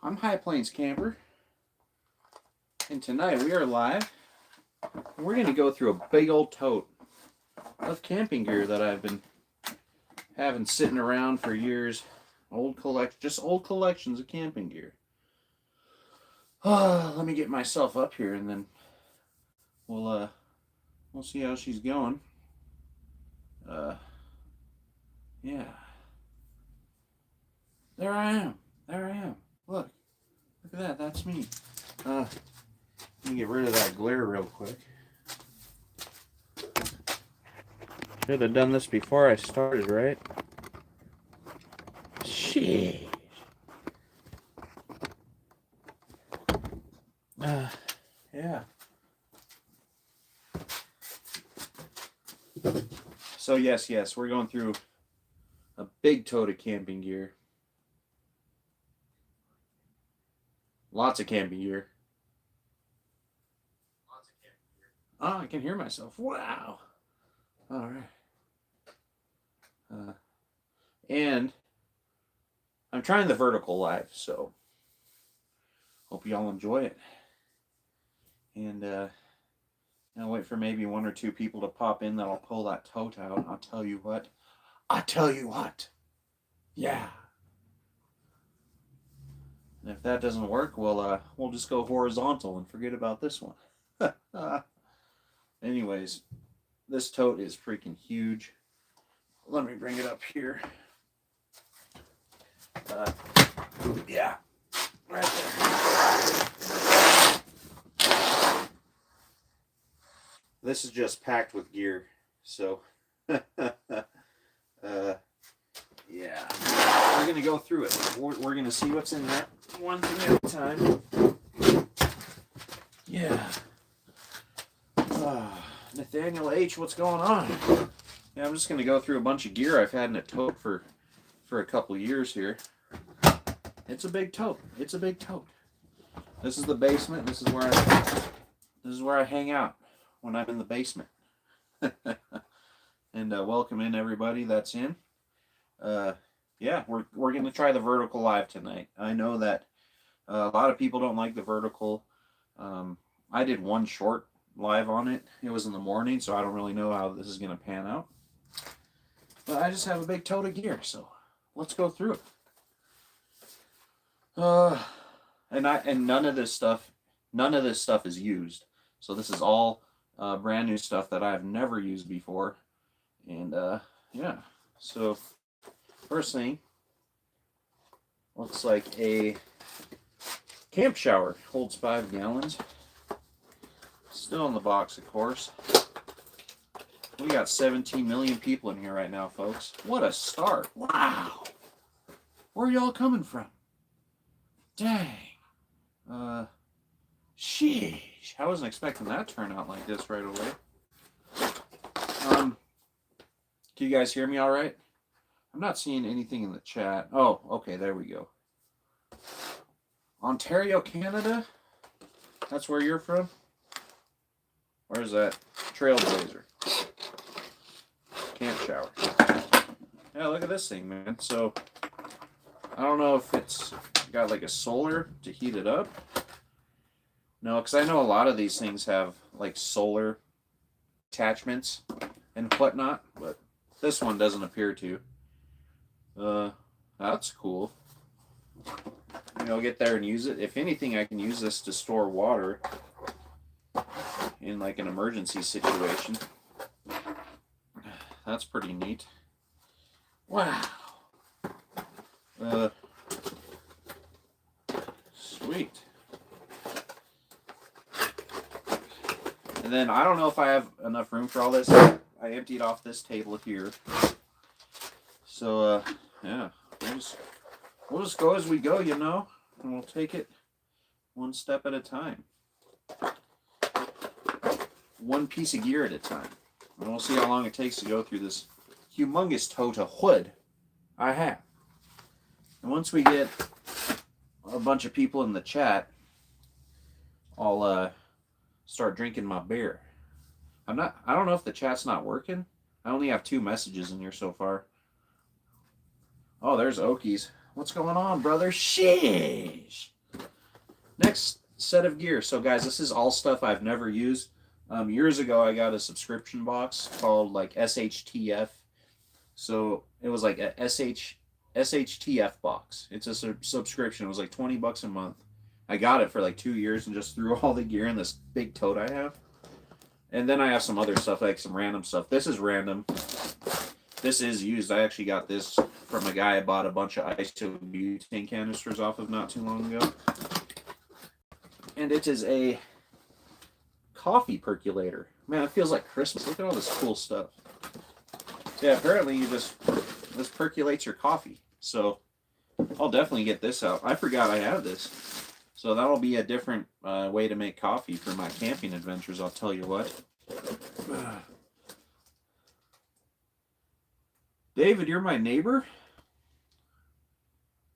I'm High Plains Camper, and tonight we are live. And we're going to go through a big old tote of camping gear that I've been having sitting around for years. Old collections of camping gear. Let me get myself up here, and then we'll see how she's going. Yeah. There I am. Look at that. That's me. Let me get rid of that glare real quick. Should have done this before I started, right? Shit. Yeah. So yes, we're going through a big tote of camping gear. Lots of camping gear. Oh, I can hear myself. Wow. All right. And I'm trying the vertical live, so hope y'all enjoy it. And I'll wait for maybe one or two people to pop in that'll pull that tote out. I'll tell you what. Yeah. And if that doesn't work, we'll just go horizontal and forget about this one. Anyways, this tote is freaking huge. Let me bring it up here. Yeah, right there. This is just packed with gear, so yeah, we're gonna go through it. We're gonna see what's in there one thing at a time. Yeah. Nathaniel H, what's going on? Yeah, I'm just gonna go through a bunch of gear I've had in a tote for a couple years here. It's a big tote. This is the basement. This is where I hang out when I'm in the basement. And welcome in everybody that's in. Yeah, we're gonna try the vertical live tonight. I know that a lot of people don't like the vertical. I did one short live on it. It was in the morning, so I don't really know how this is gonna pan out. But I just have a big tote of gear, so let's go through it. And none of this stuff is used. So this is all brand new stuff that I've never used before. And yeah. So first thing looks like a camp shower. Holds 5 gallons. Still in the box, of course. We got 17 million people in here right now, folks. What a start. Wow. Where are y'all coming from? Dang. Sheesh. I wasn't expecting that to turn out like this right away. Can you guys hear me all right? I'm not seeing anything in the chat. Oh, okay, there we go. Ontario, Canada? That's where you're from? Where's that? Trailblazer. Camp shower. Yeah, look at this thing, man. So, I don't know if it's got like a solar to heat it up. No, because I know a lot of these things have like solar attachments and whatnot, but this one doesn't appear to. That's cool. I'll get there and use it. If anything, I can use this to store water in like an emergency situation. That's pretty neat. Wow. Sweet. And then I don't know if I have enough room for all this. I emptied off this table here. So yeah, we'll just go as we go, you know, and we'll take it one step at a time. One piece of gear at a time. And we'll see how long it takes to go through this humongous tote of wood I have. And once we get a bunch of people in the chat, I'll start drinking my beer. I don't know if the chat's not working. I only have 2 messages in here so far. Oh, there's Okies. What's going on, brother? Sheesh. next set of gear. So guys, this is all stuff I've never used. Years ago, I got a subscription box called like SHTF. So it was like a SHTF box. It's a subscription. It was like $20 a month. I got it for like 2 years and just threw all the gear in this big tote I have. And then I have some other stuff, like some random stuff. This is random. This is used. I actually got this from a guy I bought a bunch of isobutane canisters off of not too long ago. And it is a coffee percolator. Man, it feels like Christmas. Look at all this cool stuff. Yeah, apparently this percolates your coffee. So I'll definitely get this out. I forgot I had this. So that'll be a different way to make coffee for my camping adventures, I'll tell you what. David, you're my neighbor?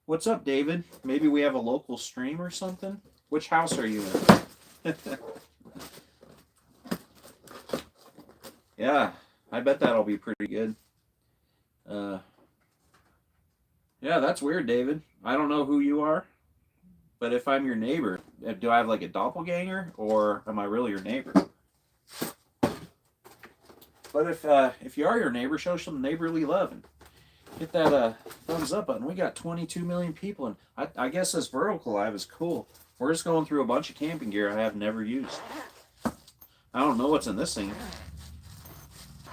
What's up, David? Maybe we have a local stream or something? Which house are you in? Yeah, I bet that'll be pretty good. Yeah, that's weird, David. I don't know who you are, but if I'm your neighbor, do I have like a doppelganger, or am I really your neighbor? But if you are your neighbor, show some neighborly love and hit that thumbs up button. We got 22 million people, and I guess this vertical live is cool. We're just going through a bunch of camping gear I have never used. I don't know what's in this thing.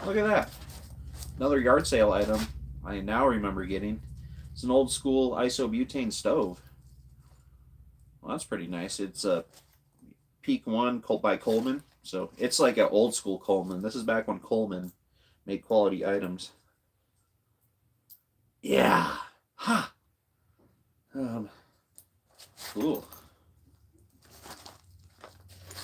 Look at that. Another yard sale item I now remember getting. It's an old school isobutane stove. Well, that's pretty nice. It's a Peak 1 by Coleman. So it's like an old school Coleman. This is back when Coleman made quality items. Yeah. Ha. Cool.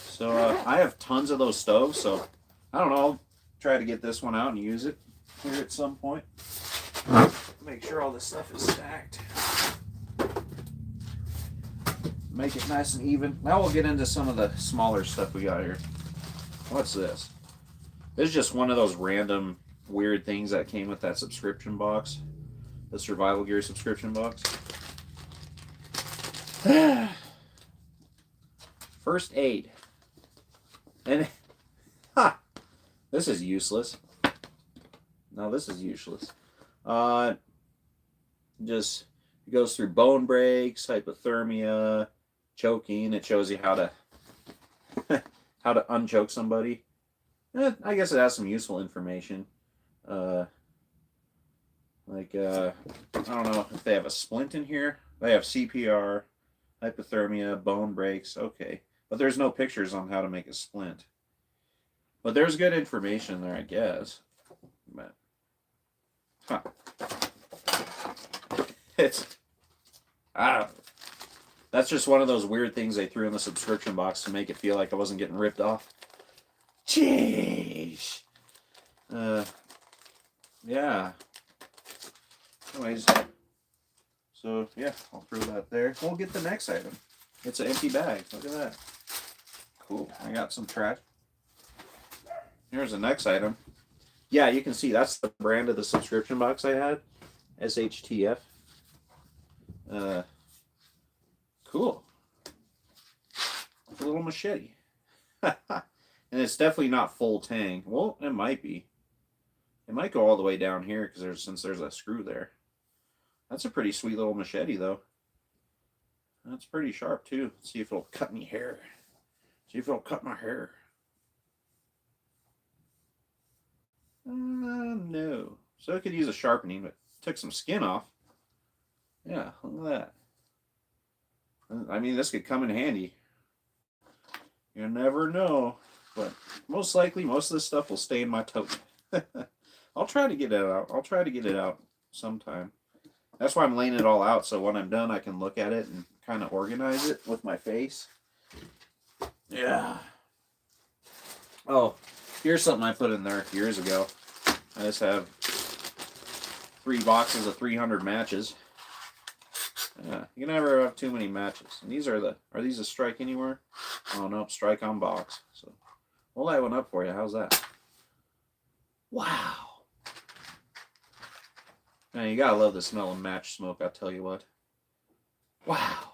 So I have tons of those stoves, so I don't know. I'll try to get this one out and use it here at some point. Make sure all this stuff is stacked. Make it nice and even. Now we'll get into some of the smaller stuff we got here. What's this? This is just one of those random weird things that came with that subscription box. The survival gear subscription box. First aid. And this is useless. No, this is useless. Just it goes through bone breaks, hypothermia, choking. It shows you how to how to unchoke somebody. I guess it has some useful information. I don't know if they have a splint in here. They have CPR, hypothermia, bone breaks. Okay, but there's no pictures on how to make a splint. But there's good information there, I guess. But, it's, I don't know. That's just one of those weird things they threw in the subscription box to make it feel like I wasn't getting ripped off. Jeez. Yeah. Anyways, so yeah, I'll throw that there. We'll get the next item. It's an empty bag. Look at that. Cool. I got some trash. Here's the next item. Yeah, you can see that's the brand of the subscription box I had. SHTF. Cool. A little machete. And it's definitely not full tang. Well, it might be. It might go all the way down here because since there's a screw there. That's a pretty sweet little machete, though. That's pretty sharp, too. Let's see if it'll cut me hair. See if it'll cut my hair. No. So it could use a sharpening, but took some skin off. Yeah, look at that. I mean, this could come in handy. You never know. But most likely, most of this stuff will stay in my tote. I'll try to get it out. I'll try to get it out sometime. That's why I'm laying it all out, so when I'm done, I can look at it and kind of organize it with my face. Yeah. Oh, here's something I put in there years ago. I just have 3 boxes of 300 matches. Yeah, you can never have too many matches. And these are these a strike anywhere? Oh no, strike on box. So we'll light one up for you. How's that? Wow. Man, you gotta love the smell of match smoke, I'll tell you what. Wow.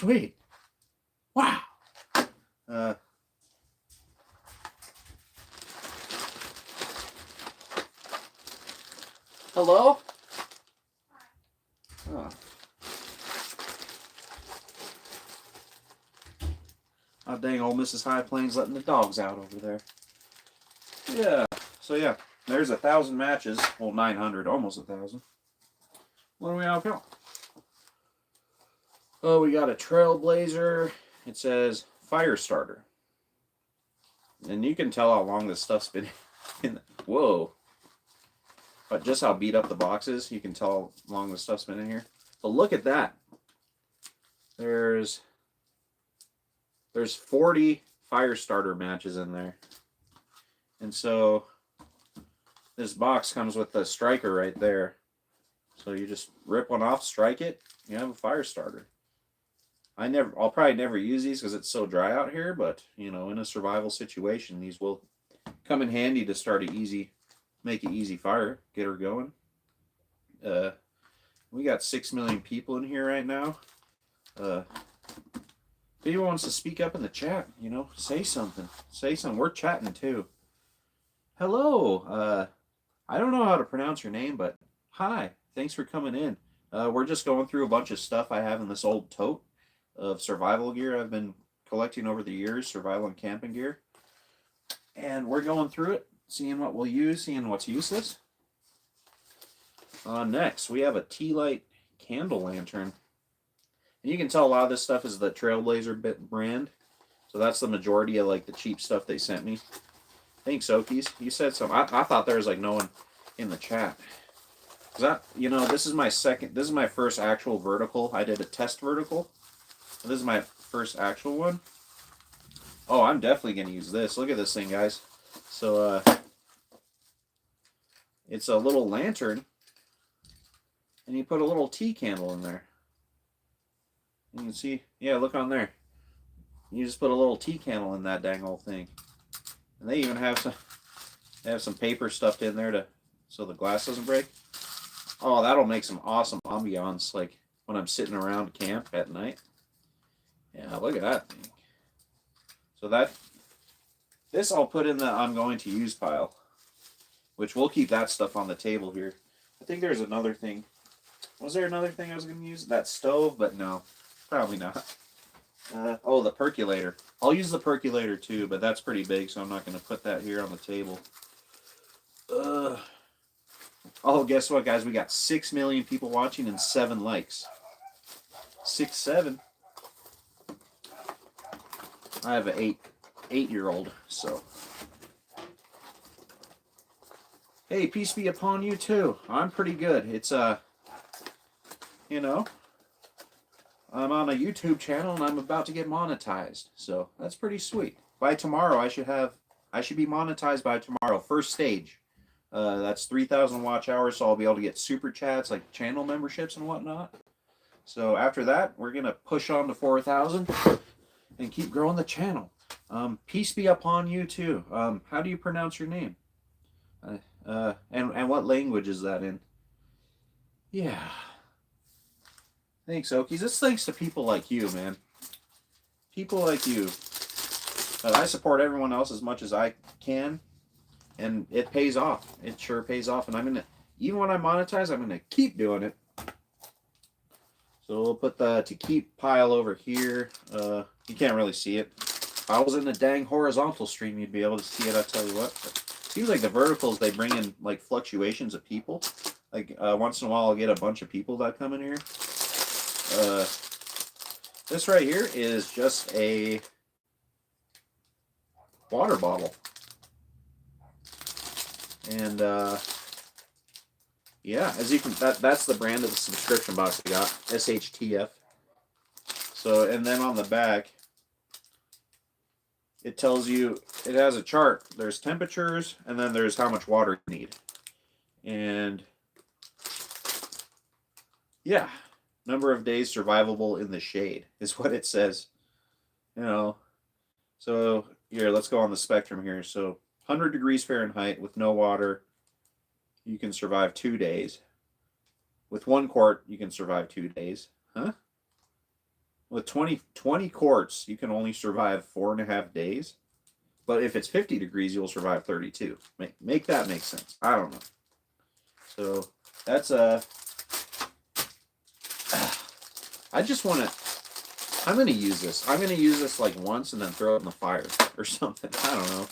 sweet. Wow. Hello? Oh. Oh, dang, old Mrs. High Plains letting the dogs out over there. Yeah. So, yeah, there's 1,000 matches. Well, 900, almost 1,000. What do we have here? Oh, we got a Trailblazer. It says fire starter. And you can tell how long this stuff's been in. Whoa. But just how beat up the box is, you can tell how long this stuff's been in here. But look at that. There's 40 fire starter matches in there. And so this box comes with the striker right there. So you just rip one off, strike it, you have a fire starter. I'll probably never use these because it's so dry out here, but you know, in a survival situation, these will come in handy to start make an easy fire, get her going. We got 6 million people in here right now. If anyone wants to speak up in the chat, you know, say something. Say something. We're chatting too. Hello. I don't know how to pronounce your name, but hi. Thanks for coming in. We're just going through a bunch of stuff I have in this old tote of survival gear I've been collecting over the years, survival and camping gear. And we're going through it, seeing what we'll use, seeing what's useless. Next, we have a tea light candle lantern. And you can tell a lot of this stuff is the Trailblazer brand. So that's the majority of like the cheap stuff they sent me. Thanks, Okies. You said something. I thought there was like no one in the chat. You know, this is my first actual vertical. I did a test vertical. This is my first actual one. Oh, I'm definitely going to use this. Look at this thing, guys. So, it's a little lantern. And you put a little tea candle in there. You can see, yeah, look on there. You just put a little tea candle in that dang old thing. And they even have some paper stuffed in there so the glass doesn't break. Oh, that'll make some awesome ambiance, like when I'm sitting around camp at night. Yeah, look at that thing. So this I'll put in the I'm going to use pile, which we'll keep that stuff on the table here. I think there's another thing. Was there another thing I was going to use? That stove, but no, probably not. Oh, the percolator. I'll use the percolator too, but that's pretty big, so I'm not going to put that here on the table. Oh, guess what, guys? We got 6 million people watching and 7 likes. 6, 7. I have an 8-year-old, so. Hey, peace be upon you too. I'm pretty good. It's you know, I'm on a YouTube channel and I'm about to get monetized, so that's pretty sweet. By tomorrow, I should be monetized by tomorrow. First stage. That's 3,000 watch hours, so I'll be able to get super chats, like channel memberships and whatnot. So after that, we're gonna push on to 4,000 and keep growing the channel. Peace be upon you too. How do you pronounce your name? And what language is that in? Yeah. Thanks, Okies. It's thanks to people like you, man. People like you. I support everyone else as much as I can, and it pays off. It sure pays off, and even when I monetize, I'm gonna keep doing it. So we'll put the to keep pile over here. You can't really see it. If I was in the dang horizontal stream, you'd be able to see it, I tell you what. But it seems like the verticals, they bring in like fluctuations of people. Like once in a while I'll get a bunch of people that come in here. This right here is just a water bottle. And yeah, as you can, that's the brand of the subscription box we got, SHTF. So, and then on the back, it tells you, it has a chart. There's temperatures, and then there's how much water you need. And yeah, number of days survivable in the shade is what it says. You know, so here, let's go on the spectrum here. So 100 degrees Fahrenheit with no water, you can survive 2 days. With 1 quart, you can survive 2 days. Huh? with 20 quarts, you can only survive 4.5 days. But if it's 50 degrees, you'll survive 32. Make that make sense. I don't know. So that's I just want to. I'm going to use this. I'm going to use this like once and then throw it in the fire or something. I don't know.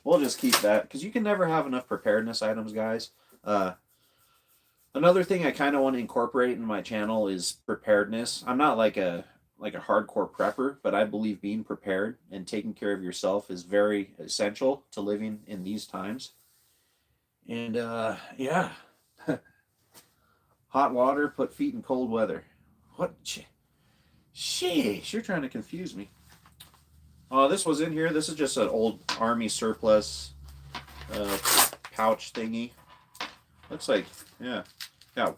We'll just keep that because you can never have enough preparedness items, guys. Another thing I kind of want to incorporate in my channel is preparedness. I'm not like a hardcore prepper, but I believe being prepared and taking care of yourself is very essential to living in these times. And yeah, hot water, put feet in cold weather. What? Sheesh, you're trying to confuse me. Oh, this was in here. This is just an old army surplus pouch thingy. Looks like, yeah. You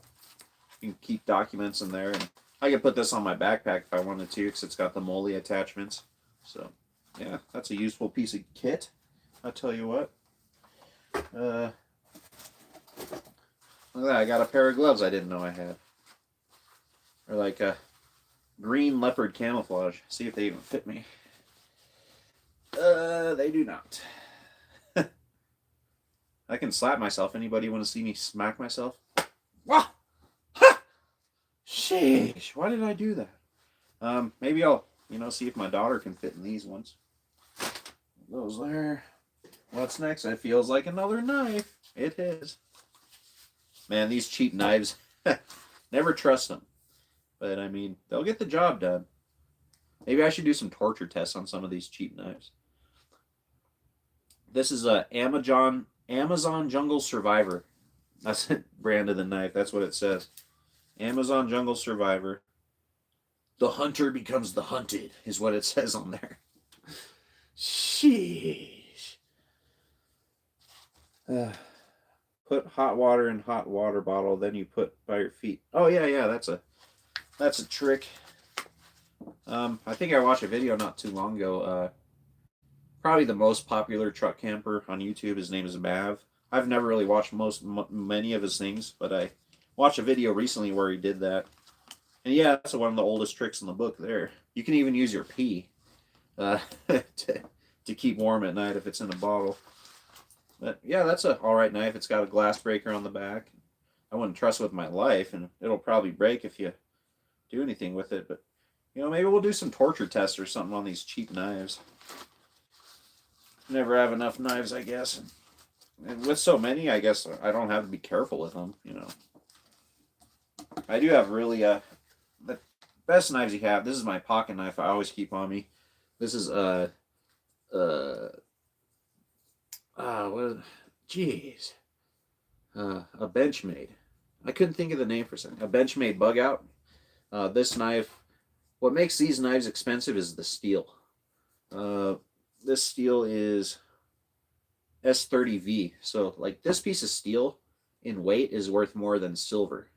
can keep documents in there. And I could put this on my backpack if I wanted to because it's got the molly attachments. So, yeah, that's a useful piece of kit. I'll tell you what. Look at that. I got a pair of gloves I didn't know I had. They're like a green leopard camouflage. See if they even fit me. They do not. I can slap myself. Anybody want to see me smack myself? Wah! Ha! Sheesh. Why did I do that? Maybe I'll, see if my daughter can fit in these ones. Those there. What's next? It feels like another knife. It is. Man, these cheap knives. Never trust them. But, I mean, they'll get the job done. Maybe I should do some torture tests on some of these cheap knives. This is a Amazon Jungle Survivor. That's the brand of the knife. That's what it says. Amazon Jungle Survivor. The hunter becomes the hunted, is what it says on there. Sheesh. Put hot water in hot water bottle, then you put by your feet. Oh, yeah, that's a trick. I think I watched a video not too long ago. Probably the most popular truck camper on YouTube. His name is Mav. I've never really watched many of his things, but I watched a video recently where he did that. And yeah, that's one of the oldest tricks in the book there. You can even use your pee to keep warm at night if it's in a bottle. But yeah, that's an alright knife. It's got a glass breaker on the back. I wouldn't trust it with my life, and it'll probably break if you do anything with it. But, maybe we'll do some torture tests or something on these cheap knives. Never have enough knives, I guess. And with so many, I guess I don't have to be careful with them, I do have really, the best knives you have. This is my pocket knife I always keep on me. This is, a Benchmade. I couldn't think of the name for a second. A Benchmade bug out. This knife, what makes these knives expensive is the steel. This steel is S30V. So, like, this piece of steel in weight is worth more than silver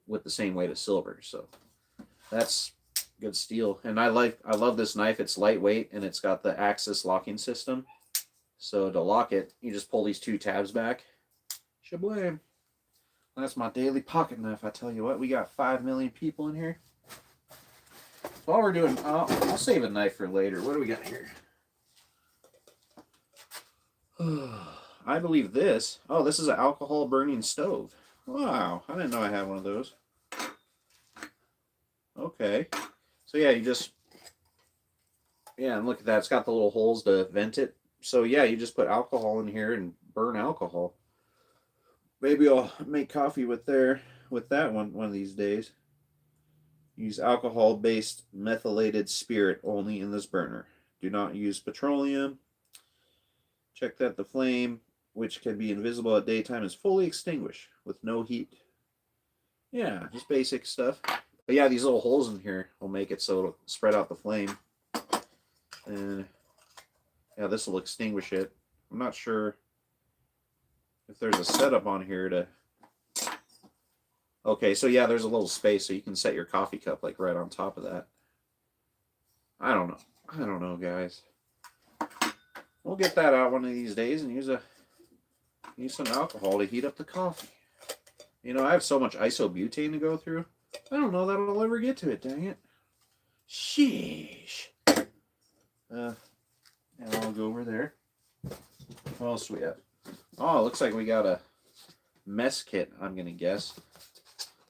with the same weight of silver. So, that's good steel. And I love this knife. It's lightweight, and it's got the Axis locking system. So, to lock it, you just pull these two tabs back. Shablam. That's my daily pocket knife. I tell you what, we got 5 million people in here. While we're doing, I'll save a knife for later. What do we got here? I believe this. Oh, this is an alcohol burning stove. Wow, I didn't know I had one of those. Okay. So yeah, and look at that. It's got the little holes to vent it. So yeah, you just put alcohol in here and burn alcohol. Maybe I'll make coffee with that one of these days. Use alcohol-based methylated spirit only in this burner. Do not use petroleum. Check that the flame, which can be invisible at daytime, is fully extinguished with no heat. Yeah, just basic stuff. But yeah, these little holes in here will make it so it'll spread out the flame. And yeah, this will extinguish it. I'm not sure if there's a setup on here to... Okay, so yeah, there's a little space so you can set your coffee cup like right on top of that. I don't know, guys. We'll get that out one of these days and use some alcohol to heat up the coffee. I have so much isobutane to go through. I don't know that I'll ever get to it, dang it. Sheesh. And I'll go over there. What else do we have? Oh, it looks like we got a mess kit, I'm going to guess.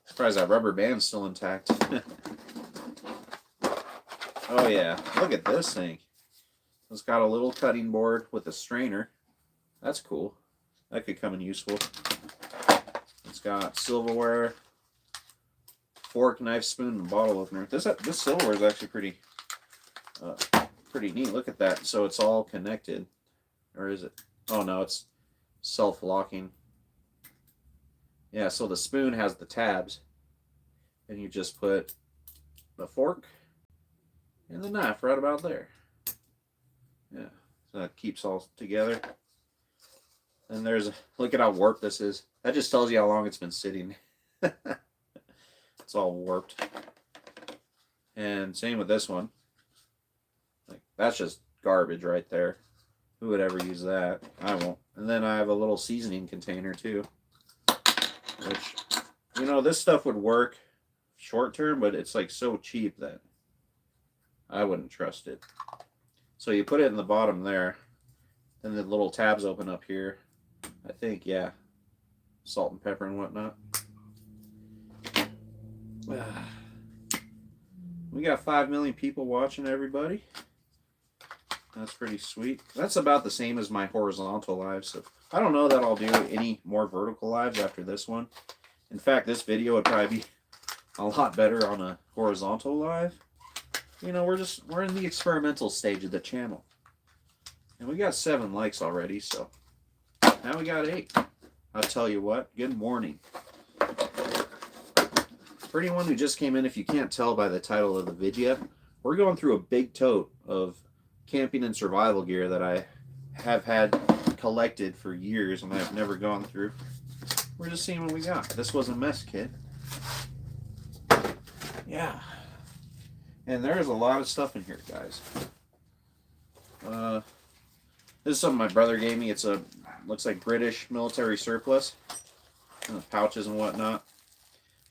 Surprised that rubber band's still intact. Oh, yeah. Look at this thing. It's got a little cutting board with a strainer. That's cool. That could come in useful. It's got silverware, fork, knife, spoon, and bottle opener. This silverware is actually pretty neat. Look at that. So it's all connected. Or is it? Oh, no, it's self-locking. Yeah, so the spoon has the tabs. And you just put the fork and the knife right about there. Yeah, so that keeps all together. And look at how warped this is. That just tells you how long it's been sitting. It's all warped. And same with this one. Like, that's just garbage right there. Who would ever use that? I won't. And then I have a little seasoning container too. Which, you know, this stuff would work short term, but it's like so cheap that I wouldn't trust it. So you put it in the bottom there. Then the little tabs open up here. I think, yeah. Salt and pepper and whatnot. We got 5 million people watching, everybody. That's pretty sweet. That's about the same as my horizontal live, so I don't know that I'll do any more vertical lives after this one. In fact, this video would probably be a lot better on a horizontal live. You know, we're in the experimental stage of the channel. And we got 7 likes already, so now we got 8. I'll tell you what, good morning. For anyone who just came in, if you can't tell by the title of the video, we're going through a big tote of camping and survival gear that I have had collected for years and I've never gone through. We're just seeing what we got. This was a mess kit. Yeah. And there's a lot of stuff in here, guys. This is something my brother gave me. It's looks like British military surplus. Pouches and whatnot.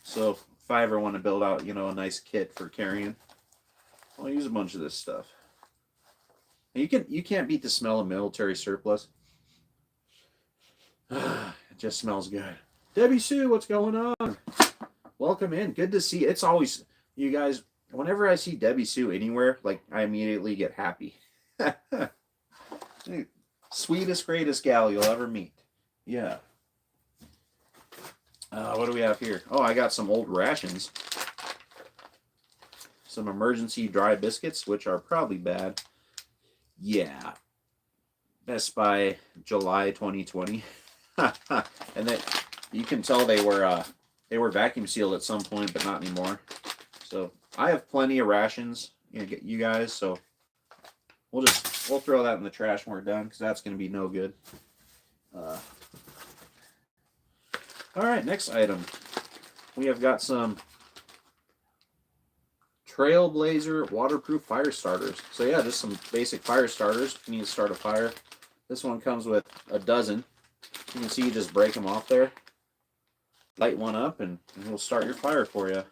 So if I ever want to build out, you know, a nice kit for carrying, I'll use a bunch of this stuff. You can't beat the smell of military surplus. It just smells good. Debbie Sue, what's going on? Welcome in. Good to see you. It's always, you guys, whenever I see Debbie Sue anywhere, like, I immediately get happy. Sweetest, greatest gal you'll ever meet. Yeah. What do we have here? Oh, I got some old rations. Some emergency dry biscuits, which are probably bad. Yeah. Best by July 2020. And that you can tell they were vacuum sealed at some point, but not anymore. So I have plenty of rations, you guys. So we'll throw that in the trash when we're done, because that's going to be no good. All right, next item. We have got some Trailblazer waterproof fire starters. So yeah, just some basic fire starters if you need to start a fire. This one comes with a dozen. You can see you just break them off there. Light one up and it'll start your fire for you.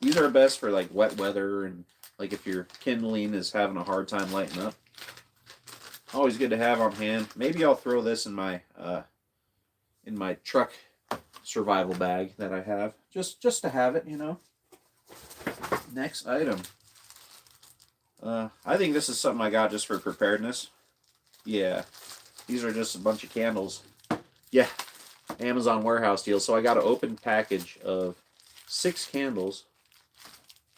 These are best for like wet weather and like if your kindling is having a hard time lighting up. Always good to have on hand. Maybe I'll throw this in my truck survival bag that I have. Just to have it, you know. Next item. I think this is something I got just for preparedness. Yeah. These are just a bunch of candles. Yeah. Amazon warehouse deal. So I got an open package of 6 candles.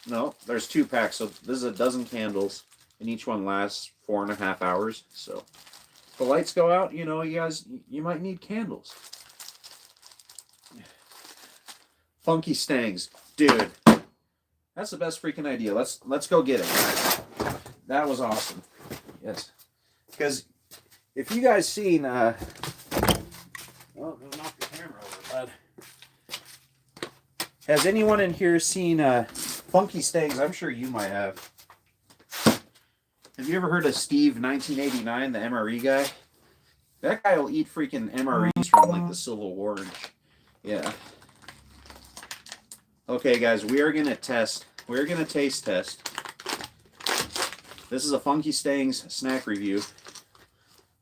No, there's 2 packs. So this is a dozen candles. And each one lasts 4.5 hours. So if the lights go out, you know, you guys, you might need candles. Funky Stangs. Dude. That's the best freaking idea. Let's go get it, guys. That was awesome. Yes. Because if you guys seen oh, don't knock the camera over, bud. Has anyone in here seen Funky Stangs? I'm sure you might have. Have you ever heard of Steve 1989, the MRE guy? That guy will eat freaking MREs from like the Civil War and yeah. Okay, guys, we are gonna test. We're gonna taste test This is a Funky Stangs snack review.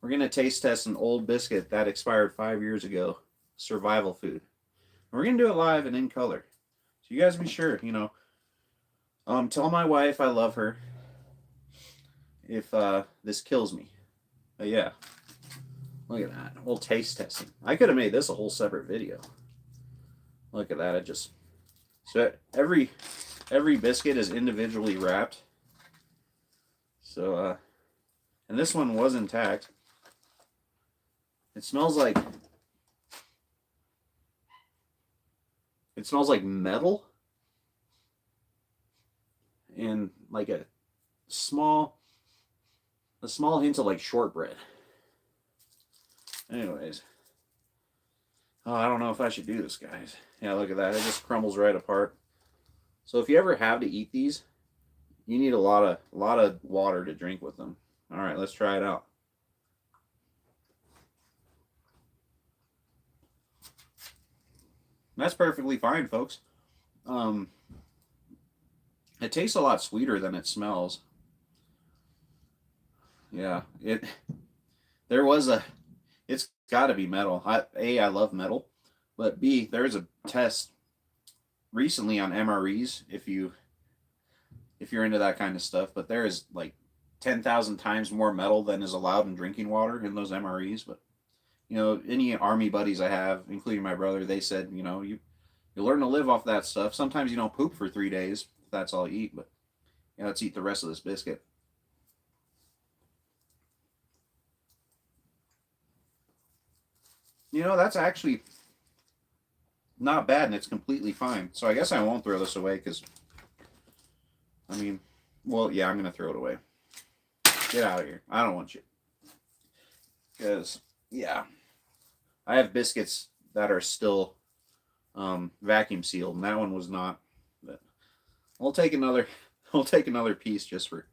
We're going to taste test an old biscuit that expired 5 years ago. Survival food. And we're going to do it live and in color. So you guys be sure, you know. Tell my wife I love her if this kills me. But yeah. Look at that. A little taste testing. I could have made this a whole separate video. Look at that. So every biscuit is individually wrapped. So and this one was intact. It smells like metal and like a small hint of like shortbread. Anyways, oh, I don't know if I should do this, guys. Yeah, look at that. It just crumbles right apart. So if you ever have to eat these, you need a lot of water to drink with them. All right, let's try it out. That's perfectly fine, folks. It tastes a lot sweeter than it smells. Yeah, it's got to be metal. I love metal, but B, there's a test recently on MREs if you're into that kind of stuff, but there is like 10,000 times more metal than is allowed in drinking water in those MREs. But you know, any Army buddies I have, including my brother, they said, you know, you learn to live off that stuff. Sometimes you don't poop for 3 days if that's all you eat, but yeah, let's eat the rest of this biscuit. You know, that's actually not bad, and it's completely fine. So I guess I won't throw this away because, I mean, well, yeah, I'm going to throw it away. Get out of here. I don't want you. Because, yeah, I have biscuits that are still vacuum sealed, and that one was not. But I'll take another piece just for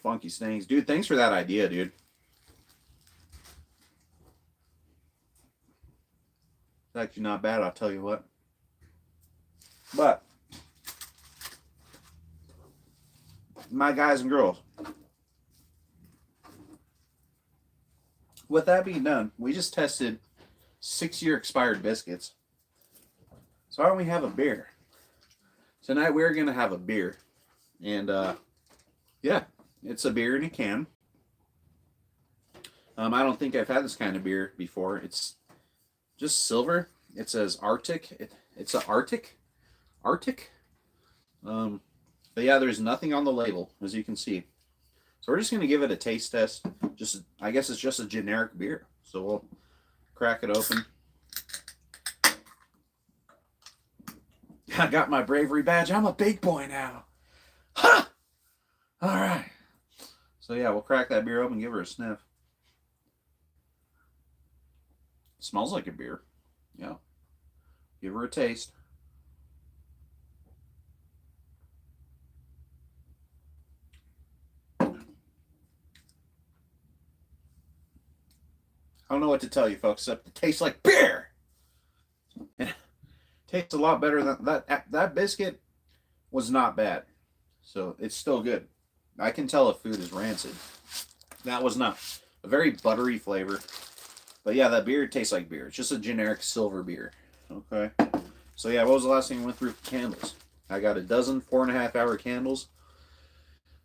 Funky Stangs. Dude, thanks for that idea, dude. It's actually not bad, I'll tell you what. But my guys and girls, with that being done, we just tested 6-year expired biscuits. So why don't we have a beer? Tonight we're gonna have a beer, and yeah, it's a beer in a can. I don't think I've had this kind of beer before. It's just silver. It says Arctic. It's an Arctic. But yeah, there's nothing on the label, as you can see. So we're just gonna give it a taste test. I guess it's just a generic beer. So we'll crack it open. I got my bravery badge. I'm a big boy now. Ha! All right. So yeah, we'll crack that beer open and give her a sniff. It smells like a beer. Yeah. Give her a taste. I don't know what to tell you, folks, except it tastes like beer. It tastes a lot better than that. That biscuit was not bad, so it's still good. I can tell if food is rancid. That was not. A very buttery flavor. But yeah, that beer tastes like beer. It's just a generic silver beer. Okay. So yeah, what was the last thing I went through? Candles. I got a dozen 4.5-hour candles.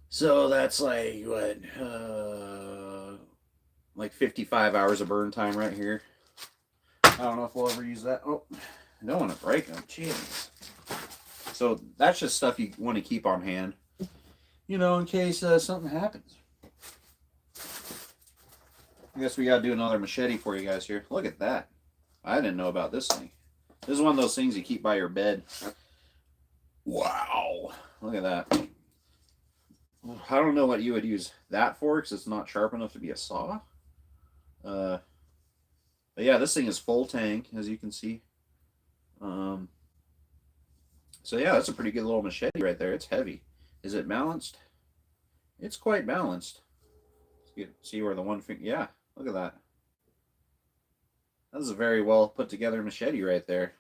So that's like what? Like 55 hours of burn time right here. I don't know if we'll ever use that. Oh, I don't want to break them. Jeez. So that's just stuff you want to keep on hand, you know, in case something happens. I guess we got to do another machete for you guys here. Look at that. I didn't know about this thing. This is one of those things you keep by your bed. Wow. Look at that. I don't know what you would use that for because it's not sharp enough to be a saw. But yeah, this thing is full tank, as you can see. So yeah, that's a pretty good little machete right there. It's heavy. Is it balanced? It's quite balanced. See where the one finger, yeah, look at that. That is a very well put together machete right there.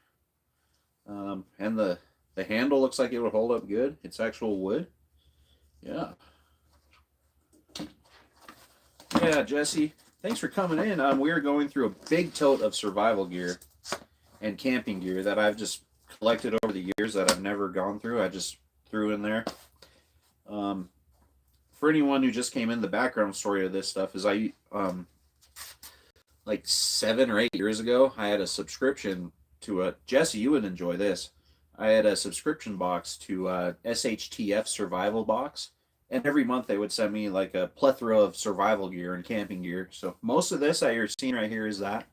And the handle looks like it would hold up good. It's actual wood. Yeah. Yeah, Jesse, thanks for coming in. We are going through a big tote of survival gear and camping gear that I've just collected over the years that I've never gone through. I just threw in there. Um, for anyone who just came in, the background story of this stuff is like 7 or 8 years ago, I had a subscription to a Jesse. You would enjoy this. I had a subscription box to SHTF Survival Box, and every month they would send me like a plethora of survival gear and camping gear. So most of this that you're seeing right here is that.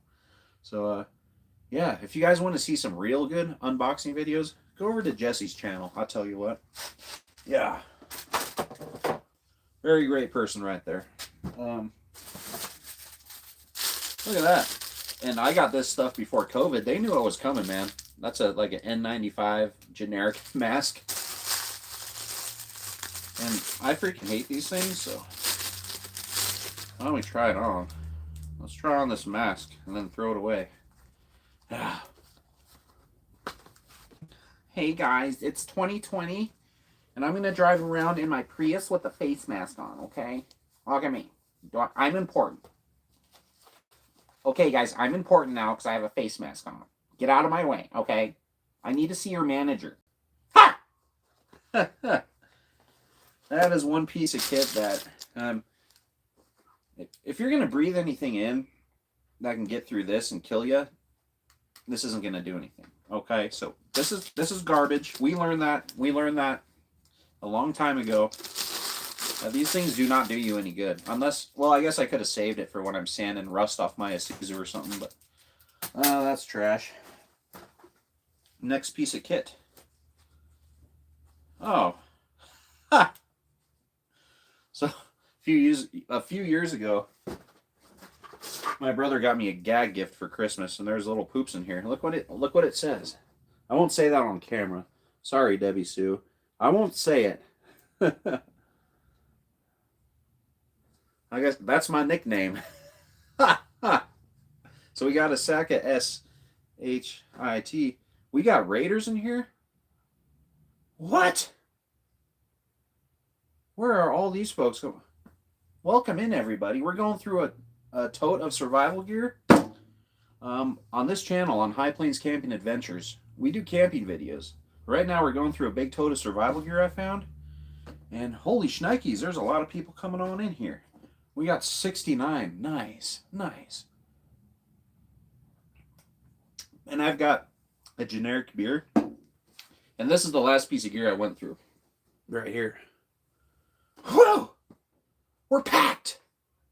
So yeah, if you guys want to see some real good unboxing videos, go over to Jesse's channel. I'll tell you what. Yeah, very great person right there. Look at that. And I got this stuff before COVID. They knew I was coming, man. That's like an N95 generic mask. And I freaking hate these things, so why don't we try it on? Let's try on this mask and then throw it away. Hey guys, it's 2020 and I'm going to drive around in my Prius with a face mask on, okay? Look at me. I'm important. Okay, guys, I'm important now because I have a face mask on. Get out of my way, okay? I need to see your manager. Ha! That is one piece of kit that, if you're going to breathe anything in that can get through this and kill you, this isn't going to do anything, okay? So this is garbage. We learned that a long time ago. These things do not do you any good. Unless, well, I guess I could have saved it for when I'm sanding rust off my Isuzu or something, but that's trash. Next piece of kit. Oh. Ha! So, a few years ago, my brother got me a gag gift for Christmas, and there's little poops in here. Look what it says. I won't say that on camera. Sorry, Debbie Sue. I won't say it. I guess that's my nickname. So we got a sack of SHIT. We got Raiders in here? What? Where are all these folks going? Welcome in, everybody. We're going through a tote of survival gear. On this channel, on High Plains Camping Adventures, we do camping videos. Right now, we're going through a big tote of survival gear I found. And holy shnikes, there's a lot of people coming on in here. We got 69. Nice, nice. And I've got a generic beer. And this is the last piece of gear I went through. Right here. Whoa! We're packed!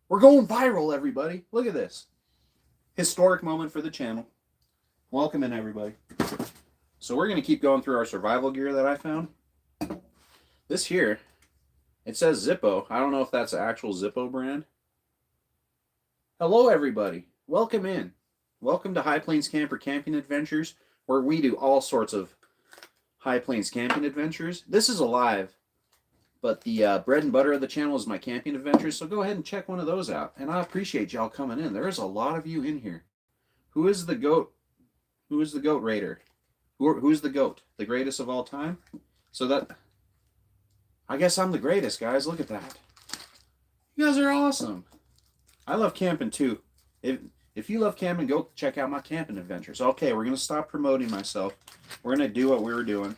We're going viral, everybody. Look at this. Historic moment for the channel. Welcome in, everybody. So we're going to keep going through our survival gear that I found. This here, it says Zippo. I don't know if that's an actual Zippo brand. Hello, everybody. Welcome in. Welcome to High Plains Camper Camping Adventures, where we do all sorts of High Plains camping adventures. This is alive, but the bread and butter of the channel is my camping adventures, so go ahead and check one of those out. And I appreciate y'all coming in. There's a lot of you in here. Who is the GOAT? Who is the GOAT raider? Who's the GOAT? The greatest of all time? So that... I guess I'm the greatest, guys. Look at that. You guys are awesome. I love camping, too. If you love camping, go check out my camping adventures. Okay, we're going to stop promoting myself. We're going to do what we were doing.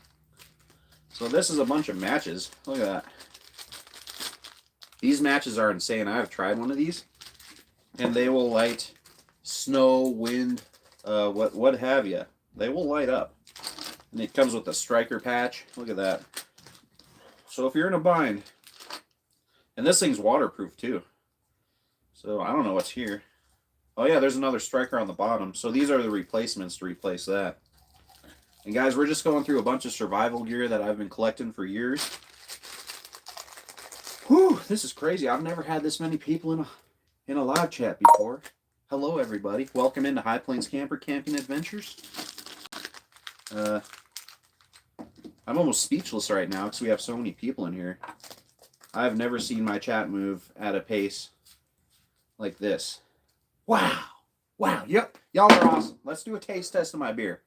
So this is a bunch of matches. Look at that. These matches are insane. I've tried one of these. And they will light snow, wind, what have you. They will light up. And it comes with a striker patch. Look at that. So if you're in a bind, and this thing's waterproof too. So I don't know what's here. Oh yeah, there's another striker on the bottom. So these are the replacements to replace that. And guys, we're just going through a bunch of survival gear that I've been collecting for years. Whew, this is crazy. I've never had this many people in a live chat before. Hello everybody. Welcome into High Plains Camper Camping Adventures. I'm almost speechless right now because we have so many people in here. I've never seen my chat move at a pace like this. Wow. Wow. Yep. Y'all are awesome. Let's do a taste test of my beer.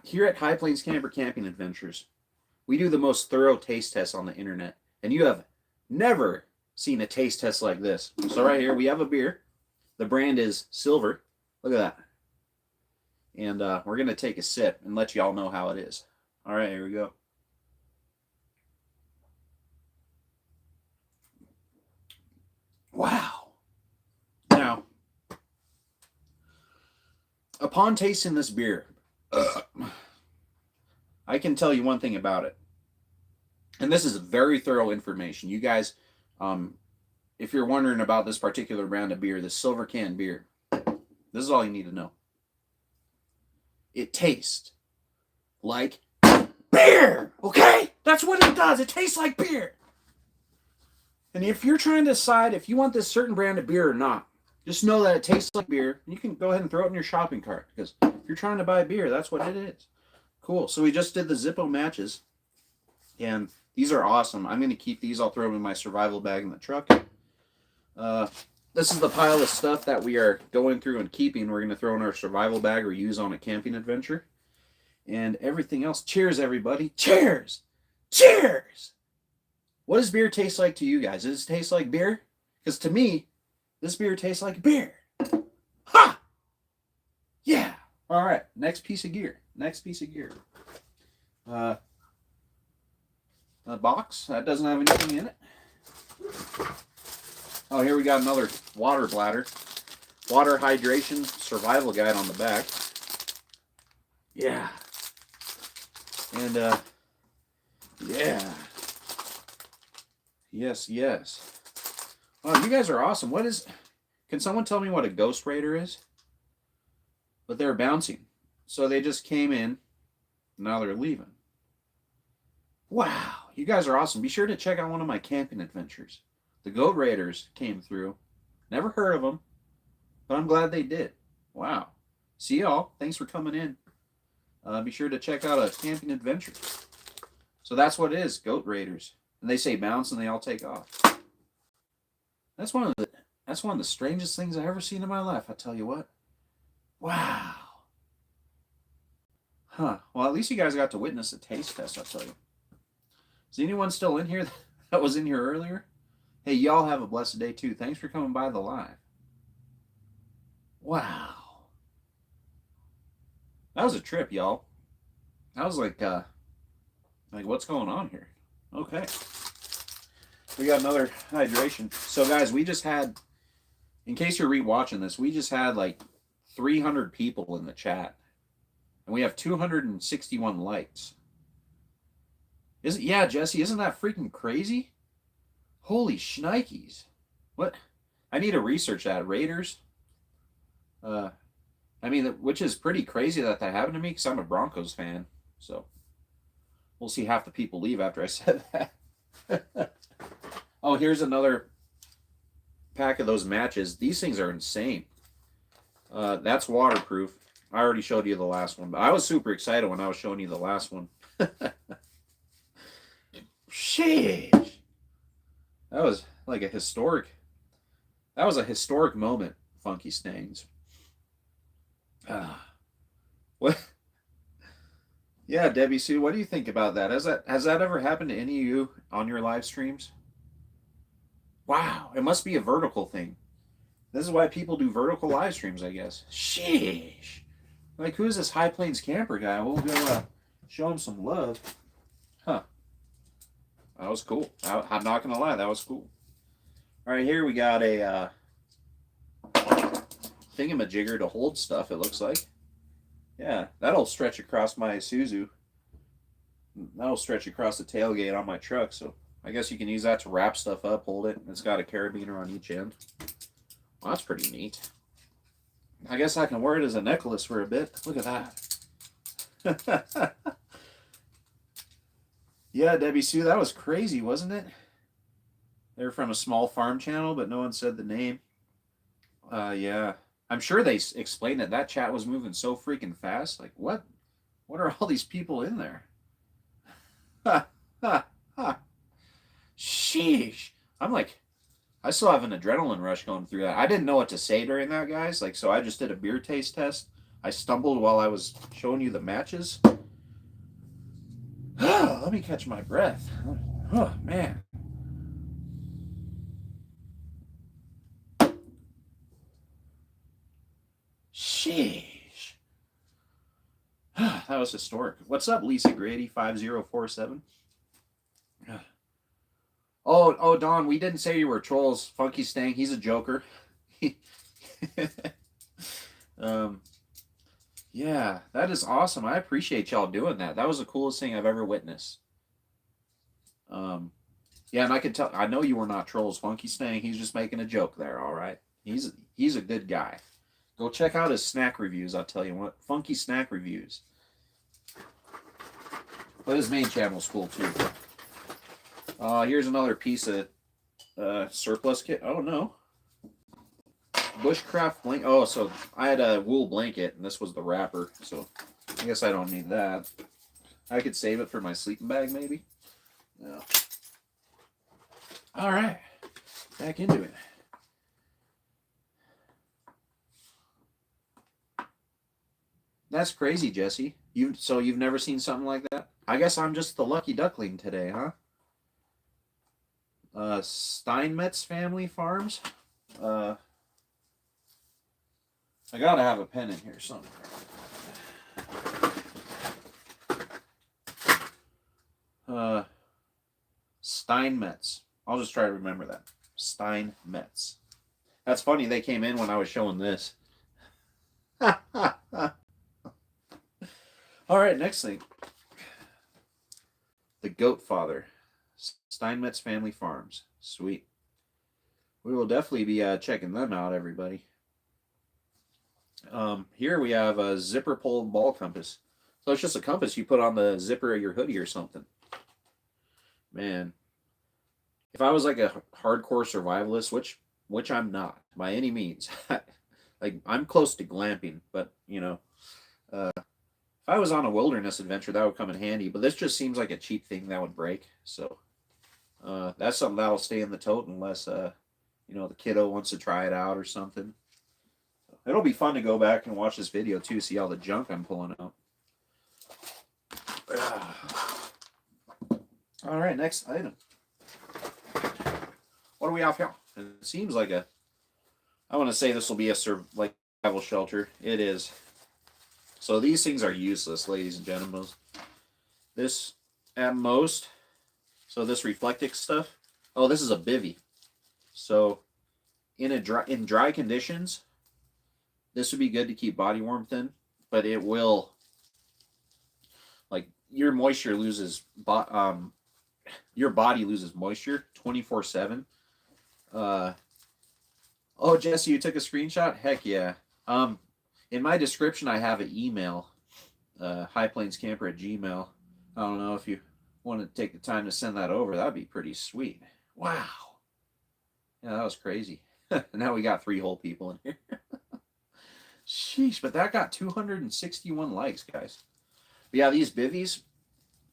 Here at High Plains Camper Camping Adventures, we do the most thorough taste tests on the internet. And you have never seen a taste test like this. So right here we have a beer. The brand is Silver. Look at that. And we're going to take a sip and let you all know how it is. All right, here we go. Wow. Now, upon tasting this beer, I can tell you one thing about it. And this is very thorough information. You guys, if you're wondering about this particular brand of beer, the Silver Can beer, this is all you need to know. It tastes like beer, okay? That's what it does. It tastes like beer. And if you're trying to decide if you want this certain brand of beer or not, just know that it tastes like beer. You can go ahead and throw it in your shopping cart, because if you're trying to buy beer, that's what it is. Cool. So we just did the Zippo matches, and these are awesome. I'm going to keep these. I'll throw them in my survival bag in the truck. This is the pile of stuff that we are going through and keeping. We're going to throw in our survival bag or use on a camping adventure. And everything else. Cheers, everybody. Cheers! Cheers! What does beer taste like to you guys? Does it taste like beer? Because to me, this beer tastes like beer. Ha! Yeah. All right. Next piece of gear. Next piece of gear. A box that doesn't have anything in it. Oh, here we got another water bladder. Water hydration survival guide on the back. Yeah. And, yeah. Yes, yes. Oh, you guys are awesome. What is... Can someone tell me what a ghost raider is? But they're bouncing. So they just came in. Now they're leaving. Wow. You guys are awesome. Be sure to check out one of my camping adventures. The Goat Raiders came through. Never heard of them, but I'm glad they did. Wow. See y'all. Thanks for coming in. Be sure to check out a camping adventure. So that's what it is, Goat Raiders. And they say bounce and they all take off. That's one of the strangest things I've ever seen in my life, I tell you what. Wow. Huh. Well, at least you guys got to witness a taste test, I'll tell you. Is anyone still in here that was in here earlier? Hey, y'all have a blessed day too. Thanks for coming by the live. Wow. That was a trip, y'all. That was like what's going on here? Okay. We got another hydration. So guys, we just had, in case you're rewatching this, we just had like 300 people in the chat. And we have 261 likes. Yeah, Jesse, isn't that freaking crazy? Holy shnikes. What? I need to research that. Raiders? I mean, which is pretty crazy that happened to me, because I'm a Broncos fan. So, we'll see half the people leave after I said that. Oh, here's another pack of those matches. These things are insane. That's waterproof. I already showed you the last one, but I was super excited when I was showing you the last one. Sheesh. That was like a historic moment, Funky Stangs. What? Yeah, Debbie Sue, what do you think about that? Has that ever happened to any of you on your live streams? Wow, it must be a vertical thing. This is why people do vertical live streams, I guess. Sheesh. Like, who is this High Plains camper guy? We'll go show him some love. Huh. That was cool. I'm not going to lie, that was cool. All right, here we got a thingamajigger to hold stuff, it looks like. Yeah, that'll stretch across my Isuzu. That'll stretch across the tailgate on my truck, so I guess you can use that to wrap stuff up, hold it. It's got a carabiner on each end. Well, that's pretty neat. I guess I can wear it as a necklace for a bit. Look at that. Yeah, Debbie Sue, that was crazy, wasn't it? They're from a small farm channel, but no one said the name. Yeah. I'm sure they explained it. That chat was moving so freaking fast. Like, what? What are all these people in there? Ha, ha, ha. Sheesh. I'm like, I still have an adrenaline rush going through that. I didn't know what to say during that, guys. Like, so I just did a beer taste test. I stumbled while I was showing you the matches. Let me catch my breath. Oh, man. Sheesh. That was historic. What's up, Lisa Grady 5047? Oh, Don, we didn't say you were trolls. Funky Stang, he's a joker. Yeah, that is awesome. I appreciate y'all doing that. That was the coolest thing I've ever witnessed. Yeah, and I can tell. I know you were not trolls, Funky Stang. He's just making a joke there. All right, he's a good guy. Go check out his snack reviews. I'll tell you what, Funky Snack Reviews. But his main channel's cool too. Here's another piece of surplus kit. Oh no, bushcraft blanket. Oh, so I had a wool blanket, and this was the wrapper. So I guess I don't need that. I could save it for my sleeping bag, maybe. No. All right, back into it. That's crazy, Jesse. So you've never seen something like that? I guess I'm just the lucky duckling today, huh? Steinmetz Family Farms. I gotta have a pen in here somewhere. Steinmetz. I'll just try to remember that. Steinmetz. That's funny. They came in when I was showing this. All right, next thing. The Goat Father. Steinmetz Family Farms. Sweet. We will definitely be checking them out, everybody. Here we have a zipper pull ball compass. So it's just a compass you put on the zipper of your hoodie or something. Man, if I was like a hardcore survivalist, which I'm not by any means, like I'm close to glamping, but you know, if I was on a wilderness adventure, that would come in handy. But this just seems like a cheap thing that would break. So that's something that'll stay in the tote unless you know, the kiddo wants to try it out or something. It'll be fun to go back and watch this video too, see all the junk I'm pulling out. All right, next item. What do we have here? It seems like a, I want to say this will be a survival shelter. It is. So these things are useless, ladies and gentlemen. This, at most, so this reflective stuff. Oh, this is a bivy. So in dry conditions, this would be good to keep body warmth in, but it will, like, your moisture loses, your body loses moisture 24/7. Oh, Jesse, you took a screenshot? Heck yeah. In my description, I have an email, highplainscamper@gmail. I don't know if you want to take the time to send that over. That'd be pretty sweet. Wow. Yeah, that was crazy. Now we got 3 whole people in here. Sheesh, but that got 261 likes, guys. But yeah, these bivvies,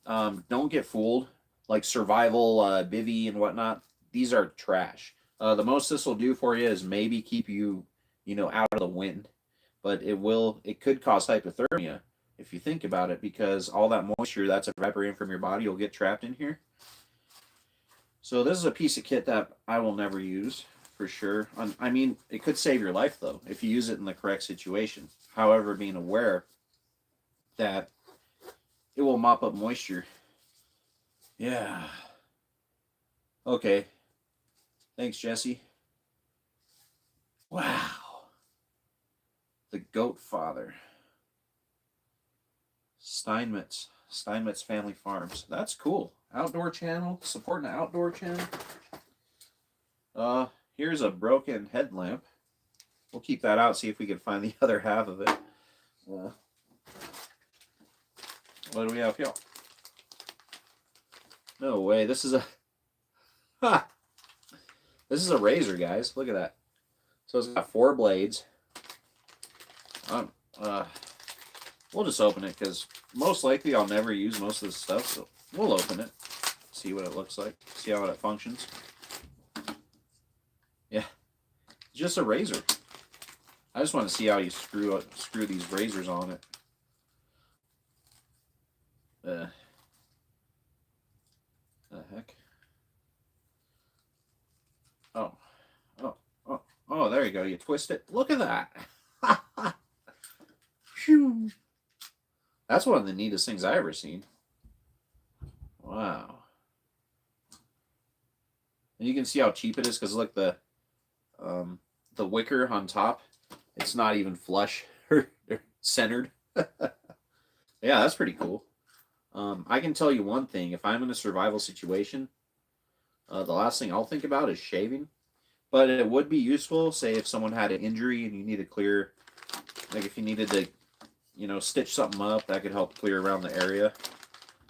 don't get fooled. Like survival bivvy and whatnot, these are trash. The most this will do for you is maybe keep you, you know, out of the wind. But it could cause hypothermia if you think about it, because all that moisture that's evaporating from your body will get trapped in here. So this is a piece of kit that I will never use, for sure. I mean, it could save your life, though, if you use it in the correct situation. However, being aware that it will mop up moisture. Yeah. Okay. Thanks, Jesse. Wow. The Goat Father. Steinmetz Family Farms. That's cool. Outdoor channel. Supporting an outdoor channel. Here's a broken headlamp. We'll keep that out, see if we can find the other half of it. What do we have here? No way. This is a... Ha! This is a razor, guys. Look at that. So it's got 4 blades. We'll just open it, because most likely I'll never use most of this stuff, so we'll open it. See what it looks like. See how it functions. Yeah. It's just a razor. I just want to see how you screw these razors on it. The heck? Oh, there you go. You twist it. Look at that. Phew. That's one of the neatest things I've ever seen. Wow. And you can see how cheap it is because look, the wicker on top, it's not even flush or centered. Yeah, that's pretty cool. I can tell you one thing. If I'm in a survival situation, the last thing I'll think about is shaving. But it would be useful, say, if someone had an injury and you need to clear, like if you needed to, stitch something up, that could help clear around the area.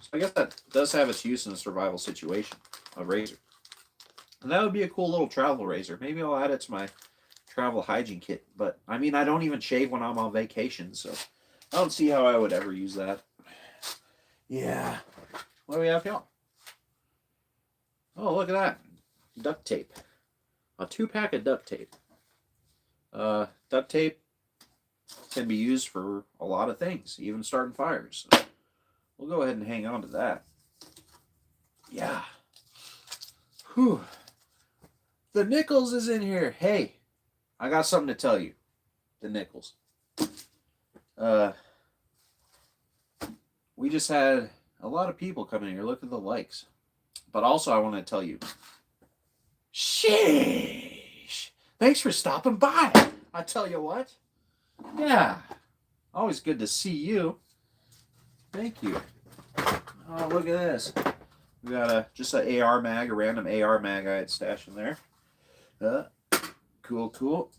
So I guess that does have its use in a survival situation, a razor. And that would be a cool little travel razor. Maybe I'll add it to my travel hygiene kit. But, I mean, I don't even shave when I'm on vacation, so I don't see how I would ever use that. Yeah. What do we have here? Oh, look at that. Duct tape. A 2-pack of duct tape. Duct tape can be used for a lot of things, even starting fires. So we'll go ahead and hang on to that. Yeah. Whew. The Nichols is in here. Hey, I got something to tell you. The Nichols. We just had a lot of people come in here. Look at the likes. But also I want to tell you. Sheesh. Thanks for stopping by. I tell you what. Yeah. Always good to see you. Thank you. Oh, look at this. We got just an AR mag, a random AR mag I had stashed in there. Cool, cool.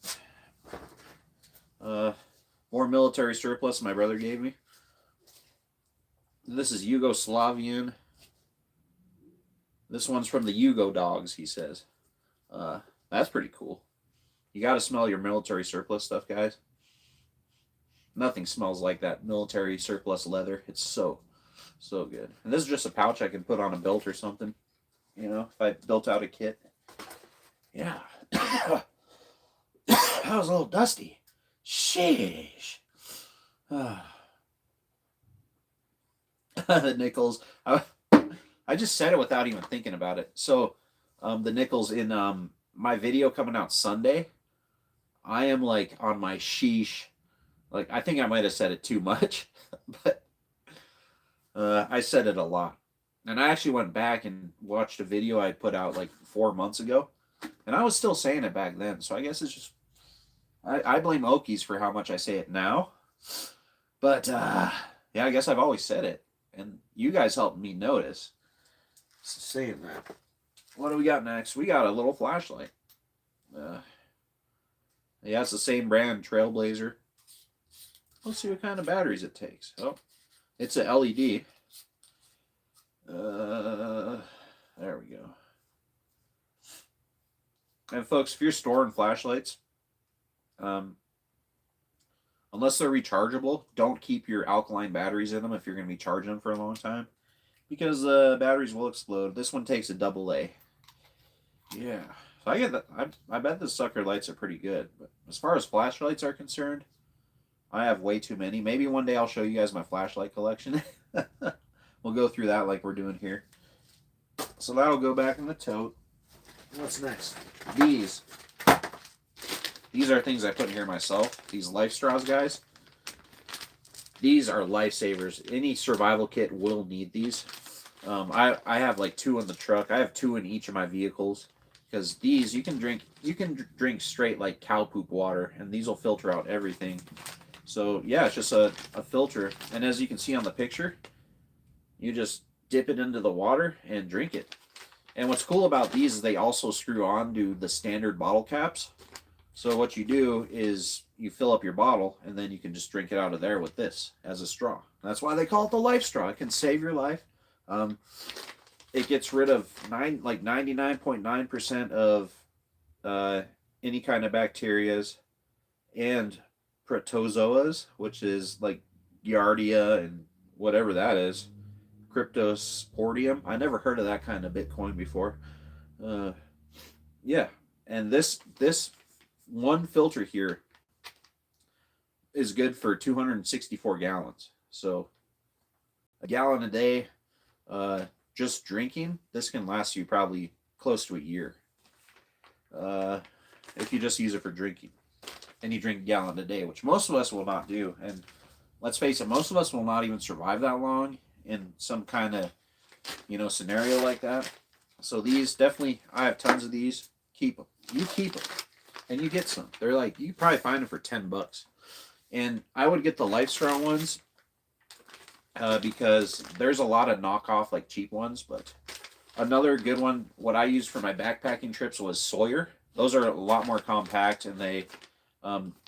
More military surplus my brother gave me. This is Yugoslavian. This one's from the Yugo dogs, he says. That's pretty cool. You got to smell your military surplus stuff, guys. Nothing smells like that military surplus leather. It's so good. And this is just a pouch I can put on a belt or something. If I built out a kit. Yeah. That was a little dusty. Sheesh. The Nichols. I just said it without even thinking about it. So, the Nichols in my video coming out Sunday, I am like on my sheesh. Like, I think I might have said it too much, but I said it a lot. And I actually went back and watched a video I put out like 4 months ago, and I was still saying it back then. So I guess it's just, I blame Okies for how much I say it now. But, yeah, I guess I've always said it. And you guys helped me notice. Saying that. What do we got next? We got a little flashlight. Yeah, it's the same brand, Trailblazer. Let's see what kind of batteries it takes. Oh, it's a LED. There we go. And folks, if you're storing flashlights, unless they're rechargeable, don't keep your alkaline batteries in them if you're going to be charging them for a long time, because the batteries will explode. This one takes a AA. Yeah, so I get that. I bet the sucker lights are pretty good, but as far as flashlights are concerned, I have way too many. Maybe one day I'll show you guys my flashlight collection. We'll go through that like we're doing here. So that'll go back in the tote. What's next? These are things I put in here myself. These life straws, guys. These are lifesavers. Any survival kit will need these. I have like 2 in the truck. I have 2 in each of my vehicles, because these you can drink straight like cow poop water, and these will filter out everything. So yeah, it's just a filter, and as you can see on the picture, you just dip it into the water and drink it. And what's cool about these is they also screw on to the standard bottle caps. So what you do is you fill up your bottle, and then you can just drink it out of there with this as a straw. That's why they call it the life straw. It can save your life. It gets rid of 99.9% of any kind of bacterias and protozoas, which is like Giardia and whatever that is. Cryptosporidium. I never heard of that kind of Bitcoin before. Yeah, and this one filter here is good for 264 gallons. So a gallon a day, just drinking, this can last you probably close to a year. If you just use it for drinking and you drink a gallon a day, which most of us will not do. And let's face it, most of us will not even survive that long in some kind of, scenario like that. So these definitely, I have tons of these. Keep them. You keep them, and you get some. They're like, you probably find them for $10. And I would get the Life Strong ones because there's a lot of knockoff, like cheap ones. But another good one, what I used for my backpacking trips was Sawyer. Those are a lot more compact, and they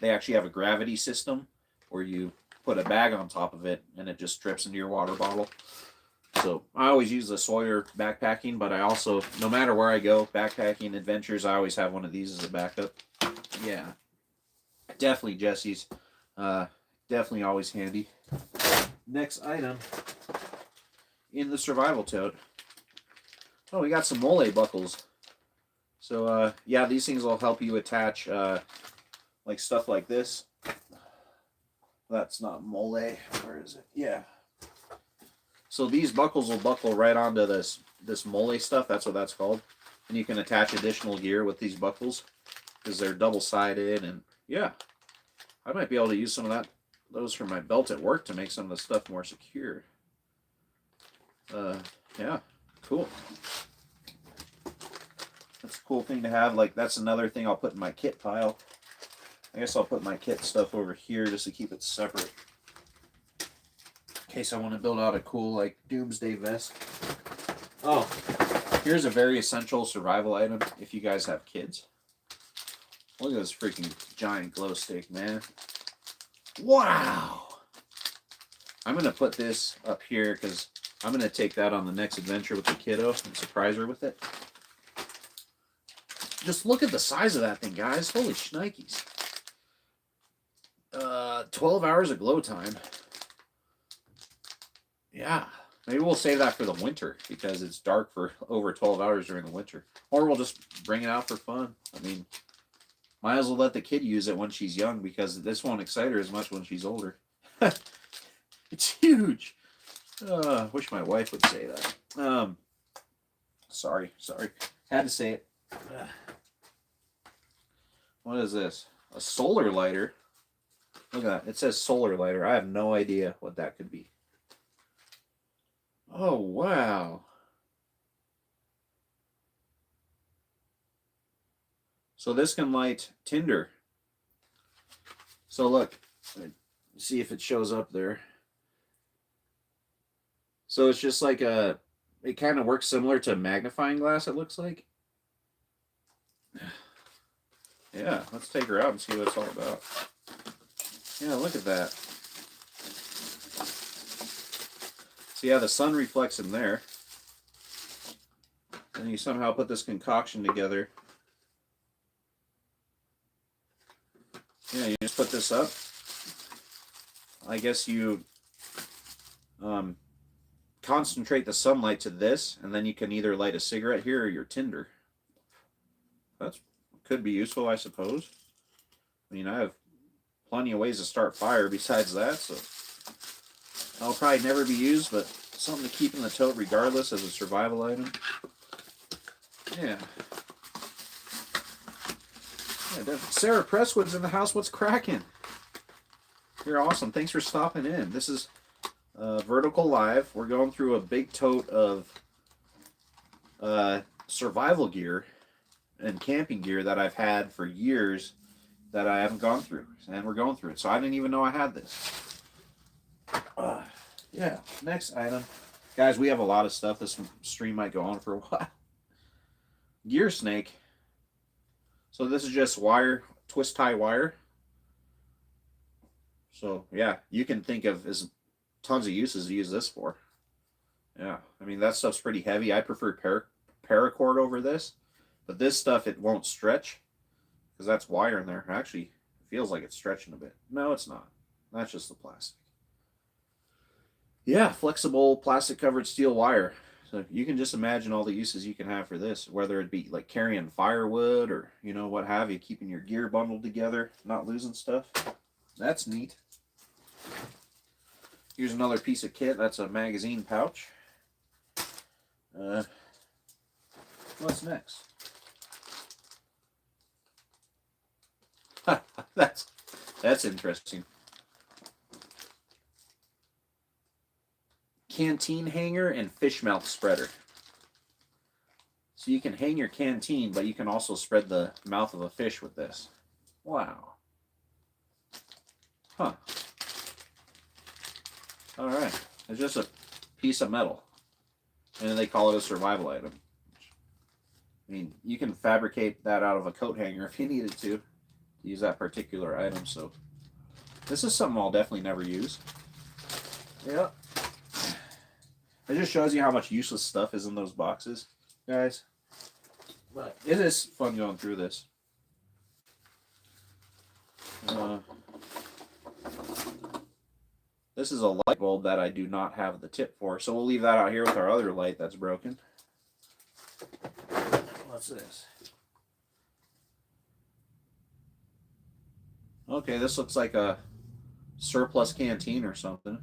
actually have a gravity system where you put a bag on top of it, and it just drips into your water bottle. So I always use the Sawyer backpacking, but I also, no matter where I go, backpacking adventures, I always have one of these as a backup. Yeah, definitely Jesse's. Definitely always handy. Next item in the survival tote. Oh, we got some mole buckles. So yeah, these things will help you attach like stuff like this. That's not mole. Where is it? Yeah. So these buckles will buckle right onto this mole stuff. That's what that's called. And you can attach additional gear with these buckles because they're double-sided. And yeah, I might be able to use some of those for my belt at work to make some of the stuff more secure. Yeah, cool. That's a cool thing to have. Like, that's another thing I'll put in my kit pile. I guess I'll put my kit stuff over here just to keep it separate. In case I want to build out a cool, like, doomsday vest. Oh, here's a very essential survival item if you guys have kids. Look at this freaking giant glow stick, man. Wow! I'm going to put this up here because I'm going to take that on the next adventure with the kiddo and surprise her with it. Just look at the size of that thing, guys. Holy shnikes. 12 hours of glow time. Yeah. Maybe we'll save that for the winter because it's dark for over 12 hours during the winter. Or we'll just bring it out for fun. I mean, might as well let the kid use it when she's young because this won't excite her as much when she's older. It's huge. Wish my wife would say that. Sorry. Had to say it. What is this? A solar lighter? Look at that. It says solar lighter. I have no idea what that could be. Oh, wow. So this can light tinder. So look, see if it shows up there. So it's just like it kind of works similar to a magnifying glass, it looks like. Yeah, let's take her out and see what it's all about. Yeah, look at that. So yeah, the sun reflects in there. And you somehow put this concoction together. Yeah, you just put this up. I guess you concentrate the sunlight to this, and then you can either light a cigarette here or your tinder. That could be useful, I suppose. I mean, I have plenty of ways to start fire besides that, so that'll probably never be used, but something to keep in the tote regardless as a survival item. Yeah. Sarah Presswood's in the house. What's cracking? You're awesome. Thanks for stopping in. This is Vertical Live. We're going through a big tote of survival gear and camping gear that I've had for years that I haven't gone through. And we're going through it. So I didn't even know I had this. Yeah. Next item. Guys, we have a lot of stuff. This stream might go on for a while. Gear snake. So this is just wire, twist tie wire. So yeah, you can think of as tons of uses to use this for. Yeah, I mean that stuff's pretty heavy. I prefer paracord over this, but this stuff it won't stretch because that's wire in there. Actually, it feels like it's stretching a bit. No, it's not. That's just the plastic. Yeah, flexible plastic covered steel wire. So you can just imagine all the uses you can have for this, whether it be like carrying firewood or, you know, what have you, keeping your gear bundled together, not losing stuff. That's neat. Here's another piece of kit. That's a magazine pouch. What's next? That's interesting. canteen hanger and fish mouth spreader. So you can hang your canteen, but you can also spread the mouth of a fish with this. Wow. Huh. All right. It's just a piece of metal. And they call it a survival item. I mean, you can fabricate that out of a coat hanger if you needed to use that particular item. So this is something I'll definitely never use. Yep. It just shows you how much useless stuff is in those boxes, guys. But it is fun going through this. This is a light bulb that I do not have the tip for, so we'll leave that out here with our other light that's broken. What's this? Okay, this looks like a surplus canteen or something.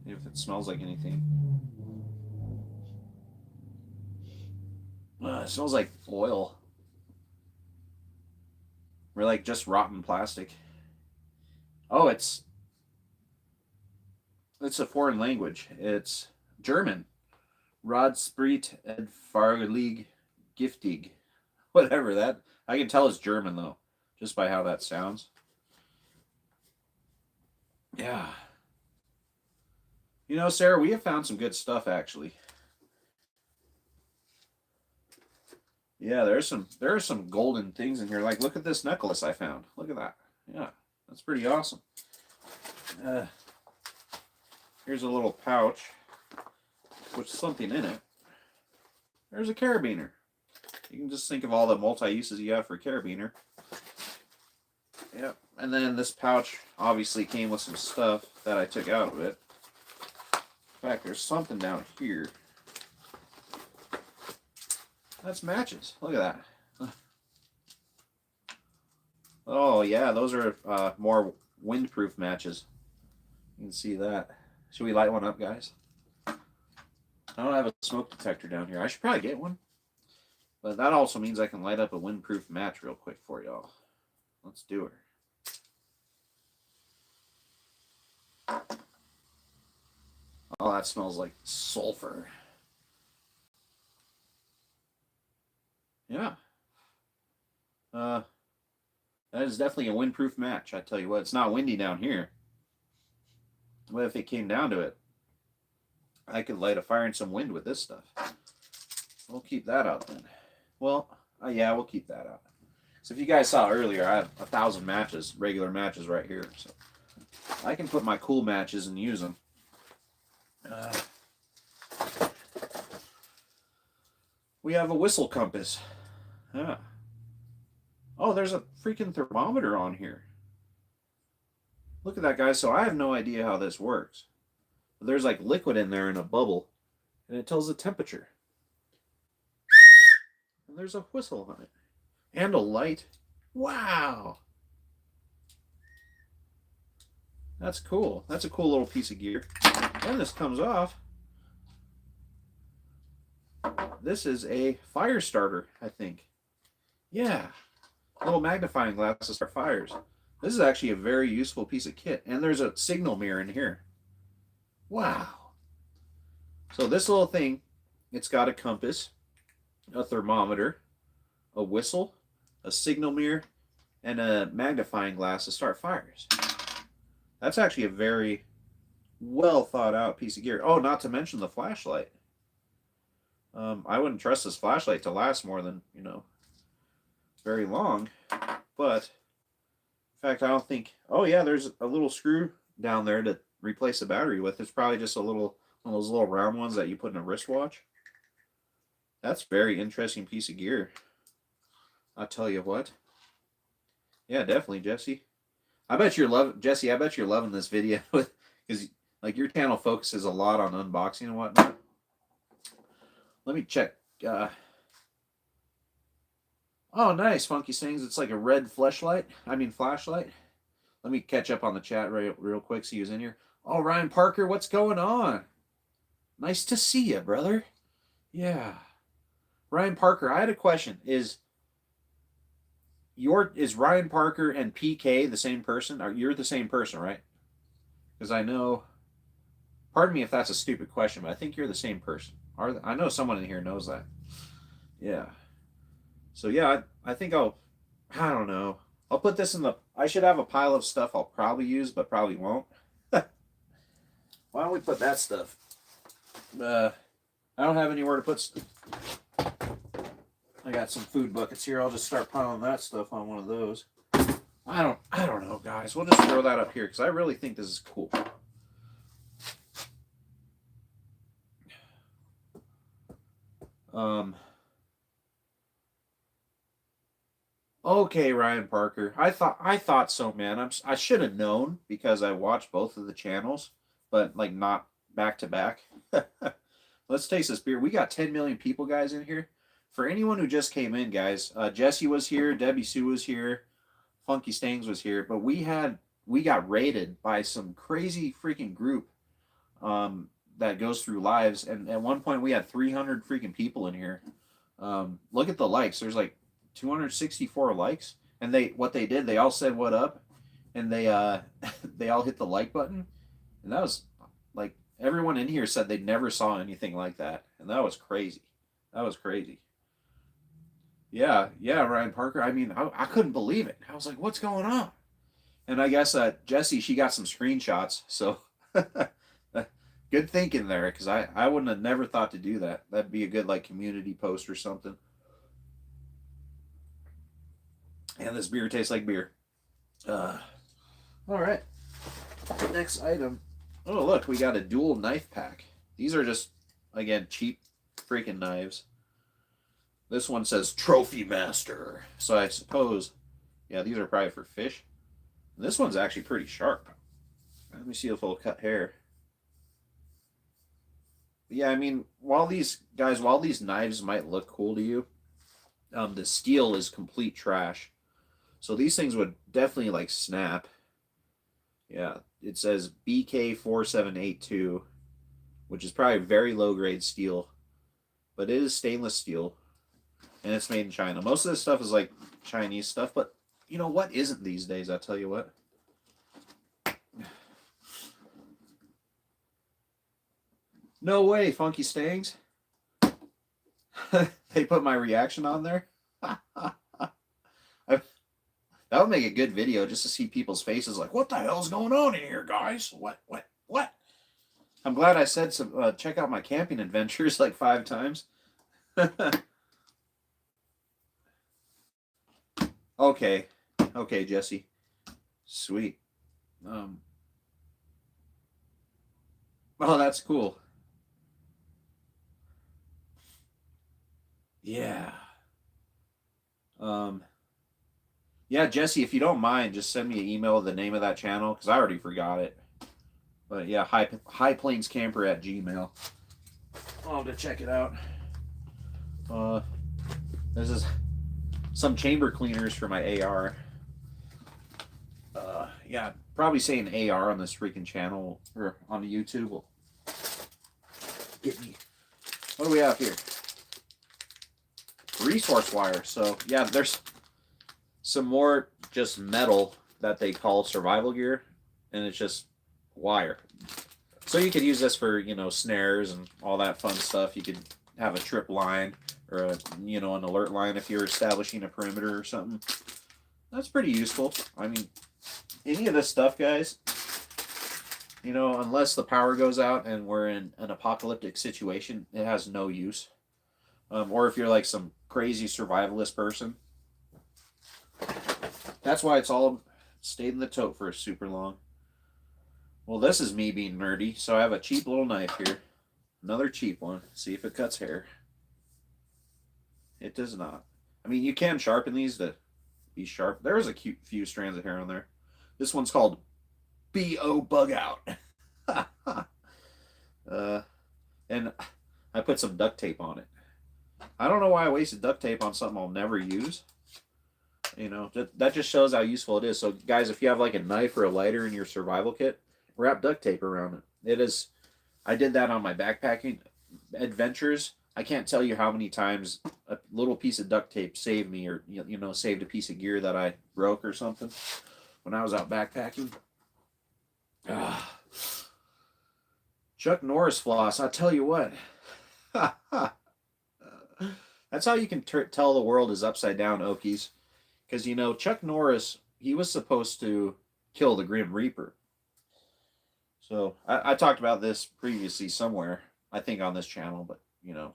If it smells like anything. It smells like oil. Or like just rotten plastic. Oh, it's a foreign language. It's German. Rodspriet ed Farlig Giftig. Whatever that. I can tell it's German though, just by how that sounds. Yeah. You know, Sarah, we have found some good stuff actually. Yeah, there are some golden things in here. Like, look at this necklace I found. Look at that. Yeah, that's pretty awesome. Here's a little pouch with something in it. There's a carabiner. You can just think of all the multi-uses you have for a carabiner. Yep. And then this pouch obviously came with some stuff that I took out of it. In fact, there's something down here. That's matches. Look at that. Oh, yeah, those are more windproof matches. You can see that. Should we light one up, guys? I don't have a smoke detector down here. I should probably get one. But that also means I can light up a windproof match real quick for y'all. Let's do her. Oh, that smells like sulfur. Yeah. That is definitely a windproof match. I tell you what, it's not windy down here. But if it came down to it, I could light a fire in some wind with this stuff. We'll keep that out then. Well, yeah, we'll keep that out. So if you guys saw earlier, I have 1,000 matches, regular matches right here. So I can put my cool matches and use them. We have a whistle compass. Yeah. Oh, there's a freaking thermometer on here. Look at that, guys. So I have no idea how this works. But there's like liquid in there in a bubble, and it tells the temperature. And there's a whistle on it. And a light. Wow. That's cool. That's a cool little piece of gear. And this comes off. This is a fire starter, I think. Yeah. Little magnifying glass to start fires. This is actually a very useful piece of kit. And there's a signal mirror in here. Wow. So this little thing, it's got a compass, a thermometer, a whistle, a signal mirror, and a magnifying glass to start fires. That's actually a very well thought out piece of gear. Oh, not to mention the flashlight. I wouldn't trust this flashlight to last more than, very long. But, in fact, I don't think... Oh, yeah, there's a little screw down there to replace the battery with. It's probably just one of those little round ones that you put in a wristwatch. That's a very interesting piece of gear. I'll tell you what. Yeah, definitely, Jesse. Jesse, I bet you're loving this video because like your channel focuses a lot on unboxing and whatnot. Let me check. Oh, nice, Funky Sings. It's like a red flashlight. Let me catch up on the chat real quick. See who's in here. Oh, Ryan Parker, what's going on? Nice to see you, brother. Yeah. Ryan Parker, I had a question. Is Ryan Parker and PK the same person? You're the same person, right? Because I know Pardon me if that's a stupid question, but I think you're the same person. I know someone in here knows that. Yeah. So yeah, I think I don't know. I'll put this in the, I should have a pile of stuff I'll probably use, but probably won't. Why don't we put that stuff? I don't have anywhere to put stuff. I got some food buckets here. I'll just start piling that stuff on one of those. I don't know, guys. We'll just throw that up here because I really think this is cool. Okay, Ryan Parker. I thought so, man. I should have known because I watched both of the channels, but like not back to back. Let's taste this beer. We got 10 million people, guys, in here. For anyone who just came in, guys, Jesse was here, Debbie Sue was here, Funky Stangs was here, but we got raided by some crazy freaking group that goes through lives, and at one point we had 300 freaking people in here. Look at the likes. There's like 264 likes, and what they did, they all said what up, and they they all hit the like button, and that was like everyone in here said they never saw anything like that, and that was crazy. That was crazy. Yeah, Ryan Parker. I mean, I couldn't believe it. I was like, what's going on? And I guess Jessie, she got some screenshots, so good thinking there, because I wouldn't have never thought to do that. That'd be a good like community post or something. And this beer tastes like beer. All right. Next item. Oh, look, we got a dual knife pack. These are just, again, cheap freaking knives. This one says Trophy Master. So I suppose, yeah, these are probably for fish. This one's actually pretty sharp. Let me see if it'll cut hair. Yeah, I mean, while these knives might look cool to you, the steel is complete trash. So these things would definitely like snap. Yeah, it says BK4782, which is probably very low grade steel, but it is stainless steel, and it's made in China. Most of this stuff is like Chinese stuff, but you know what isn't these days? I'll tell you what. No way, Funky Stangs. They put my reaction on there. That would make a good video just to see people's faces like, what the hell's going on in here, guys? What? I'm glad I said some, check out my camping adventures like 5 times. Okay, Jesse. Sweet. Oh, that's cool. Yeah. Yeah, Jesse, if you don't mind, just send me an email with the name of that channel, because I already forgot it. But yeah, highplainscamper@gmail. I'll have to check it out. This is some chamber cleaners for my AR. Yeah, probably saying AR on this freaking channel, or on the YouTube will get me. What do we have here? Resource wire. So yeah, there's some more just metal that they call survival gear, and it's just wire. So you could use this for, you know, snares and all that fun stuff. You could have a trip line or a, you know, an alert line if you're establishing a perimeter or something. That's pretty useful. I mean, any of this stuff, guys, you know, unless the power goes out and we're in an apocalyptic situation, it has no use. Or if you're like some crazy survivalist person. That's why it's all stayed in the tote for super long. Well, this is me being nerdy, so I have a cheap little knife here. Another cheap one. See if it cuts hair. It does not. I mean, you can sharpen these to be sharp. There's a cute few strands of hair on there. This one's called B.O. Bug Out. And I put some duct tape on it. I don't know why I wasted duct tape on something I'll never use. You know, that just shows how useful it is. So, guys, if you have like a knife or a lighter in your survival kit, wrap duct tape around it. It is. I did that on my backpacking adventures. I can't tell you how many times a little piece of duct tape saved me, or you know, saved a piece of gear that I broke or something when I was out backpacking. Chuck Norris floss. I tell you what. That's how you can tell the world is upside down, Okies. Because, you know, Chuck Norris, he was supposed to kill the Grim Reaper. So, I talked about this previously somewhere, I think on this channel, but, you know.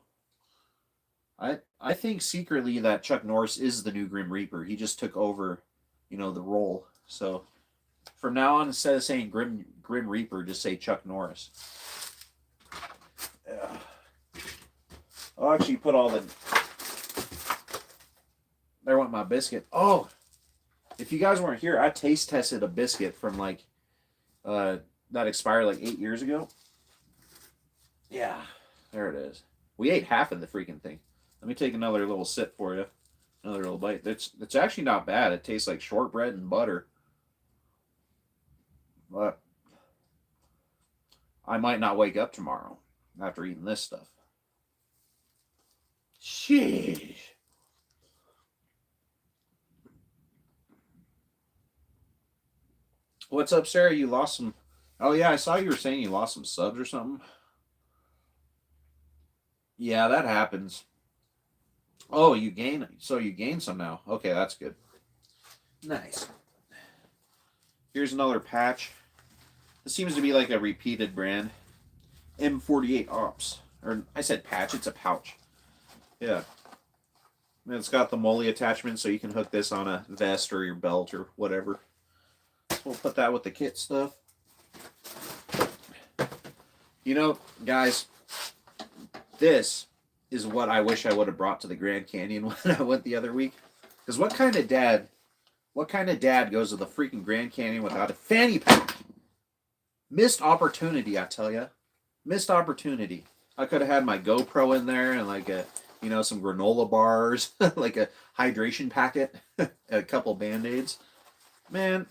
I think secretly that Chuck Norris is the new Grim Reaper. He just took over, you know, the role. So, from now on, instead of saying Grim Reaper, just say Chuck Norris. I'll actually put all the... There went my biscuit. Oh! If you guys weren't here, I taste tested a biscuit from like... that expired like 8 years ago. Yeah. There it is. We ate half of the freaking thing. Let me take another little sip for you. Another little bite. It's actually not bad. It tastes like shortbread and butter. But... I might not wake up tomorrow after eating this stuff. Sheesh. What's up, Sarah? You lost some... Oh, yeah, I saw you were saying you lost some subs or something. Yeah, that happens. Oh, you gain... So you gain some now. Okay, that's good. Nice. Here's another patch. This seems to be like a repeated brand. M48 Ops. Or, I said patch, it's a pouch. Yeah. And it's got the molly attachment, so you can hook this on a vest or your belt or whatever. So we'll put that with the kit stuff. You know, guys, this is what I wish I would have brought to the Grand Canyon when I went the other week. Because what kind of dad goes to the freaking Grand Canyon without a fanny pack? Missed opportunity, I tell ya. Missed opportunity. I could have had my GoPro in there and like a, you know, some granola bars, like a hydration packet, a couple Band-Aids. Man,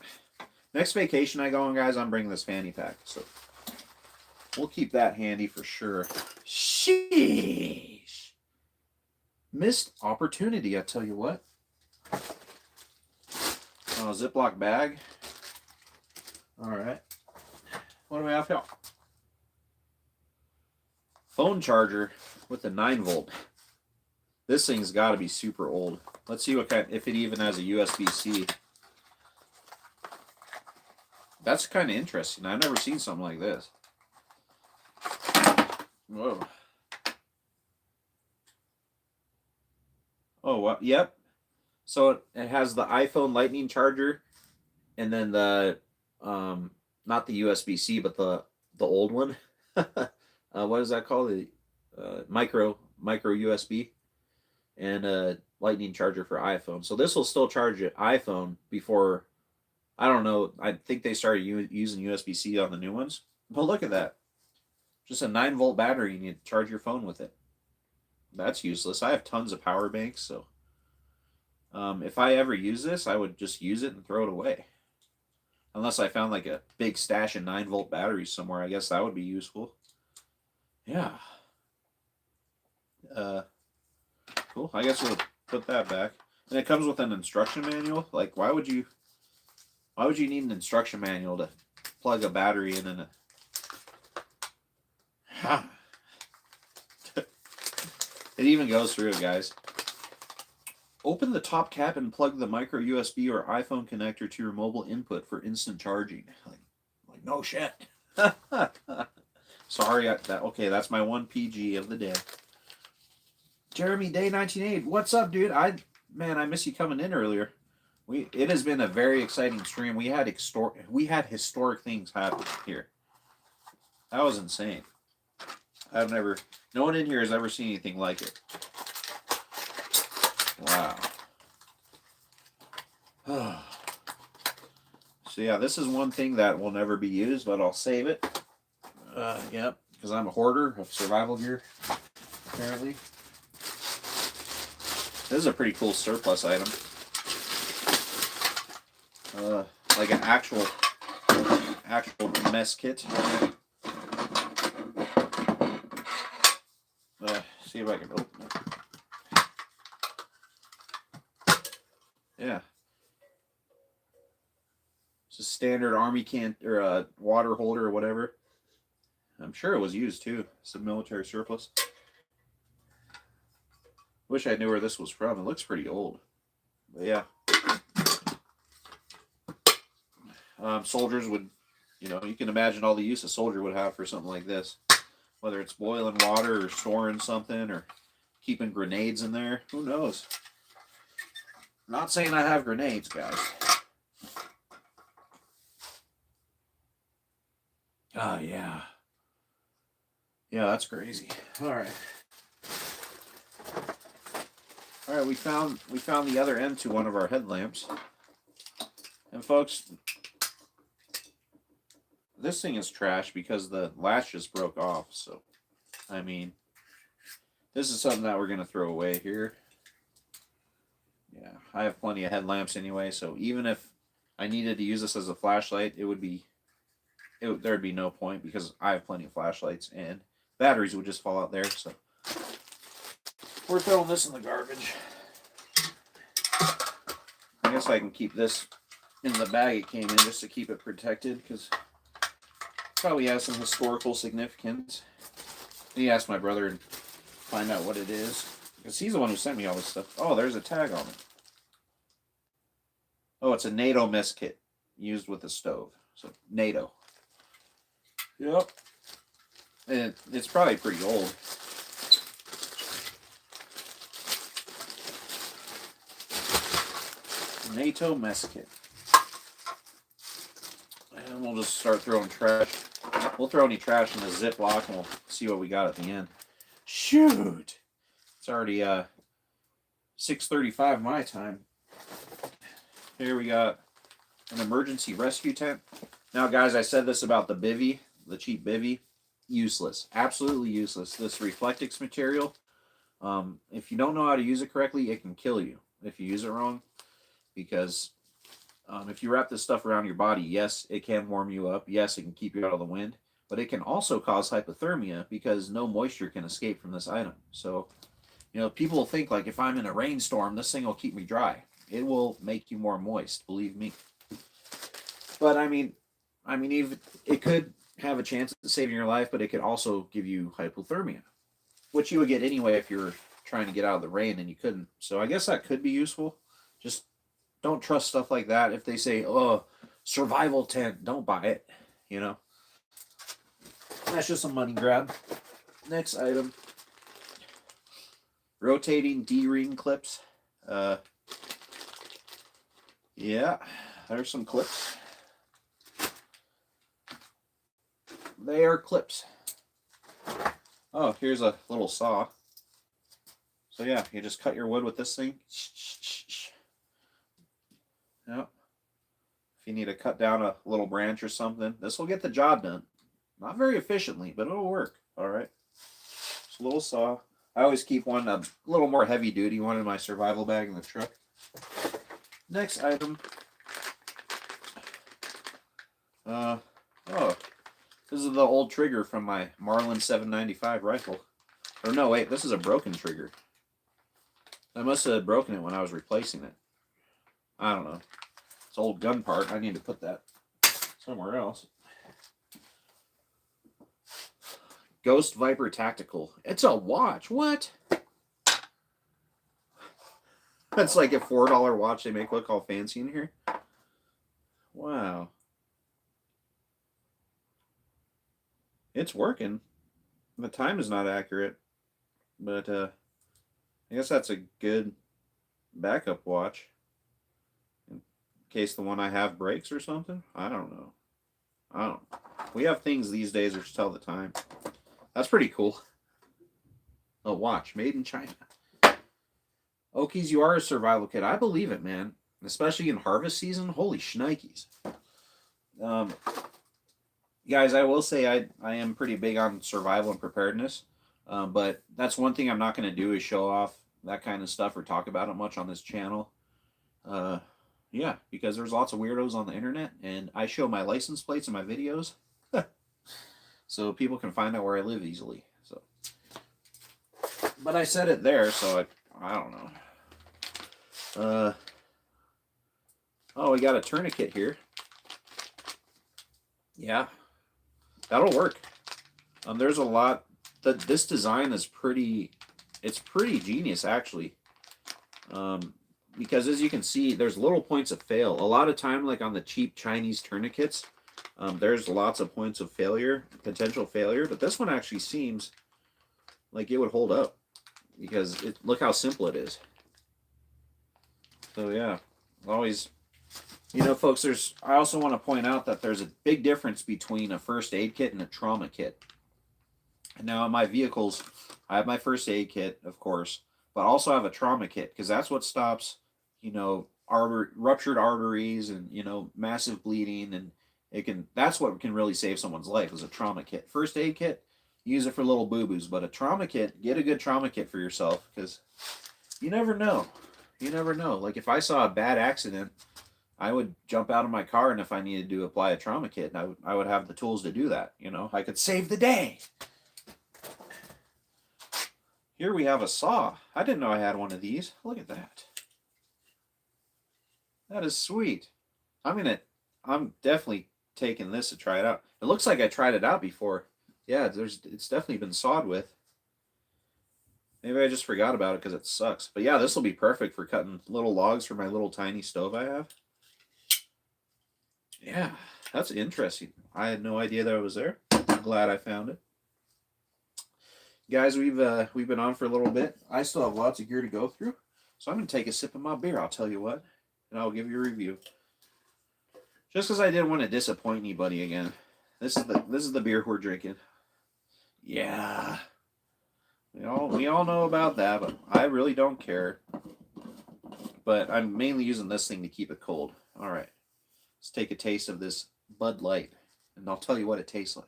next vacation I go on, guys, I'm bringing this fanny pack. So we'll keep that handy for sure. Sheesh. Missed opportunity, I tell you what. Oh, Ziploc bag. All right. What do we have here? Phone charger with a 9-volt. This thing's got to be super old. Let's see what kind, if it even has a USB-C. That's kind of interesting. I've never seen something like this. Whoa. Oh, what? Yep. So it has the iPhone Lightning charger, and then the not the USB-C, but the old one. What is that called? The micro USB, and a Lightning charger for iPhone. So this will still charge an iPhone before. I don't know. I think they started using USB-C on the new ones. But look at that. Just a 9-volt battery, and you charge your phone with it. That's useless. I have tons of power banks, so if I ever use this, I would just use it and throw it away. Unless I found like a big stash of 9-volt batteries somewhere, I guess that would be useful. Yeah. Cool. I guess we'll put that back. And it comes with an instruction manual. Like, why would you need an instruction manual to plug a battery in and it even goes through it, guys. Open the top cap and plug the micro USB or iPhone connector to your mobile input for instant charging. Like no shit. Sorry, okay, that's my one PG of the day. Jeremy Day 1980, what's up, dude? I miss you coming in earlier. It has been a very exciting stream. We had historic things happen here. That was insane. No one in here has ever seen anything like it. Wow. So yeah, this is one thing that will never be used, but I'll save it. Yep, because I'm a hoarder of survival gear, apparently. This is a pretty cool surplus item. Like an actual mess kit. See if I can open it. Yeah. It's a standard army can or a water holder or whatever. I'm sure it was used too. Some military surplus. Wish I knew where this was from. It looks pretty old. But yeah. Soldiers would, you can imagine all the use a soldier would have for something like this. Whether it's boiling water or storing something or keeping grenades in there. Who knows? Not saying I have grenades, guys. Oh, yeah. Yeah, that's crazy. All right. All right, we found the other end to one of our headlamps. And folks, this thing is trash because the latch just broke off. So, I mean, this is something that we're going to throw away here. Yeah, I have plenty of headlamps anyway, so even if I needed to use this as a flashlight, there'd be no point because I have plenty of flashlights and batteries would just fall out there. So we're throwing this in the garbage. I guess I can keep this in the bag it came in just to keep it protected because it probably has some historical significance. He asked my brother and find out what it is because he's the one who sent me all this stuff. Oh, there's a tag on it. Oh, it's a NATO mess kit used with the stove. So NATO. Yep. And it's probably pretty old. NATO mess kit. And we'll just start throwing trash. We'll throw any trash in the Ziploc and we'll see what we got at the end. Shoot! It's already 6:35 my time. Here we got an emergency rescue tent. Now, guys, I said this about the bivy, the cheap bivy. Useless. Absolutely useless. This Reflectix material, if you don't know how to use it correctly, it can kill you if you use it wrong. Because if you wrap this stuff around your body, yes, it can warm you up. Yes, it can keep you out of the wind. But it can also cause hypothermia because no moisture can escape from this item. So, people think like if I'm in a rainstorm, this thing will keep me dry. It will make you more moist, believe me. But I mean, even it could have a chance of saving your life, but it could also give you hypothermia, which you would get anyway if you were trying to get out of the rain and you couldn't. So I guess that could be useful. Just don't trust stuff like that. If they say, "Oh, survival tent," don't buy it. That's just a money grab. Next item: rotating D-ring clips. Yeah, there's some clips. They are clips. Oh, here's a little saw. So yeah, you just cut your wood with this thing. Yep. If you need to cut down a little branch or something, this will get the job done. Not very efficiently, but it'll work. All right. It's a little saw. I always keep one a little more heavy duty one in my survival bag in the truck. Next item. Oh, this is the old trigger from my Marlin 795 rifle. Or no, wait, this is a broken trigger. I must have broken it when I was replacing it. I don't know. It's an old gun part. I need to put that somewhere else. Ghost Viper Tactical. It's a watch. What? That's like a $4 watch they make look all fancy in here. Wow. It's working. The time is not accurate, but I guess that's a good backup watch in case the one I have breaks or something. I don't know. We have things these days which tell the time. That's pretty cool. A watch made in China. Okies, you are a survival kit. I believe it, man. Especially in harvest season. Holy shnikes. Guys, I will say I am pretty big on survival and preparedness. But that's one thing I'm not going to do is show off that kind of stuff or talk about it much on this channel. Yeah, because there's lots of weirdos on the internet, and I show my license plates in my videos. So people can find out where I live easily. So, but I said it there, so I don't know. Oh, we got a tourniquet here. Yeah, that'll work. There's a lot that this design is pretty. It's pretty genius actually. Because as you can see, there's little points of fail. A lot of time, like on the cheap Chinese tourniquets, there's lots of points of failure, potential failure. But this one actually seems like it would hold up because look how simple it is. So yeah, always, folks. I also want to point out that there's a big difference between a first aid kit and a trauma kit. And now in my vehicles, I have my first aid kit, of course, but also have a trauma kit because that's what stops, ruptured arteries and massive bleeding, and that's what can really save someone's life is a trauma kit. First aid kit, use it for little boo-boos, but a trauma kit, get a good trauma kit for yourself because you never know. You never know. Like if I saw a bad accident, I would jump out of my car, and if I needed to apply a trauma kit, I would have the tools to do that. I could save the day. Here we have a saw. I didn't know I had one of these. Look at that. That is sweet. I'm definitely taking this to try it out. It looks like I tried it out before. Yeah, it's definitely been sawed with. Maybe I just forgot about it because it sucks. But yeah, this will be perfect for cutting little logs for my little tiny stove I have. Yeah, that's interesting. I had no idea that it was there. I'm glad I found it. Guys, we've been on for a little bit. I still have lots of gear to go through, so I'm gonna take a sip of my beer. I'll tell you what, and I'll give you a review. Just because I didn't want to disappoint anybody again. This is the beer we're drinking. Yeah, we all know about that, but I really don't care. But I'm mainly using this thing to keep it cold. All right, let's take a taste of this Bud Light, and I'll tell you what it tastes like.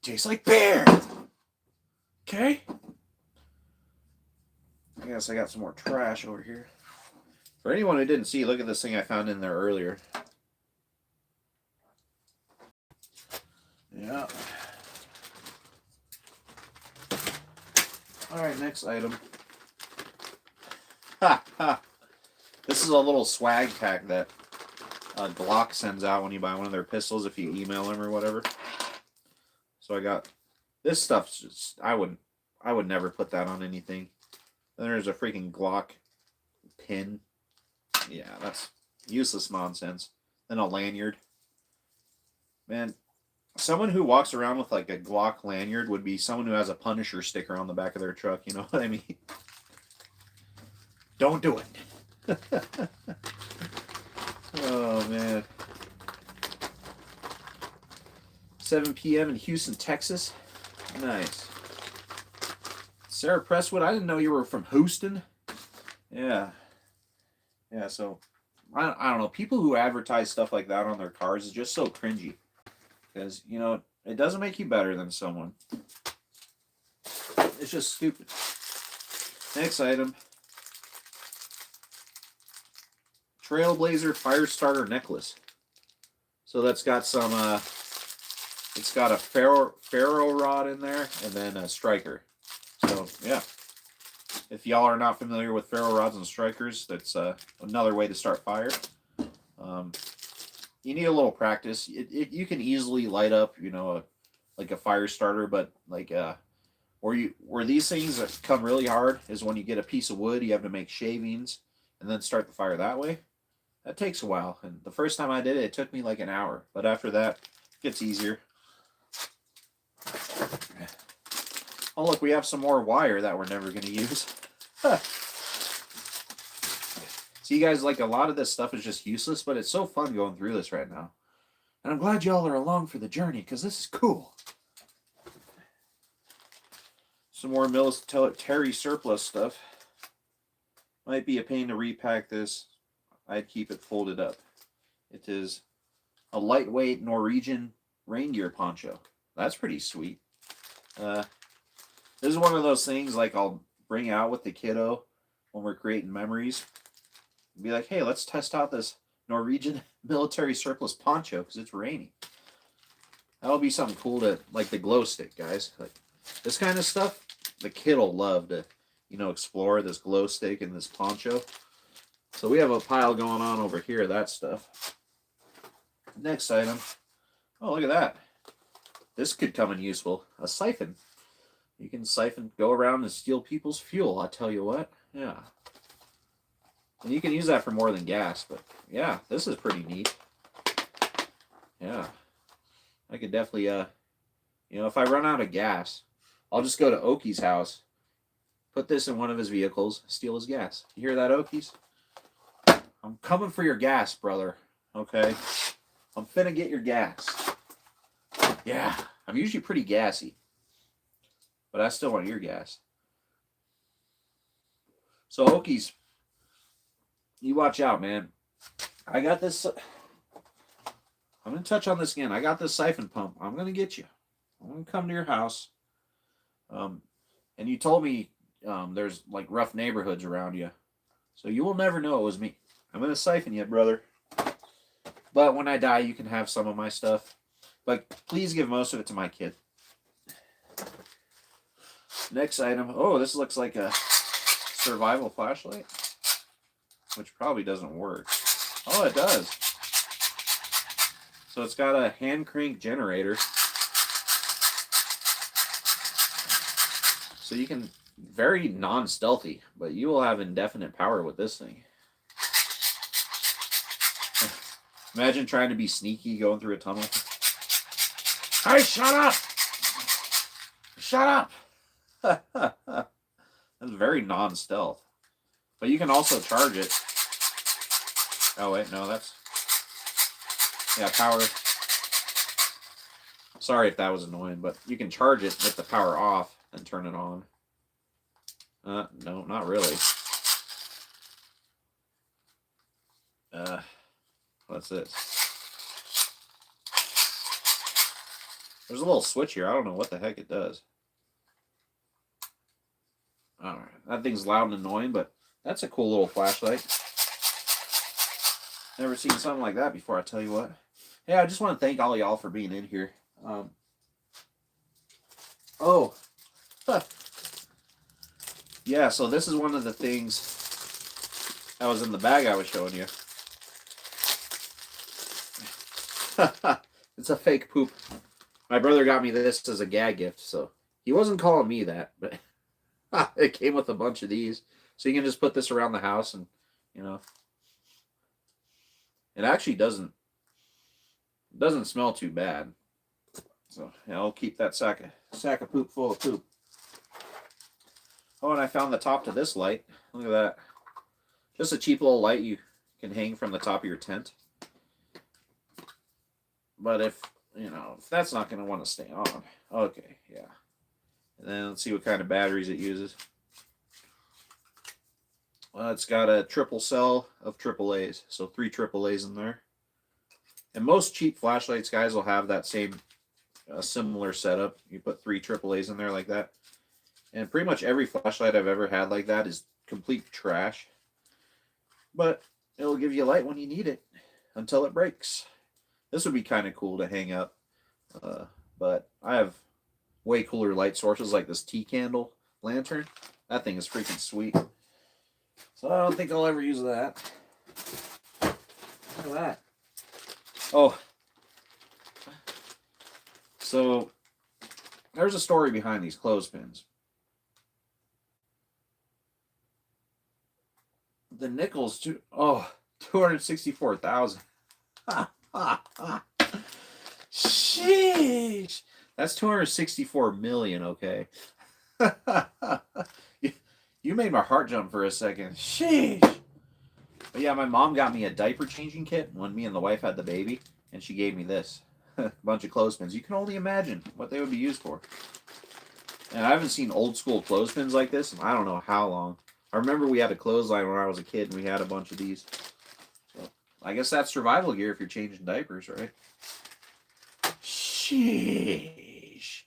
Tastes like beer. Okay. I guess I got some more trash over here. For anyone who didn't see, look at this thing I found in there earlier. Yeah. All right, next item. Ha ha. This is a little swag pack that Glock sends out when you buy one of their pistols if you email them or whatever. So I got this stuff's just I would never put that on anything. Then there's a freaking Glock pin. Yeah, that's useless nonsense. Then a lanyard. Man, someone who walks around with like a Glock lanyard would be someone who has a Punisher sticker on the back of their truck, you know what I mean? Don't do it. Oh man. 7 p.m. in Houston, Texas. Nice. Sarah Presswood, I didn't know you were from Houston. Yeah. Yeah, so, I don't know. People who advertise stuff like that on their cars is just so cringy. Because, it doesn't make you better than someone. It's just stupid. Next item. Trailblazer Fire Starter Necklace. So that's got some, it's got a ferro rod in there and then a striker. So, yeah. If y'all are not familiar with ferro rods and strikers, that's another way to start fire. You need a little practice. You can easily light up, like a fire starter, but like where these things come really hard is when you get a piece of wood, you have to make shavings and then start the fire that way. That takes a while, and the first time I did it, it took me like an hour. But after that, it gets easier. Oh look, we have some more wire that we're never going to use. See, guys, like a lot of this stuff is just useless, but it's so fun going through this right now. And I'm glad y'all are along for the journey, because this is cool. Some more military surplus stuff. Might be a pain to repack this. I'd keep it folded up. It is a lightweight Norwegian reindeer poncho. That's pretty sweet. This is one of those things like I'll bring out with the kiddo when we're creating memories. Be like, hey, let's test out this Norwegian military surplus poncho because it's raining. That'll be something cool to, like the glow stick, guys. Like this kind of stuff, the kid'll love to, explore this glow stick and this poncho. So we have a pile going on over here of that stuff. Next item. Oh, look at that. This could come in useful. A siphon. You can siphon, go around and steal people's fuel, I tell you what. Yeah. And you can use that for more than gas, but yeah, this is pretty neat. Yeah. I could definitely, if I run out of gas, I'll just go to Oki's house, put this in one of his vehicles, steal his gas. You hear that, Okies? I'm coming for your gas, brother. Okay? I'm finna get your gas. Yeah, I'm usually pretty gassy, but I still want your gas. So, Okies, you watch out, man. I got this. I'm going to touch on this again. I got this siphon pump. I'm going to get you. I'm going to come to your house. And you told me there's like rough neighborhoods around you. So you will never know it was me. I'm going to siphon you, brother. But when I die, you can have some of my stuff. But please give most of it to my kid. Next item. Oh, this looks like a survival flashlight. Which probably doesn't work. Oh, it does. So it's got a hand crank generator. So you can, very non-stealthy, but you will have indefinite power with this thing. Imagine trying to be sneaky going through a tunnel. Hey, shut up! Shut up! That's very non-stealth. But you can also charge it. Oh, wait, no, that's... Yeah, power. Sorry if that was annoying, but you can charge it with the power off and turn it on. No, not really. What's this? There's a little switch here. I don't know what the heck it does. Alright, that thing's loud and annoying, but that's a cool little flashlight. Never seen something like that before, I tell you what. Hey, I just want to thank all y'all for being in here. Yeah, so this is one of the things that was in the bag I was showing you. It's a fake poop. My brother got me this as a gag gift, so he wasn't calling me that, but it came with a bunch of these. So you can just put this around the house and, it actually doesn't smell too bad. So yeah, I'll keep that sack of poop full of poop. Oh, and I found the top to this light. Look at that. Just a cheap little light you can hang from the top of your tent. But if that's not going to want to stay on. Okay, yeah. And then let's see what kind of batteries it uses. Well, it's got a triple cell of AAAs. So 3 AAAs in there. And most cheap flashlights, guys, will have that same similar setup. You put 3 AAAs in there like that. And pretty much every flashlight I've ever had like that is complete trash. But it'll give you light when you need it until it breaks. This would be kind of cool to hang up. But I have way cooler light sources like this tea candle lantern. That thing is freaking sweet. So I don't think I'll ever use that. Look at that. Oh. So there's a story behind these clothespins. The nickels, 264,000. Sheesh. That's 264 million, okay. You made my heart jump for a second. Sheesh. But yeah, my mom got me a diaper changing kit when me and the wife had the baby, and she gave me this. A bunch of clothespins. You can only imagine what they would be used for. And I haven't seen old school clothespins like this in I don't know how long. I remember we had a clothesline when I was a kid, and we had a bunch of these. So I guess that's survival gear if you're changing diapers, right? Sheesh.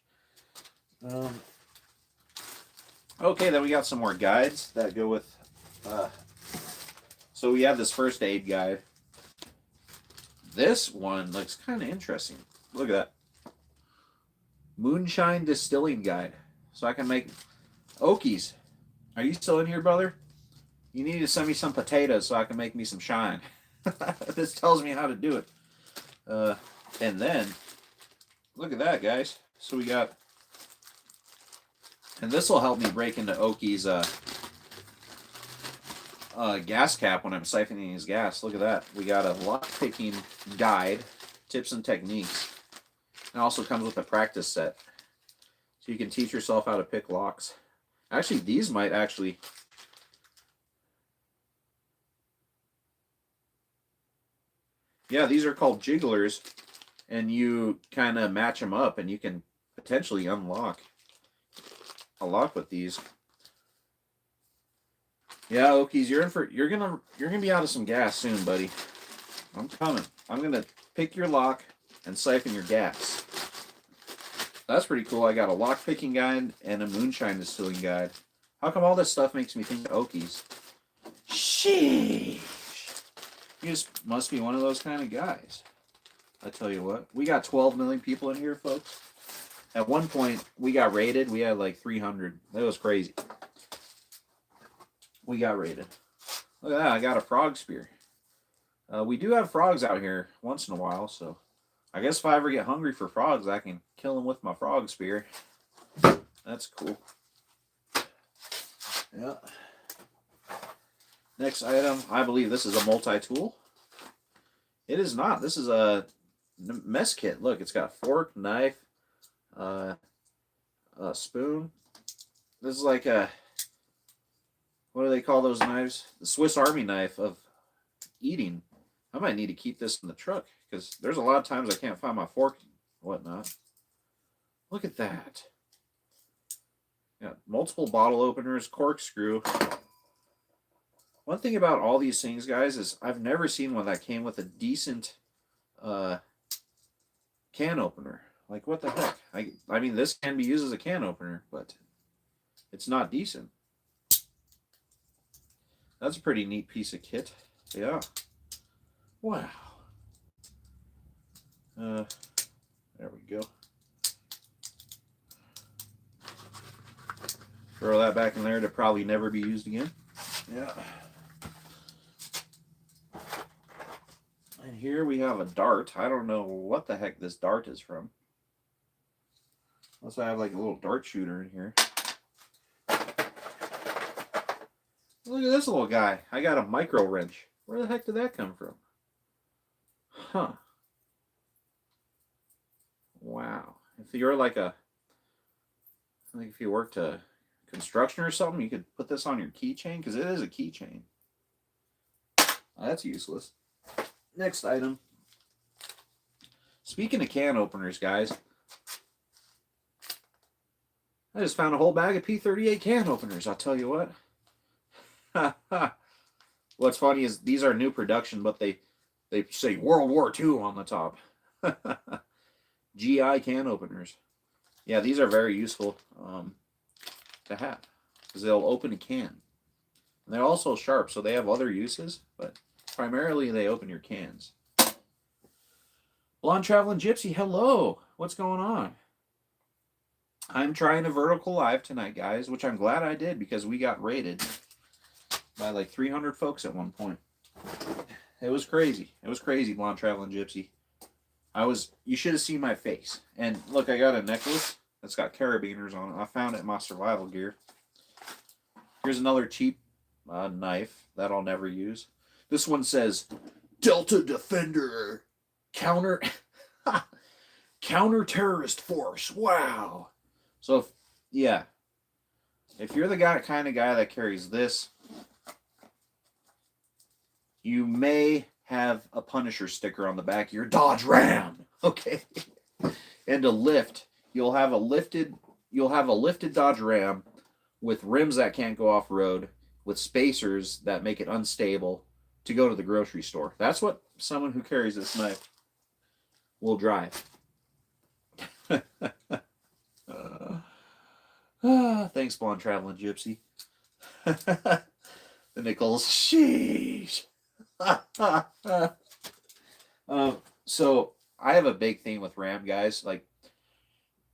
Okay, then we got some more guides that go with... So we have this first aid guide. This one looks kind of interesting. Look at that. Moonshine Distilling Guide. So I can make Okies. Are you still in here, brother? You need to send me some potatoes so I can make me some shine. This tells me how to do it. And then, look at that, guys. So we got, and this will help me break into Oki's gas cap when I'm siphoning his gas. Look at that. We got a lock picking guide, tips and techniques. It also comes with a practice set. So you can teach yourself how to pick locks. Actually, these might actually... Yeah, these are called jigglers. And you kind of match them up and you can potentially unlock a lock with these. Yeah, Okies, you're gonna be out of some gas soon, buddy. I'm coming. I'm gonna pick your lock and siphon your gas. That's pretty cool. I got a lock picking guide and a moonshine distilling guide. How come all this stuff makes me think of Okies? Sheesh. You just must be one of those kind of guys. I tell you what, we got 12 million people in here, folks. At one point, we got raided. We had like 300. That was crazy. We got raided. Look at that. I got a frog spear. We do have frogs out here once in a while, so I guess if I ever get hungry for frogs, I can kill them with my frog spear. That's cool. Yeah. Next item, I believe this is a multi-tool. It is not. This is a mess kit. Look, it's got fork, knife, a spoon. This is like a, what do they call those knives? The Swiss Army knife of eating. I might need to keep this in the truck because there's a lot of times I can't find my fork and whatnot. Look at that. Got multiple bottle openers, corkscrew. One thing about all these things, guys, is I've never seen one that came with a decent can opener. Like, what the heck? I mean, this can be used as a can opener, but it's not decent. That's a pretty neat piece of kit. Yeah. Wow. There we go. Throw that back in there to probably never be used again. Yeah. And here we have a dart. I don't know what the heck this dart is from. Unless I have like a little dart shooter in here. Look at this little guy. I got a micro wrench. Where the heck did that come from? Huh. Wow. If you're like a, I think if you worked a construction or something, you could put this on your keychain because it is a keychain. That's useless. Next item. Speaking of can openers, guys, I just found a whole bag of P38 can openers. I'll tell you what. What's funny is these are new production, but they say World War II on the top. GI can openers. Yeah, these are very useful to have because they'll open a can. And they're also sharp, so they have other uses, but primarily they open your cans. Blonde Traveling Gypsy, hello. What's going on? I'm trying a vertical live tonight, guys, which I'm glad I did because we got raided by like 300 folks at one point. It was crazy. It was crazy, Blonde Traveling Gypsy. You should have seen my face. And look, I got a necklace that's got carabiners on it. I found it in my survival gear. Here's another cheap knife that I'll never use. This one says Delta Defender counter terrorist force. Wow. So if you're the kind of guy that carries this, you may have a Punisher sticker on the back of your Dodge Ram. Okay. And a lift. You'll have a lifted Dodge Ram with rims that can't go off road, with spacers that make it unstable to go to the grocery store. That's what someone who carries this knife will drive. Thanks, Blonde Traveling Gypsy. The nickels. Sheesh. So I have a big thing with Ram, guys. Like,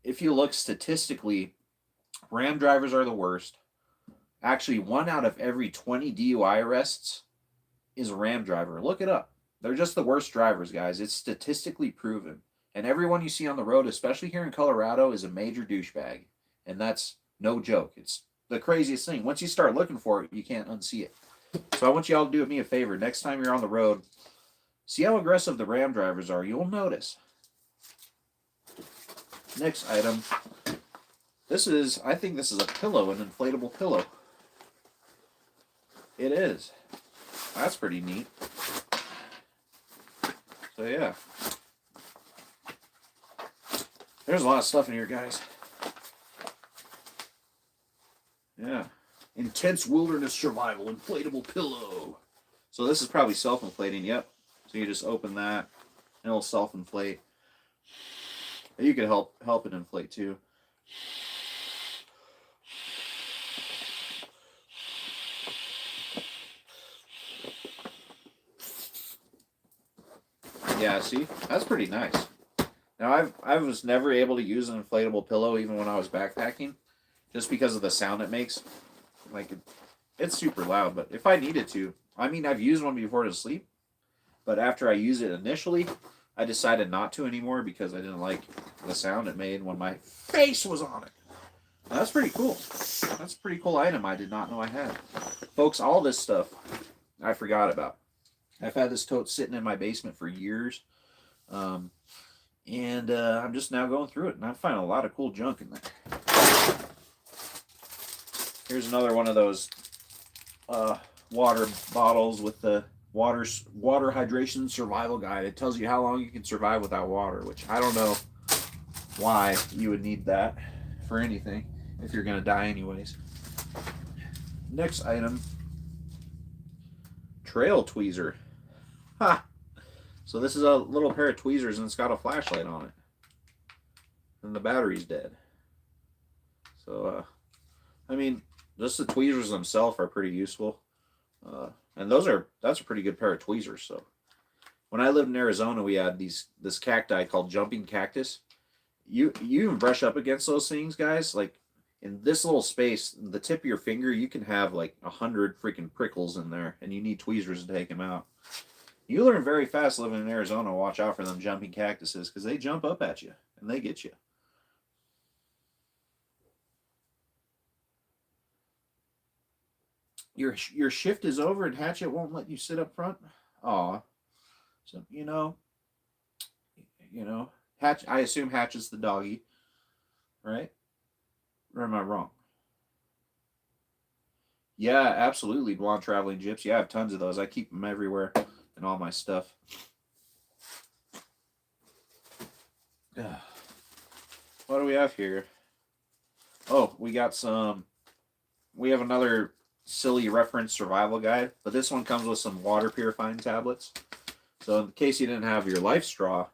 if you look statistically, Ram drivers are the worst. Actually, 1 out of every 20 DUI arrests is a Ram driver. Look it up. They're just the worst drivers, guys. It's statistically proven. And everyone you see on the road, especially here in Colorado, is a major douchebag. And that's no joke. It's the craziest thing. Once you start looking for it, you can't unsee it. So I want you all to do me a favor. Next time you're on the road, see how aggressive the Ram drivers are. You'll notice. Next item. I think this is a pillow, an inflatable pillow. It is. That's pretty neat. So yeah. There's a lot of stuff in here, guys. Yeah. Intense wilderness survival, inflatable pillow. So this is probably self-inflating, yep. So you just open that, and it'll self-inflate. You can help it inflate too. Yeah, see? That's pretty nice. Now, I was never able to use an inflatable pillow even when I was backpacking, just because of the sound it makes. Like, it's super loud, but if I needed to, I mean, I've used one before to sleep, but after I used it initially, I decided not to anymore because I didn't like the sound it made when my face was on it. Now, that's pretty cool. That's a pretty cool item I did not know I had. Folks, all this stuff I forgot about. I've had this tote sitting in my basement for years. I'm just now going through it, and I find a lot of cool junk in there. Here's another one of those water bottles with the water hydration survival guide. It tells you how long you can survive without water, which I don't know why you would need that for anything if you're going to die anyways. Next item, trail tweezer. Ha! So this is a little pair of tweezers, and it's got a flashlight on it. And the battery's dead. So, I mean, just the tweezers themselves are pretty useful. And that's a pretty good pair of tweezers. So, when I lived in Arizona, we had this cacti called jumping cactus. You even brush up against those things, guys. Like, in this little space, the tip of your finger, you can have like 100 freaking prickles in there, and you need tweezers to take them out. You learn very fast living in Arizona. Watch out for them jumping cactuses because they jump up at you and they get you. Your shift is over and Hatchet won't let you sit up front. Aw, so you know, Hatch. I assume Hatchet's the doggy, right? Or am I wrong? Yeah, absolutely. Blonde traveling gypsy. I have tons of those. I keep them everywhere and all my stuff. What do we have here? Oh, we have another silly reference survival guide, but this one comes with some water purifying tablets. So in case you didn't have your life straw,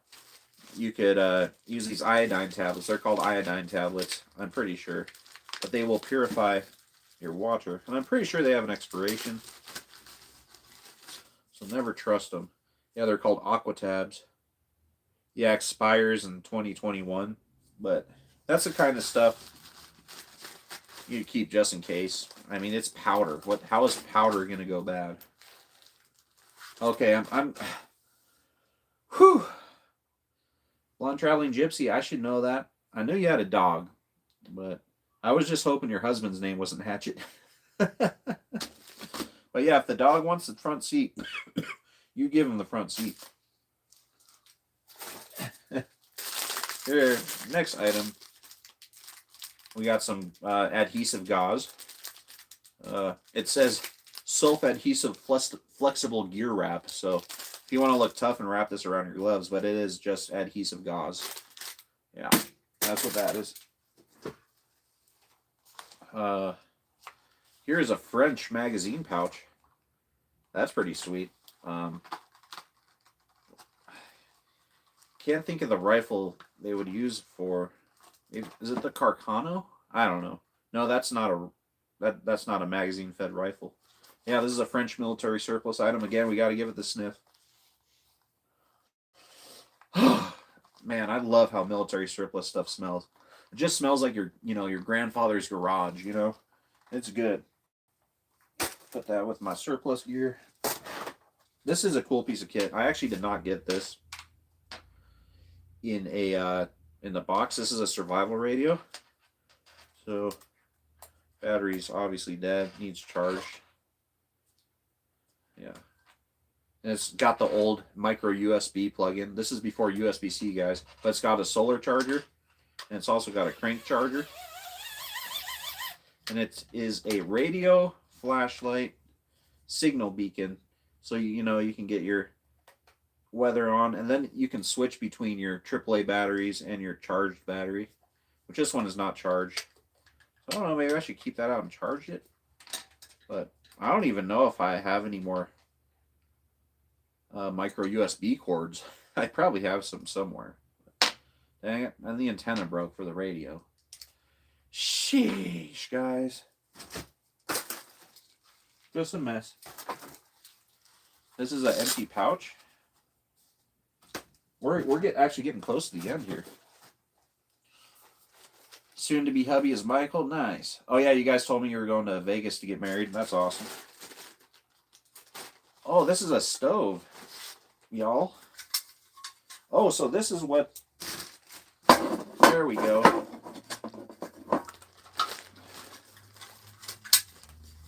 you could use these iodine tablets. They're called iodine tablets, I'm pretty sure. But they will purify your water. And I'm pretty sure they have an expiration. So never trust them. Yeah, they're called Aquatabs. Yeah, expires in 2021. But that's the kind of stuff you keep just in case. I mean, it's powder. How is powder gonna go bad? Okay, I'm whew. Blonde traveling gypsy, I should know that. I knew you had a dog, but I was just hoping your husband's name wasn't Hatchet. But yeah, if the dog wants the front seat, you give him the front seat. Here, next item. We got some adhesive gauze. It says self-adhesive flexible gear wrap. So if you want to look tough and wrap this around your gloves, but it is just adhesive gauze. Yeah, that's what that is. Here's a French magazine pouch. That's pretty sweet. Can't think of the rifle they would use for. Is it the Carcano? I don't know. No, that's not a magazine-fed rifle. Yeah, this is a French military surplus item. Again, we got to give it the sniff. Man, I love how military surplus stuff smells. It just smells like your grandfather's garage. It's good. Put that with my surplus gear. This is a cool piece of kit. I actually did not get this in the box. This is a survival radio. So battery's obviously dead, needs charged. Yeah. And it's got the old micro USB plug-in. This is before USB-C, guys. But it's got a solar charger. And it's also got a crank charger. And it is a radio, flashlight, signal beacon. So, you know, you can get your weather on. And then you can switch between your AAA batteries and your charged battery. Which this one is not charged. So I don't know, maybe I should keep that out and charge it. But I don't even know if I have any more micro USB cords. I probably have some somewhere. Dang it, and the antenna broke for the radio. Sheesh, guys. Just a mess. This is an empty pouch. We're actually getting close to the end here. Soon to be hubby is Michael. Nice. Oh yeah, you guys told me you were going to Vegas to get married. That's awesome. Oh, this is a stove, y'all. Oh, so this is what... There we go.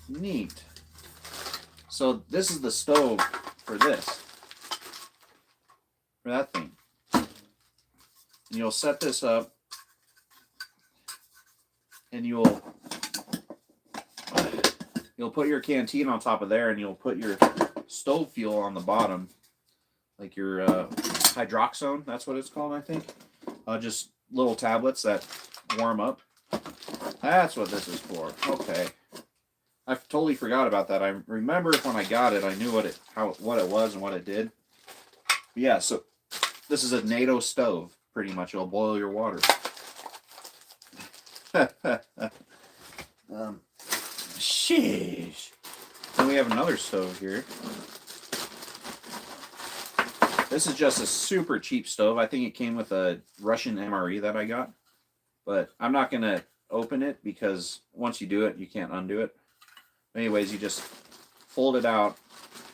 Neat. So this is the stove for this. For that thing. And you'll set this up. And you'll put your canteen on top of there, and you'll put your stove fuel on the bottom, like your hydroxone. That's what it's called, I think. Just little tablets that warm up. That's what this is for. Okay, I totally forgot about that. I remember when I got it, I knew what it was and what it did. But yeah, so this is a NATO stove. Pretty much, it'll boil your water. Sheesh. Then we have another stove here. This is just a super cheap stove. I think it came with a Russian MRE that I got. But I'm not going to open it because once you do it, you can't undo it. Anyways, you just fold it out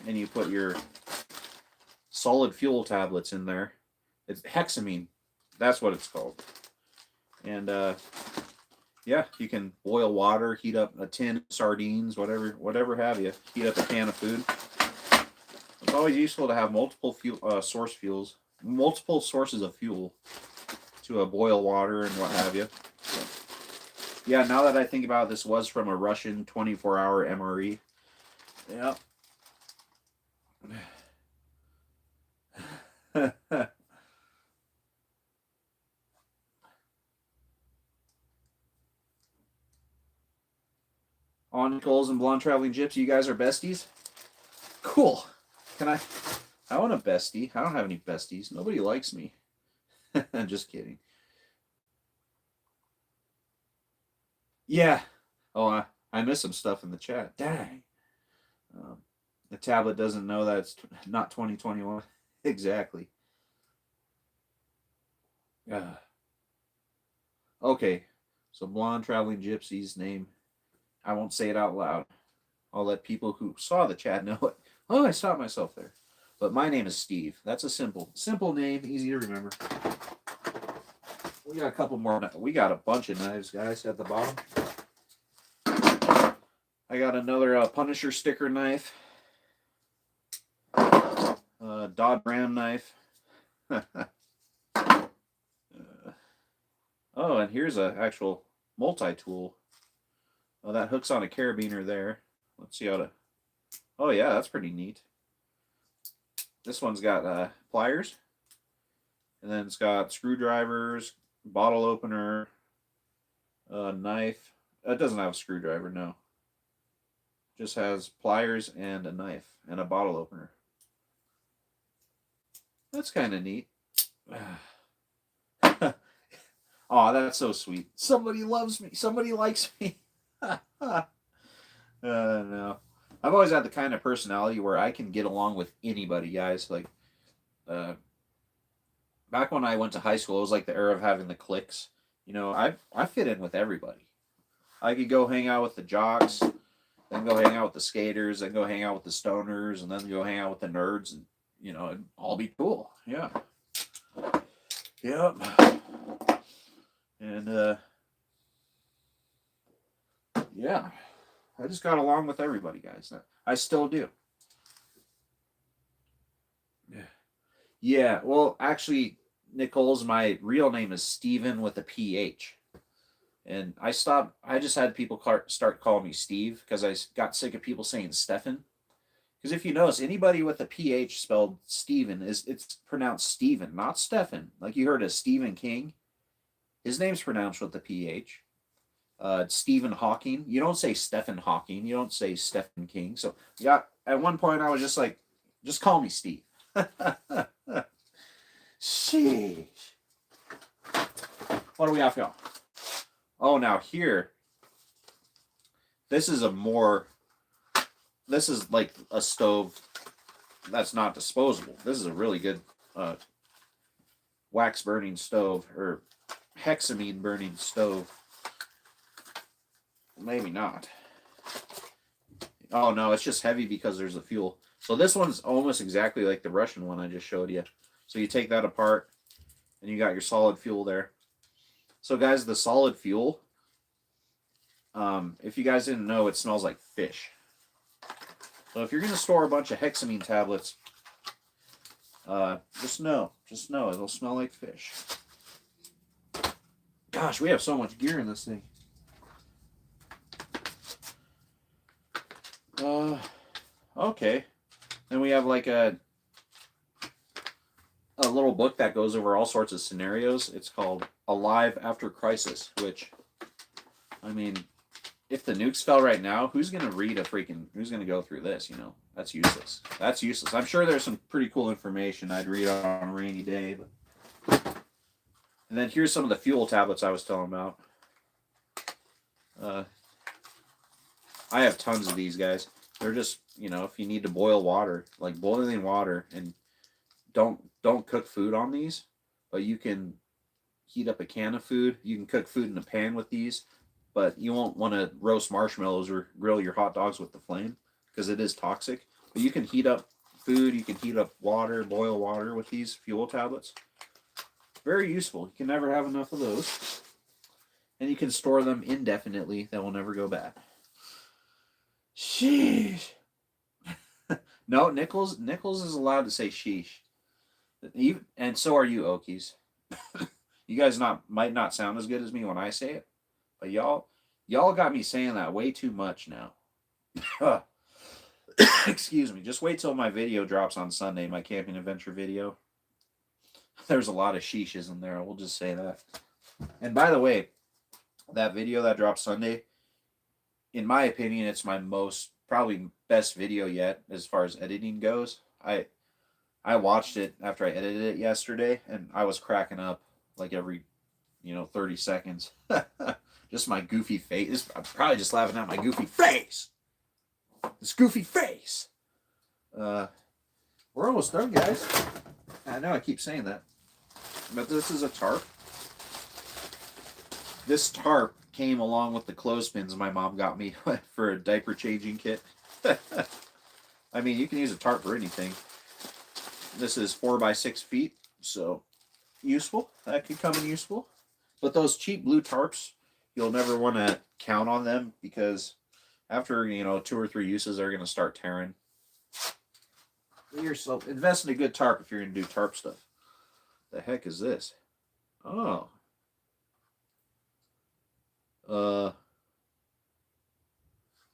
and you put your solid fuel tablets in there. It's hexamine. That's what it's called. And yeah, you can boil water, heat up a tin of sardines, whatever have you. Heat up a can of food. It's always useful to have multiple multiple sources of fuel to boil water and what have you. So, yeah, now that I think about it, this was from a Russian 24-hour MRE. Yep. On Nicole's and Blonde Traveling Gypsy, you guys are besties? Cool. I want a bestie. I don't have any besties. Nobody likes me. I'm just kidding. Yeah. Oh, I missed some stuff in the chat. Dang. The tablet doesn't know that it's not 2021. Exactly. Okay. So Blonde Traveling Gypsy's name. I won't say it out loud. I'll let people who saw the chat know it. Oh, I stopped myself there. But my name is Steve. That's a simple name, easy to remember. We got a couple more. We got a bunch of knives, guys, at the bottom. I got another Punisher sticker knife. Dodd Ram knife. Oh, and here's an actual multi-tool. Oh, that hooks on a carabiner there. Let's see how to... Oh, yeah, that's pretty neat. This one's got pliers. And then it's got screwdrivers, bottle opener, knife. It doesn't have a screwdriver, no. Just has pliers and a knife and a bottle opener. That's kind of neat. Oh, that's so sweet. Somebody loves me. Somebody likes me. No. I've always had the kind of personality where I can get along with anybody, guys. Like, back when I went to high school, it was like the era of having the cliques. You know, I fit in with everybody. I could go hang out with the jocks, then go hang out with the skaters, then go hang out with the stoners, and then go hang out with the nerds, and it'd all be cool. Yeah. Yep. And yeah, I just got along with everybody, guys. I still do. Yeah. Well, actually, Nichols, my real name is Steven with a PH. And I just had people start calling me Steve because I got sick of people saying Stefan. Because if you notice, anybody with a PH spelled Steven, it's pronounced Stephen, not Stefan. Like you heard of Stephen King. His name's pronounced with the PH. Stephen Hawking. You don't say Stephen Hawking. You don't say Stephen King. So, yeah, at one point I was just like, just call me Steve. Sheesh. What do we have here? Oh, now here, this is like a stove that's not disposable. This is a really good wax burning stove, or hexamine burning stove. Maybe not. Oh no, it's just heavy because there's the fuel. So this one's almost exactly like the Russian one I just showed you. So you take that apart and you got your solid fuel there. So guys, the solid fuel, if you guys didn't know, it smells like fish. So if you're going to store a bunch of hexamine tablets, just know it'll smell like fish. Gosh, we have so much gear in this thing. Okay. Then we have like a little book that goes over all sorts of scenarios. It's called Alive After Crisis, which, I mean, if the nukes fell right now, who's going to go through this, That's useless. That's useless. I'm sure there's some pretty cool information I'd read on a rainy day. But... And then here's some of the fuel tablets I was telling about. I have tons of these, guys. They're just, if you need to boil water, like boiling water, and don't cook food on these, but you can heat up a can of food. You can cook food in a pan with these, but you won't want to roast marshmallows or grill your hot dogs with the flame because it is toxic. But you can heat up food, you can heat up water, boil water with these fuel tablets. Very useful. You can never have enough of those. And you can store them indefinitely. That will never go bad. Sheesh. No, Nichols is allowed to say sheesh. And so are you, Okies. You guys might not sound as good as me when I say it, but y'all got me saying that way too much now. Excuse me. Just wait till my video drops on Sunday, my camping adventure video. There's a lot of sheeshes in there. We'll just say that. And by the way, that video that drops Sunday, in my opinion, it's my probably best video yet as far as editing goes. I watched it after I edited it yesterday, and I was cracking up like every 30 seconds. Just my goofy face. I'm probably just laughing at my goofy face. This goofy face. We're almost done, guys. I know I keep saying that. But this is a tarp. This tarp came along with the clothespins my mom got me for a diaper changing kit. I mean, you can use a tarp for anything. This is 4 by 6 feet, so useful. That could come in useful. But those cheap blue tarps, you'll never want to count on them because after 2 or 3 uses, they're going to start tearing. Invest in a good tarp if you're going to do tarp stuff. The heck is this? Oh.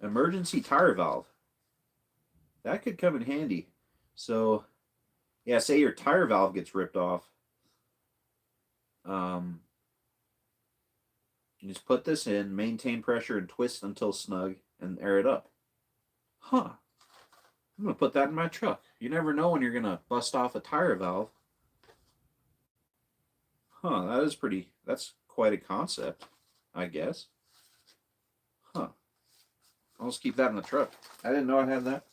Emergency tire valve. That could come in handy. So, yeah, say your tire valve gets ripped off. You just put this in, maintain pressure, and twist until snug, and air it up. Huh. I'm going to put that in my truck. You never know when you're going to bust off a tire valve. Huh, that's quite a concept, I guess. Huh. I'll just keep that in the truck. I didn't know I had that.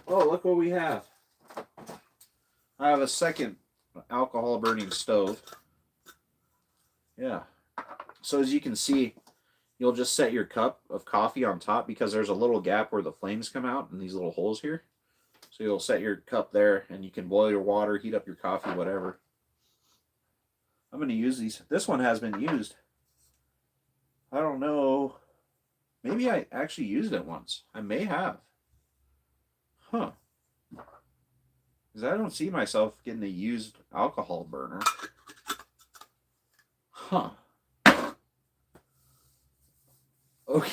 Oh, look what we have. I have a second alcohol burning stove. Yeah. So as you can see, you'll just set your cup of coffee on top because there's a little gap where the flames come out and these little holes here. So you'll set your cup there and you can boil your water, heat up your coffee, whatever. I'm going to use these. This one has been used. I don't know. Maybe I actually used it once. I may have. Huh. Because I don't see myself getting a used alcohol burner. Huh. Okay.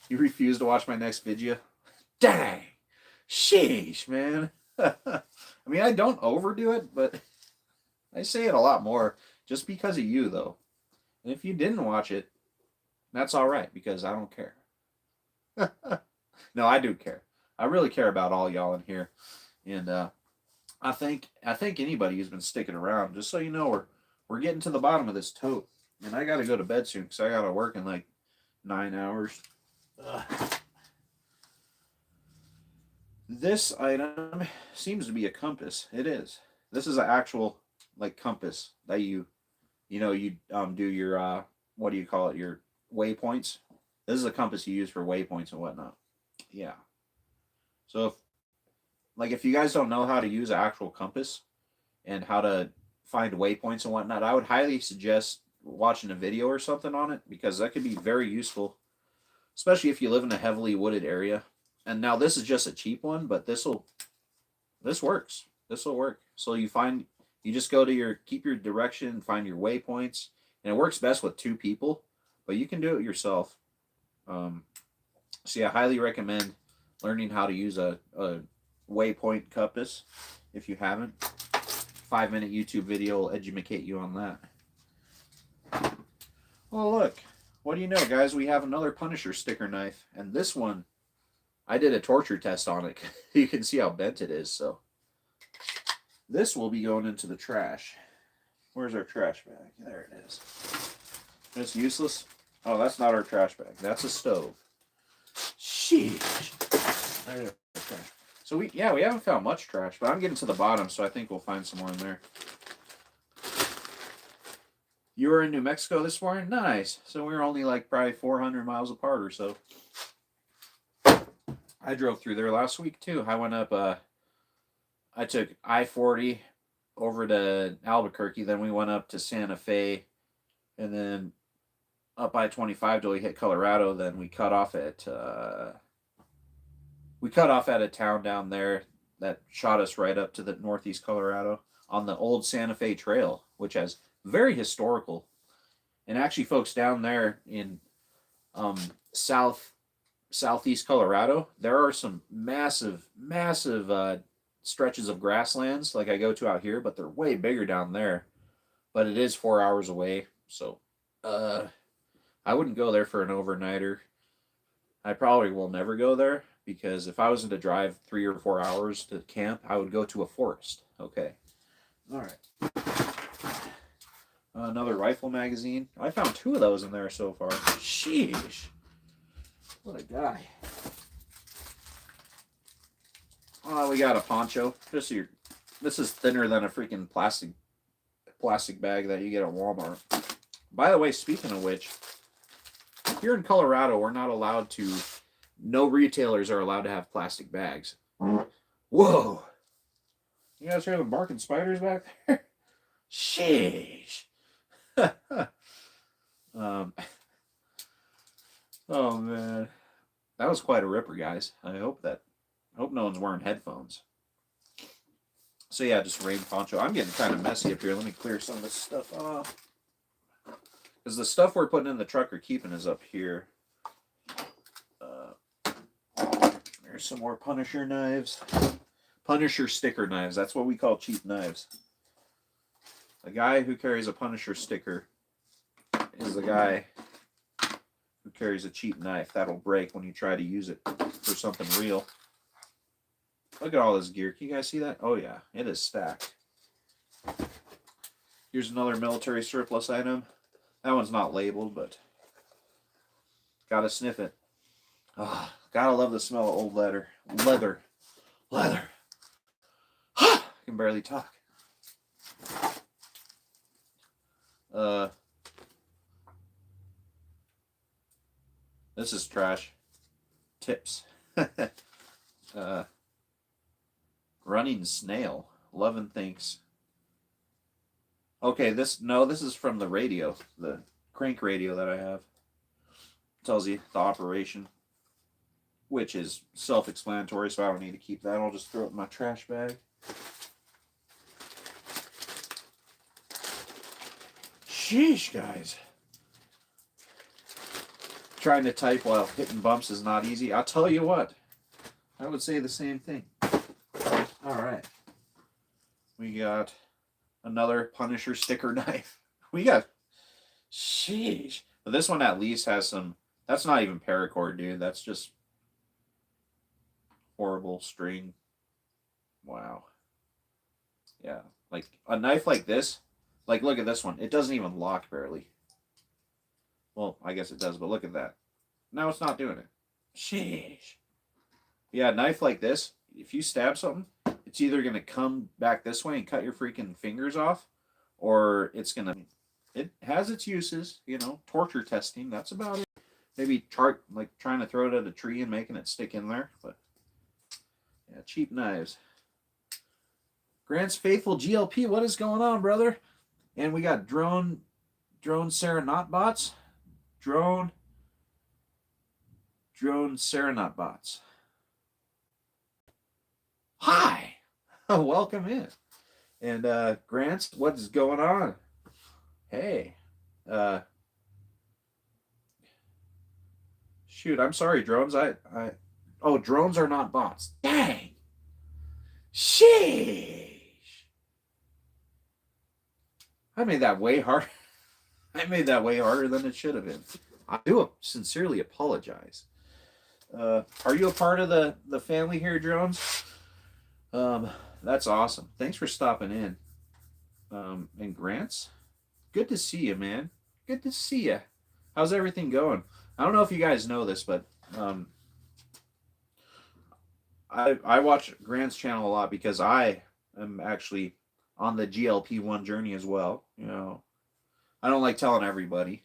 You refuse to watch my next video? Dang. Sheesh, man. I mean, I don't overdo it, but I say it a lot more just because of you, though. And if you didn't watch it, that's all right because I don't care. No, I do care. I really care about all y'all in here, and I think anybody who's been sticking around, just so you know, we're getting to the bottom of this tote, and I got to go to bed soon because I got to work in like 9 hours. This item seems to be a compass. It is. This is an actual like compass that you do your what do you call it? Your waypoints. This is a compass you use for waypoints and whatnot. Yeah. So if you guys don't know how to use an actual compass and how to find waypoints and whatnot, I would highly suggest watching a video or something on it because that could be very useful, especially if you live in a heavily wooded area. And now this is just a cheap one, but this works. This will work. So you just go to keep your direction, find your waypoints, and it works best with 2 people, but you can do it yourself. So yeah, I highly recommend learning how to use a waypoint compass if you haven't. 5-minute YouTube video will educate you on that. Well, look, what do you know, guys? We have another Punisher sticker knife, and this one, I did a torture test on it. You can see how bent it is, so this will be going into the trash. Where's our trash bag? There it is. It's useless. Oh, that's not our trash bag. That's a stove. Sheesh. There's our trash. So we haven't found much trash, but I'm getting to the bottom, so I think we'll find some more in there. You were in New Mexico this morning? Nice. So we were only like probably 400 miles apart or so. I drove through there last week too. I went up, I took I-40 over to Albuquerque, then we went up to Santa Fe, and then up I-25 till we hit Colorado. Then we cut off at a town down there that shot us right up to the northeast Colorado on the old Santa Fe Trail, which has very historical. And actually, folks, down there in southeast Colorado, there are some massive stretches of grasslands like I go to out here, but they're way bigger down there. But it is 4 hours away, so I wouldn't go there for an overnighter. I probably will never go there because if I was to drive 3 or 4 hours to camp, I would go to a forest. Okay. All right. Another rifle magazine. I found 2 of those in there so far. Sheesh. What a guy. Oh, we got a poncho. This is thinner than a freaking plastic bag that you get at Walmart. By the way, speaking of which, here in Colorado, we're not allowed to. No retailers are allowed to have plastic bags. Whoa! You guys hear the barking spiders back there? Sheesh. Oh man, that was quite a ripper, guys. I hope no one's wearing headphones. So yeah, just rain poncho. I'm getting kind of messy up here. Let me clear some of this stuff off. Because the stuff we're putting in the truck or keeping is up here. There's some more Punisher knives. Punisher sticker knives. That's what we call cheap knives. A guy who carries a Punisher sticker is the guy who carries a cheap knife that'll break when you try to use it for something real. Look at all this gear. Can you guys see that? Oh yeah, it is stacked. Here's another military surplus item. That one's not labeled, but gotta sniff it. Oh, gotta love the smell of old leather. Leather. I can barely talk. This is trash. Tips. Running snail. Lovin' thinks. Okay, this is from the radio, the crank radio that I have. Tells you the operation, which is self-explanatory, so I don't need to keep that. I'll just throw it in my trash bag. Sheesh, guys. Trying to type while hitting bumps is not easy. I'll tell you what. I would say the same thing. All right. We got another Punisher sticker knife. We got... Sheesh. But this one at least has some... That's not even paracord, dude. That's just horrible string. Wow. Yeah. Like, a knife like this, like, look at this one. It doesn't even lock barely. Well, I guess it does, but look at that. Now it's not doing it. Sheesh. Yeah, a knife like this, if you stab something, it's either going to come back this way and cut your freaking fingers off, or it's going to... It has its uses, you know, torture testing. That's about it. Maybe like trying to throw it at a tree and making it stick in there, but yeah, cheap knives. Grant's faithful GLP, what is going on, brother? And we got drone Serenot bots. Drone Serenot bots. Hi, welcome in. And Grant's, what's going on? Hey, shoot, I'm sorry, drones. Oh, drones are not bots. Dang. Sheesh. I made that way hard. I made that way harder than it should have been. I do sincerely apologize. Are you a part of the family here, drones? That's awesome. Thanks for stopping in. And Grants, good to see you, man. Good to see you. How's everything going? I don't know if you guys know this, but I watch Grant's channel a lot because I am actually on the GLP-1 journey as well. You know, I don't like telling everybody.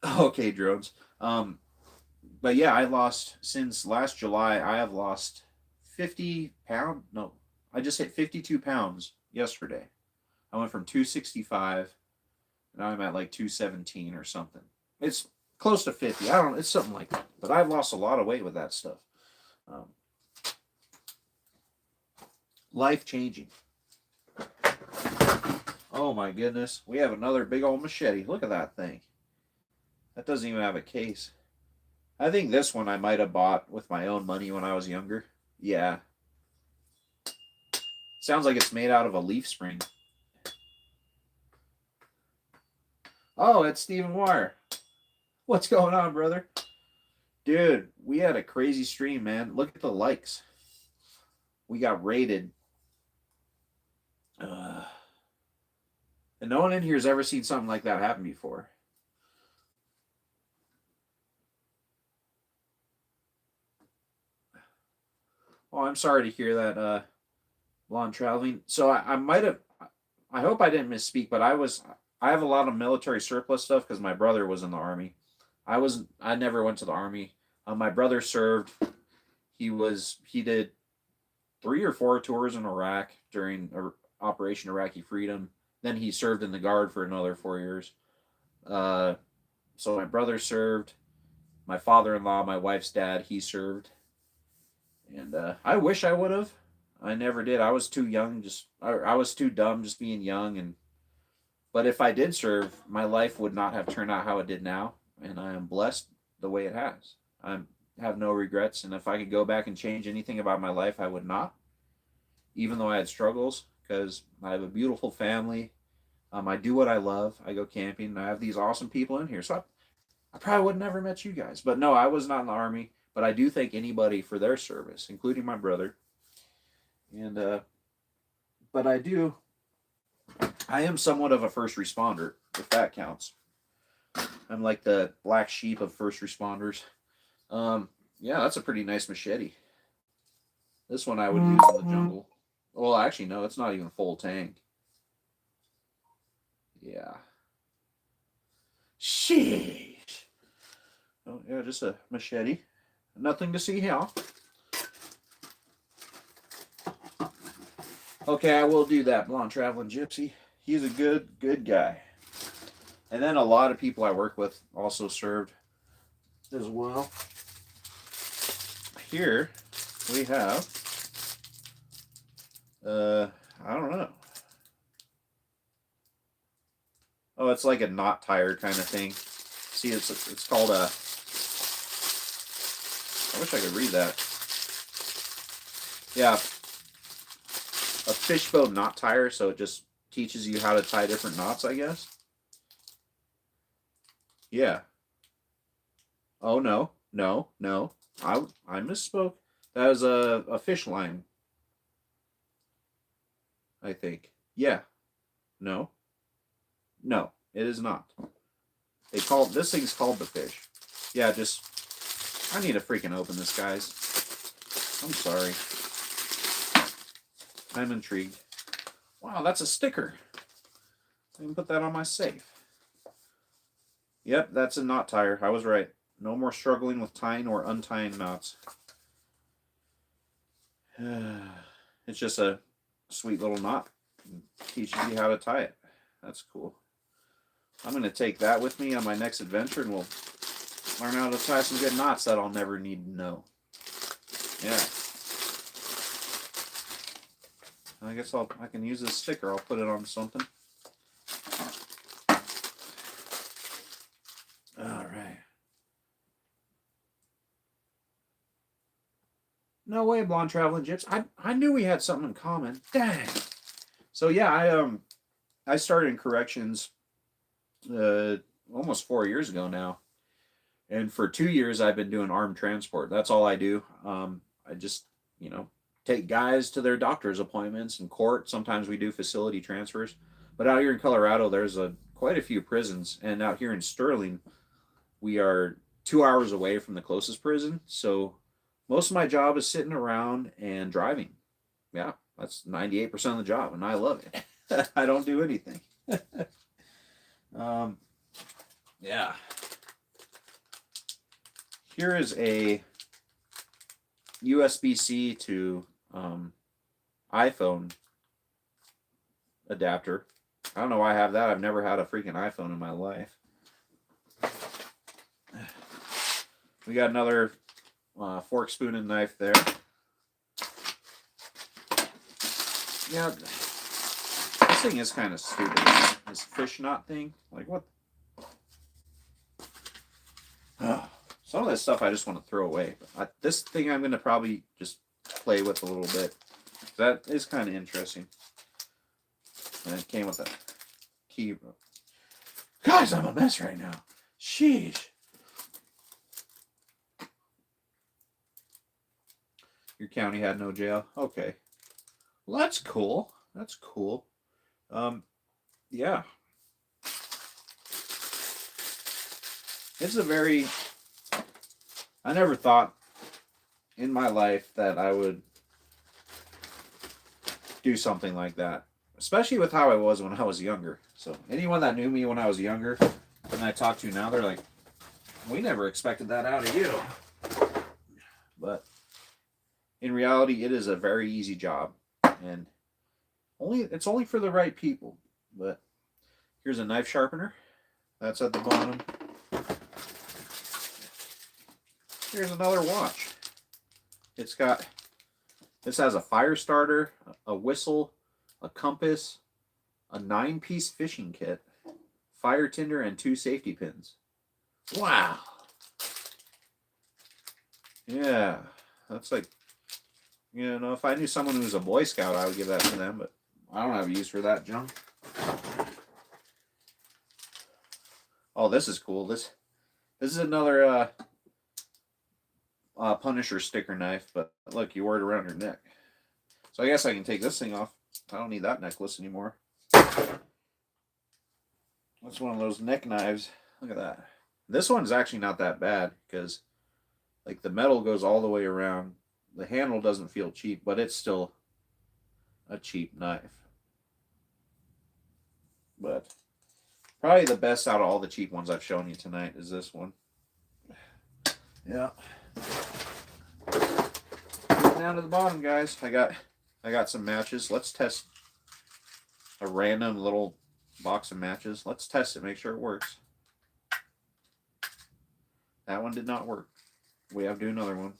Okay, drones. But yeah, I lost since last July. I have lost 50 pounds. No, I just hit 52 pounds yesterday. I went from 265. Now I'm at like 217 or something. It's close to 50. I don't know. It's something like that. But I've lost a lot of weight with that stuff. Life changing. Oh my goodness. We have another big old machete. Look at that thing. That doesn't even have a case. I think this one I might have bought with my own money when I was younger. Yeah. Sounds like it's made out of a leaf spring. Oh, it's Stephen Wire. What's going on, brother? Dude, we had a crazy stream, man. Look at the likes. We got rated. And no one in here has ever seen something like that happen before. Oh, I'm sorry to hear that, while I'm traveling. So I might have, I hope I didn't misspeak, but I have a lot of military surplus stuff because my brother was in the Army. I never went to the Army. My brother served. He did 3 or 4 tours in Iraq during Operation Iraqi Freedom. Then he served in the Guard for another 4 years. So my brother served. My father-in-law, my wife's dad, he served. And I wish I would have. I never did. I was too young. I was too dumb just being young. But if I did serve, my life would not have turned out how it did now. And I am blessed the way it has. I have no regrets. And if I could go back and change anything about my life, I would not. Even though I had struggles, because I have a beautiful family. I do what I love. I go camping. And I have these awesome people in here. So I probably would have never met you guys. But no, I was not in the Army. But I do thank anybody for their service, including my brother. And but I am somewhat of a first responder, if that counts. I'm like the black sheep of first responders. Yeah, that's a pretty nice machete. This one I would use in the jungle. Well, actually, no, it's not even full tank. Yeah. Sheesh. Oh, yeah, just a machete. Nothing to see here. Okay, I will do that, Blonde Traveling Gypsy. He's a good guy. And then a lot of people I work with also served as well. Here we have, I don't know. Oh, it's like a knot tire kind of thing. See, it's called a, I wish I could read that. Yeah, a fishbone knot tire, so it just teaches you how to tie different knots, I guess. Yeah. Oh, no. I misspoke. That was a fish line, I think. Yeah. No. No, it is not. This thing's called the fish. Yeah, just, I need to freaking open this, guys. I'm sorry. I'm intrigued. Wow, that's a sticker. I can put that on my safe. Yep, that's a knot tire. I was right. No more struggling with tying or untying knots. It's just a sweet little knot. It teaches you how to tie it. That's cool. I'm going to take that with me on my next adventure, and we'll learn how to tie some good knots that I'll never need to know. Yeah. I guess I can use this sticker. I'll put it on something. All right. No way, Blonde Traveling Gyps. I knew we had something in common. Dang. So yeah, I started in corrections almost 4 years ago now, and for 2 years I've been doing armed transport. That's all I do. I just take guys to their doctor's appointments and court. Sometimes we do facility transfers, but out here in Colorado there's quite a few prisons, and out here in Sterling we are 2 hours away from the closest prison. So most of my job is sitting around and driving. Yeah, that's 98% of the job, and I love it. I don't do anything. Yeah. Here is a USB-C to iPhone adapter. I don't know why I have that. I've never had a freaking iPhone in my life. We got another fork, spoon, and knife there. Yeah, this thing is kind of stupid. This fish knot thing. Like, what? Some of this stuff I just want to throw away. But this thing I'm going to probably just play with a little bit. That is kind of interesting. And it came with a key. Guys, I'm a mess right now. Sheesh. Your county had no jail. Okay. Well, that's cool. That's cool. Yeah. It's a very... I never thought in my life that I would do something like that. Especially with how I was when I was younger. So anyone that knew me when I was younger, and I talk to now, they're like, we never expected that out of you. But in reality, it is a very easy job. And it's only for the right people. But here's a knife sharpener. That's at the bottom. Here's another watch. This has a fire starter, a whistle, a compass, a 9-piece fishing kit, fire tinder, and 2 safety pins. Wow. Yeah, that's like, if I knew someone who was a Boy Scout, I would give that to them, but I don't have a use for that junk. Oh, this is cool. This is another Punisher sticker knife, but look, you wear it around your neck. So I guess I can take this thing off. I don't need that necklace anymore. That's one of those neck knives. Look at that. This one's actually not that bad because like the metal goes all the way around. The handle doesn't feel cheap, but it's still a cheap knife. But probably the best out of all the cheap ones I've shown you tonight is this one. Yeah. Down to the bottom, guys. I got some matches. Let's test a random little box of matches. Let's test it, make sure it works. That one did not work. We have to do another one.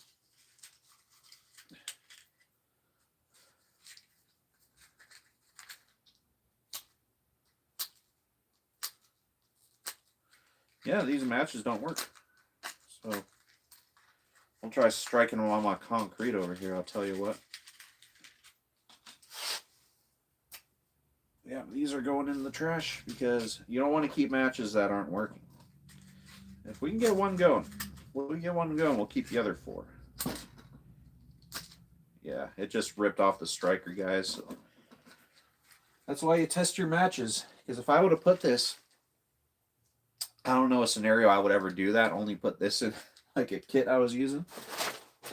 Yeah, these matches don't work. So I'll try striking them on my concrete over here, I'll tell you what. Yeah, these are going in the trash because you don't want to keep matches that aren't working. If we can get one going, we'll keep the other 4. Yeah, it just ripped off the striker, guys. So that's why you test your matches. Because if I would have put this, I don't know a scenario I would ever do that. Only put this in like a kit I was using.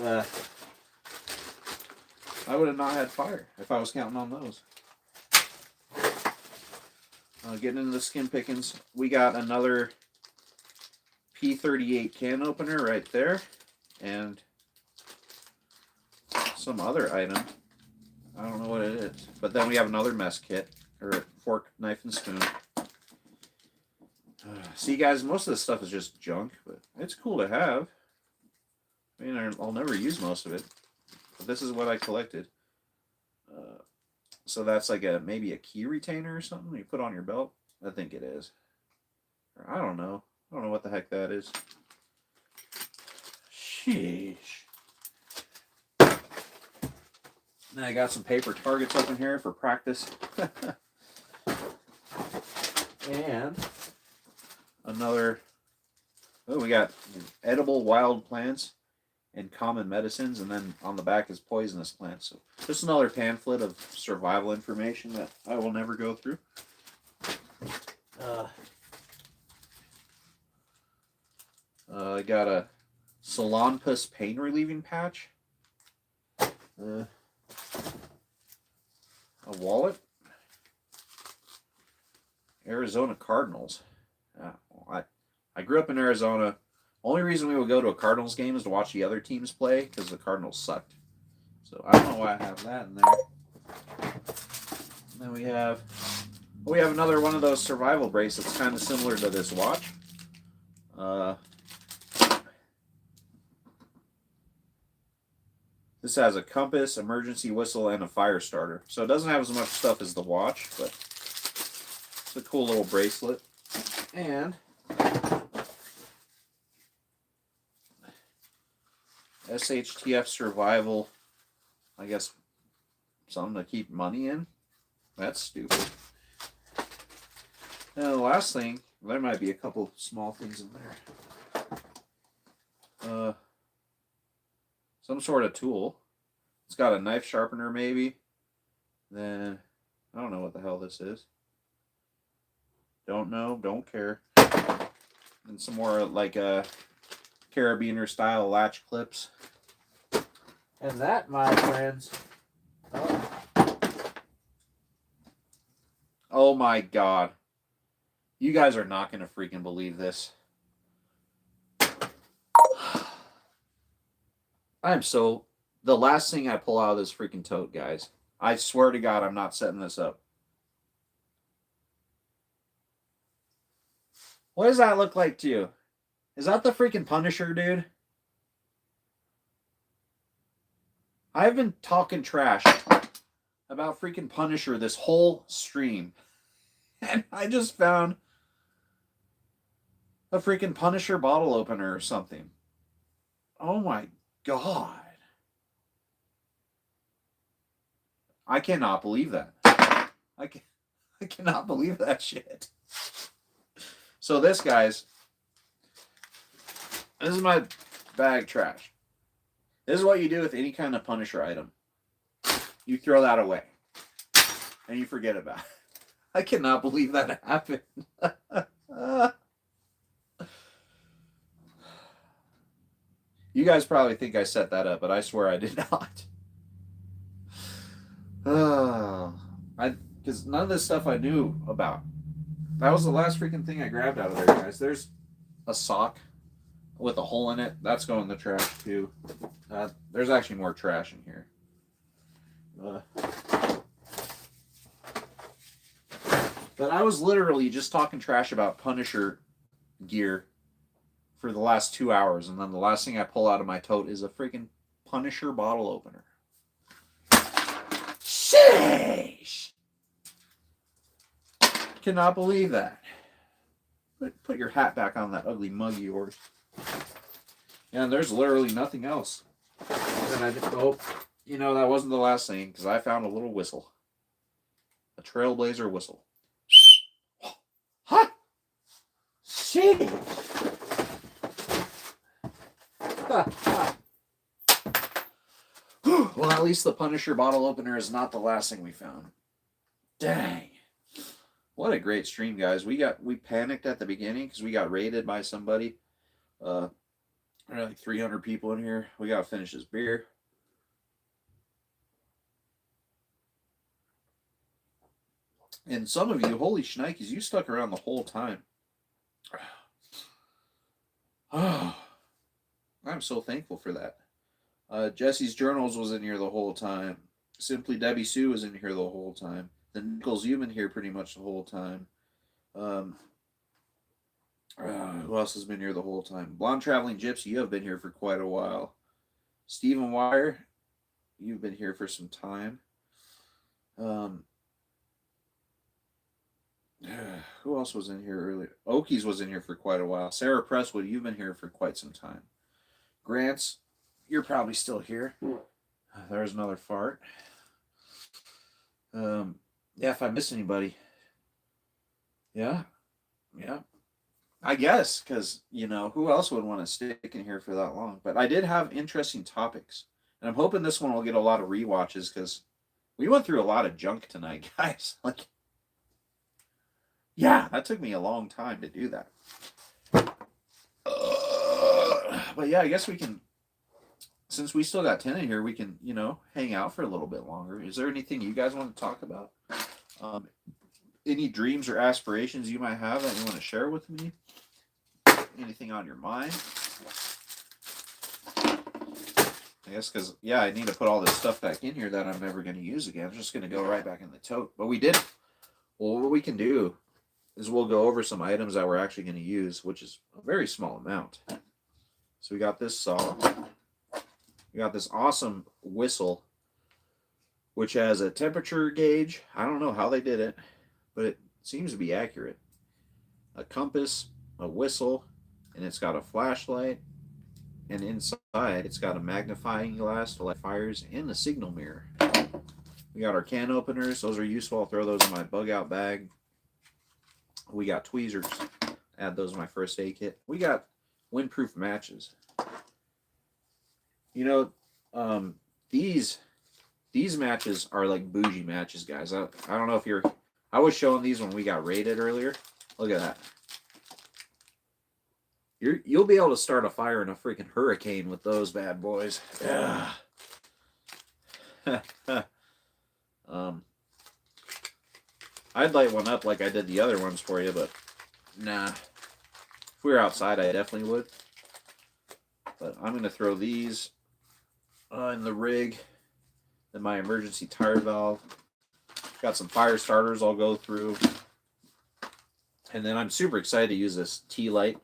I would have not had fire if I was counting on those. Getting into the skin pickings, we got another P38 can opener right there, and some other item. I don't know what it is. But then we have another mess kit, or fork, knife, and spoon. See, guys, most of this stuff is just junk, but it's cool to have. I mean, I'll never use most of it, but this is what I collected. So that's like maybe a key retainer or something you put on your belt. I think it is. Or I don't know. I don't know what the heck that is. Sheesh. Now I got some paper targets up in here for practice. And another, oh, we got edible wild plants and common medicines, and then on the back is poisonous plants. So just another pamphlet of survival information that I will never go through. I got a Salonpas pain relieving patch, a wallet, Arizona Cardinals. I grew up in Arizona. Only reason we would go to a Cardinals game is to watch the other teams play, because the Cardinals sucked. So I don't know why I have that in there. And then we have another one of those survival bracelets, kind of similar to this watch. This has a compass, emergency whistle, and a fire starter. So it doesn't have as much stuff as the watch, but it's a cool little bracelet. And SHTF Survival, I guess something to keep money in. That's stupid. And the last thing, there might be a couple small things in there. Some sort of tool. It's got a knife sharpener maybe. Then, I don't know what the hell this is. Don't know, don't care. And some more like carabiner style latch clips. And that, my friends. Oh my God. You guys are not going to freaking believe this. The last thing I pull out of this freaking tote, guys. I swear to God, I'm not setting this up. What does that look like to you? Is that the freaking Punisher, dude? I've been talking trash about freaking Punisher this whole stream. And I just found a freaking Punisher bottle opener or something. Oh my God. I cannot believe that. I cannot believe that shit. So this, guys, this is my bag trash. This is what you do with any kind of Punisher item. You throw that away. And you forget about it. I cannot believe that happened. You guys probably think I set that up, but I swear I did not. Because none of this stuff I knew about. That was the last freaking thing I grabbed out of there, guys. There's a sock. with a hole in it. That's going in the trash too. There's actually more trash in here. But I was literally just talking trash about Punisher gear for the last 2 hours, and then the last thing I pull out of my tote is a freaking Punisher bottle opener. Sheesh! Cannot believe that. Put your hat back on that ugly mug of yours. And there's literally nothing else. And I just hope, you know, that wasn't the last thing, because I found a little whistle. A Trailblazer whistle. Huh? Shit! Well, at least the Punisher bottle opener is not the last thing we found. Dang. What a great stream, guys. We panicked at the beginning because we got raided by somebody. There are like 300 people in here. We got to finish this beer. And some of you, holy shnikes, you stuck around the whole time. Oh, I'm so thankful for that. Jesse's Journals was in here the whole time. Simply Debbie Sue was in here the whole time. The Nichols, you've been here pretty much the whole time. Who else has been here the whole time? Blonde Traveling Gypsy, you have been here for quite a while. Stephen Wire, you've been here for some time. Who else was in here earlier? Okies was in here for quite a while. Sarah Presswood, you've been here for quite some time. Grants, you're probably still here. There's another fart. Yeah, if I miss anybody. Yeah. I guess, because, you know, who else would want to stick in here for that long? But I did have interesting topics. And I'm hoping this one will get a lot of rewatches, because we went through a lot of junk tonight, guys. Like, yeah, that took me a long time to do that. But yeah, I guess we can, since we still got 10 in here, we can, you know, hang out for a little bit longer. Is there anything you guys want to talk about? Any dreams or aspirations you might have that you want to share with me? Anything on your mind? I guess because, yeah, I need to put all this stuff back in here that I'm never going to use again. I'm just going to go right back in the tote. But we did. Well, what we can do is we'll go over some items that we're actually going to use, which is a very small amount. So we got this saw. We got this awesome whistle, which has a temperature gauge. I don't know how they did it, but it seems to be accurate. A compass, a whistle, and it's got a flashlight. And inside, it's got a magnifying glass to light fires and a signal mirror. We got our can openers. Those are useful. I'll throw those in my bug out bag. We got tweezers. Add those in my first aid kit. We got windproof matches. You know, these matches are like bougie matches, guys. I don't know if you're... I was showing these when we got raided earlier. Look at that. You'll be able to start a fire in a freaking hurricane with those bad boys. Yeah. I'd light one up like I did the other ones for you, but nah. If we were outside, I definitely would. But I'm going to throw these in the rig. Then my emergency tire valve. Got some fire starters I'll go through. And then I'm super excited to use this tea light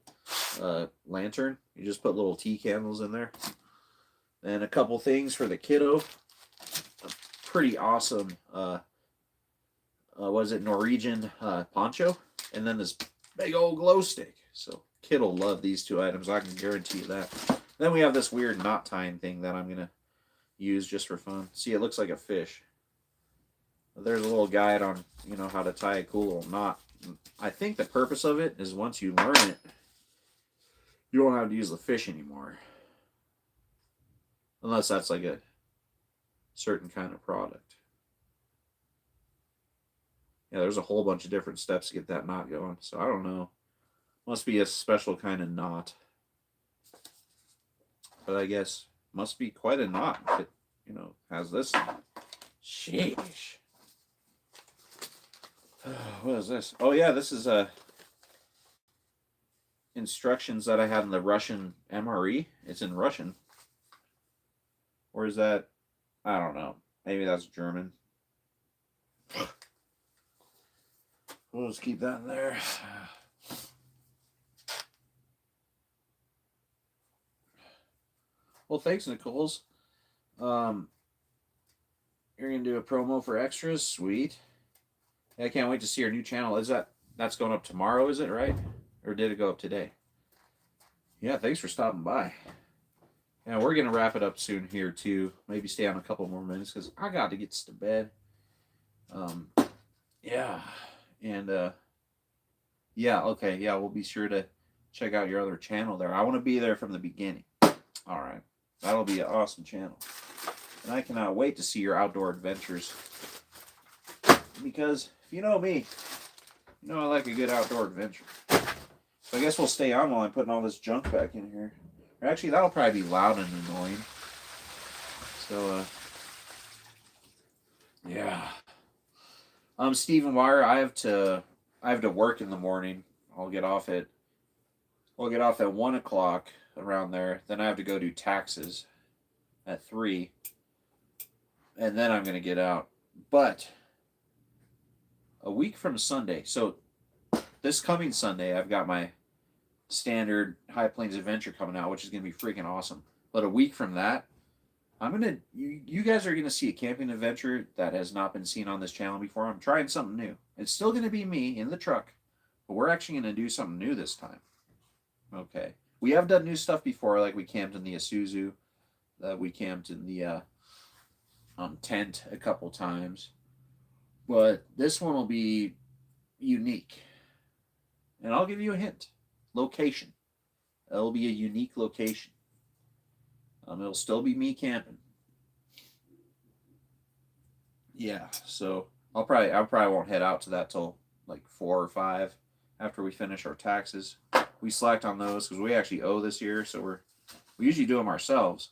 lantern. You just put little tea candles in there. And a couple things for the kiddo. A pretty awesome, what is it, Norwegian poncho. And then this big old glow stick. So kid will love these two items. I can guarantee you that. Then we have this weird knot tying thing that I'm going to use just for fun. See, it looks like a fish. There's a little guide on, you know, how to tie a cool little knot. I think the purpose of it is once you learn it, you don't have to use the fish anymore. Unless that's like a certain kind of product. Yeah, there's a whole bunch of different steps to get that knot going. So I don't know. Must be a special kind of knot. But I guess must be quite a knot if it, you know, has this. Sheesh. What is this? Oh yeah, this is a instructions that I had in the Russian MRE. It's in Russian. Or is that, I don't know. Maybe that's German. We'll just keep that in there. Well, thanks, Nicole's. You're gonna do a promo for extras? Sweet. I can't wait to see our new channel. That's going up tomorrow, is it, right? Or did it go up today? Yeah, thanks for stopping by. Yeah, we're gonna wrap it up soon here too. Maybe stay on a couple more minutes because I got to get to bed. Yeah. And yeah, okay, yeah, we'll be sure to check out your other channel there. I want to be there from the beginning. All right. That'll be an awesome channel. And I cannot wait to see your outdoor adventures. Because if you know me, you know I like a good outdoor adventure. So I guess we'll stay on while I'm putting all this junk back in here. Or actually, that'll probably be loud and annoying. So, yeah. Stephen Wire, I have to work in the morning. I'll get off at 1 o'clock around there. Then I have to go do taxes at 3. And then I'm going to get out. But a week from Sunday, so this coming Sunday, I've got my standard High Plains Adventure coming out, which is going to be freaking awesome. But a week from that, you guys are going to see a camping adventure that has not been seen on this channel before. I'm trying something new. It's still going to be me in the truck, but we're actually going to do something new this time. Okay. We have done new stuff before, like we camped in the Isuzu. We camped in the tent a couple times. But this one will be unique. And I'll give you a hint. Location. It'll be a unique location. It'll still be me camping. Yeah, so I probably won't head out to that till like 4 or 5 after we finish our taxes. We slacked on those because we actually owe this year, so we usually do them ourselves.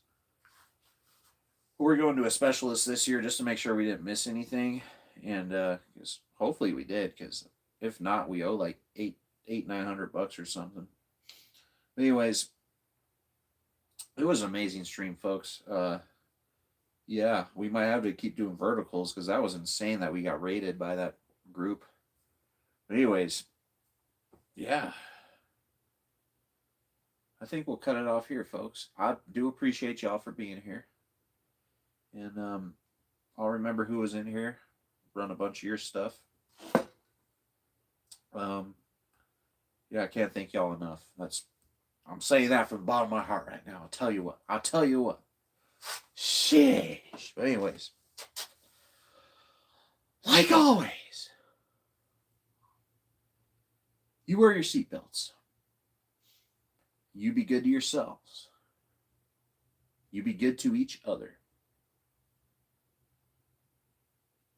We're going to a specialist this year just to make sure we didn't miss anything, and because hopefully we did, because if not, we owe like $900 or something. But anyways, it was an amazing stream, folks. Yeah, we might have to keep doing verticals because that was insane that we got raided by that group. But anyways, yeah. I think we'll cut it off here, folks. I do appreciate y'all for being here. And I'll remember who was in here. Run a bunch of your stuff. Yeah, I can't thank y'all enough. I'm saying that from the bottom of my heart right now. I'll tell you what. Sheesh. But anyways, like always, you wear your seatbelts. You be good to yourselves. You be good to each other.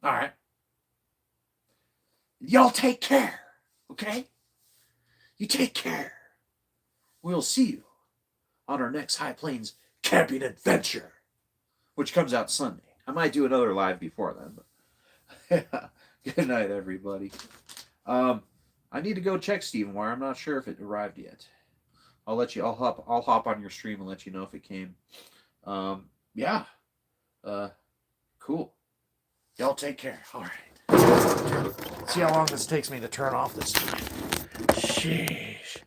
All right. Y'all take care, okay? You take care. We'll see you on our next High Plains camping adventure, which comes out Sunday. I might do another live before then. But good night, everybody. I need to go check Stephen Wire. I'm not sure if it arrived yet. I'll let you. I'll hop on your stream and let you know if it came. Yeah. Cool. Y'all take care. All right. See how long this takes me to turn off this time. Sheesh.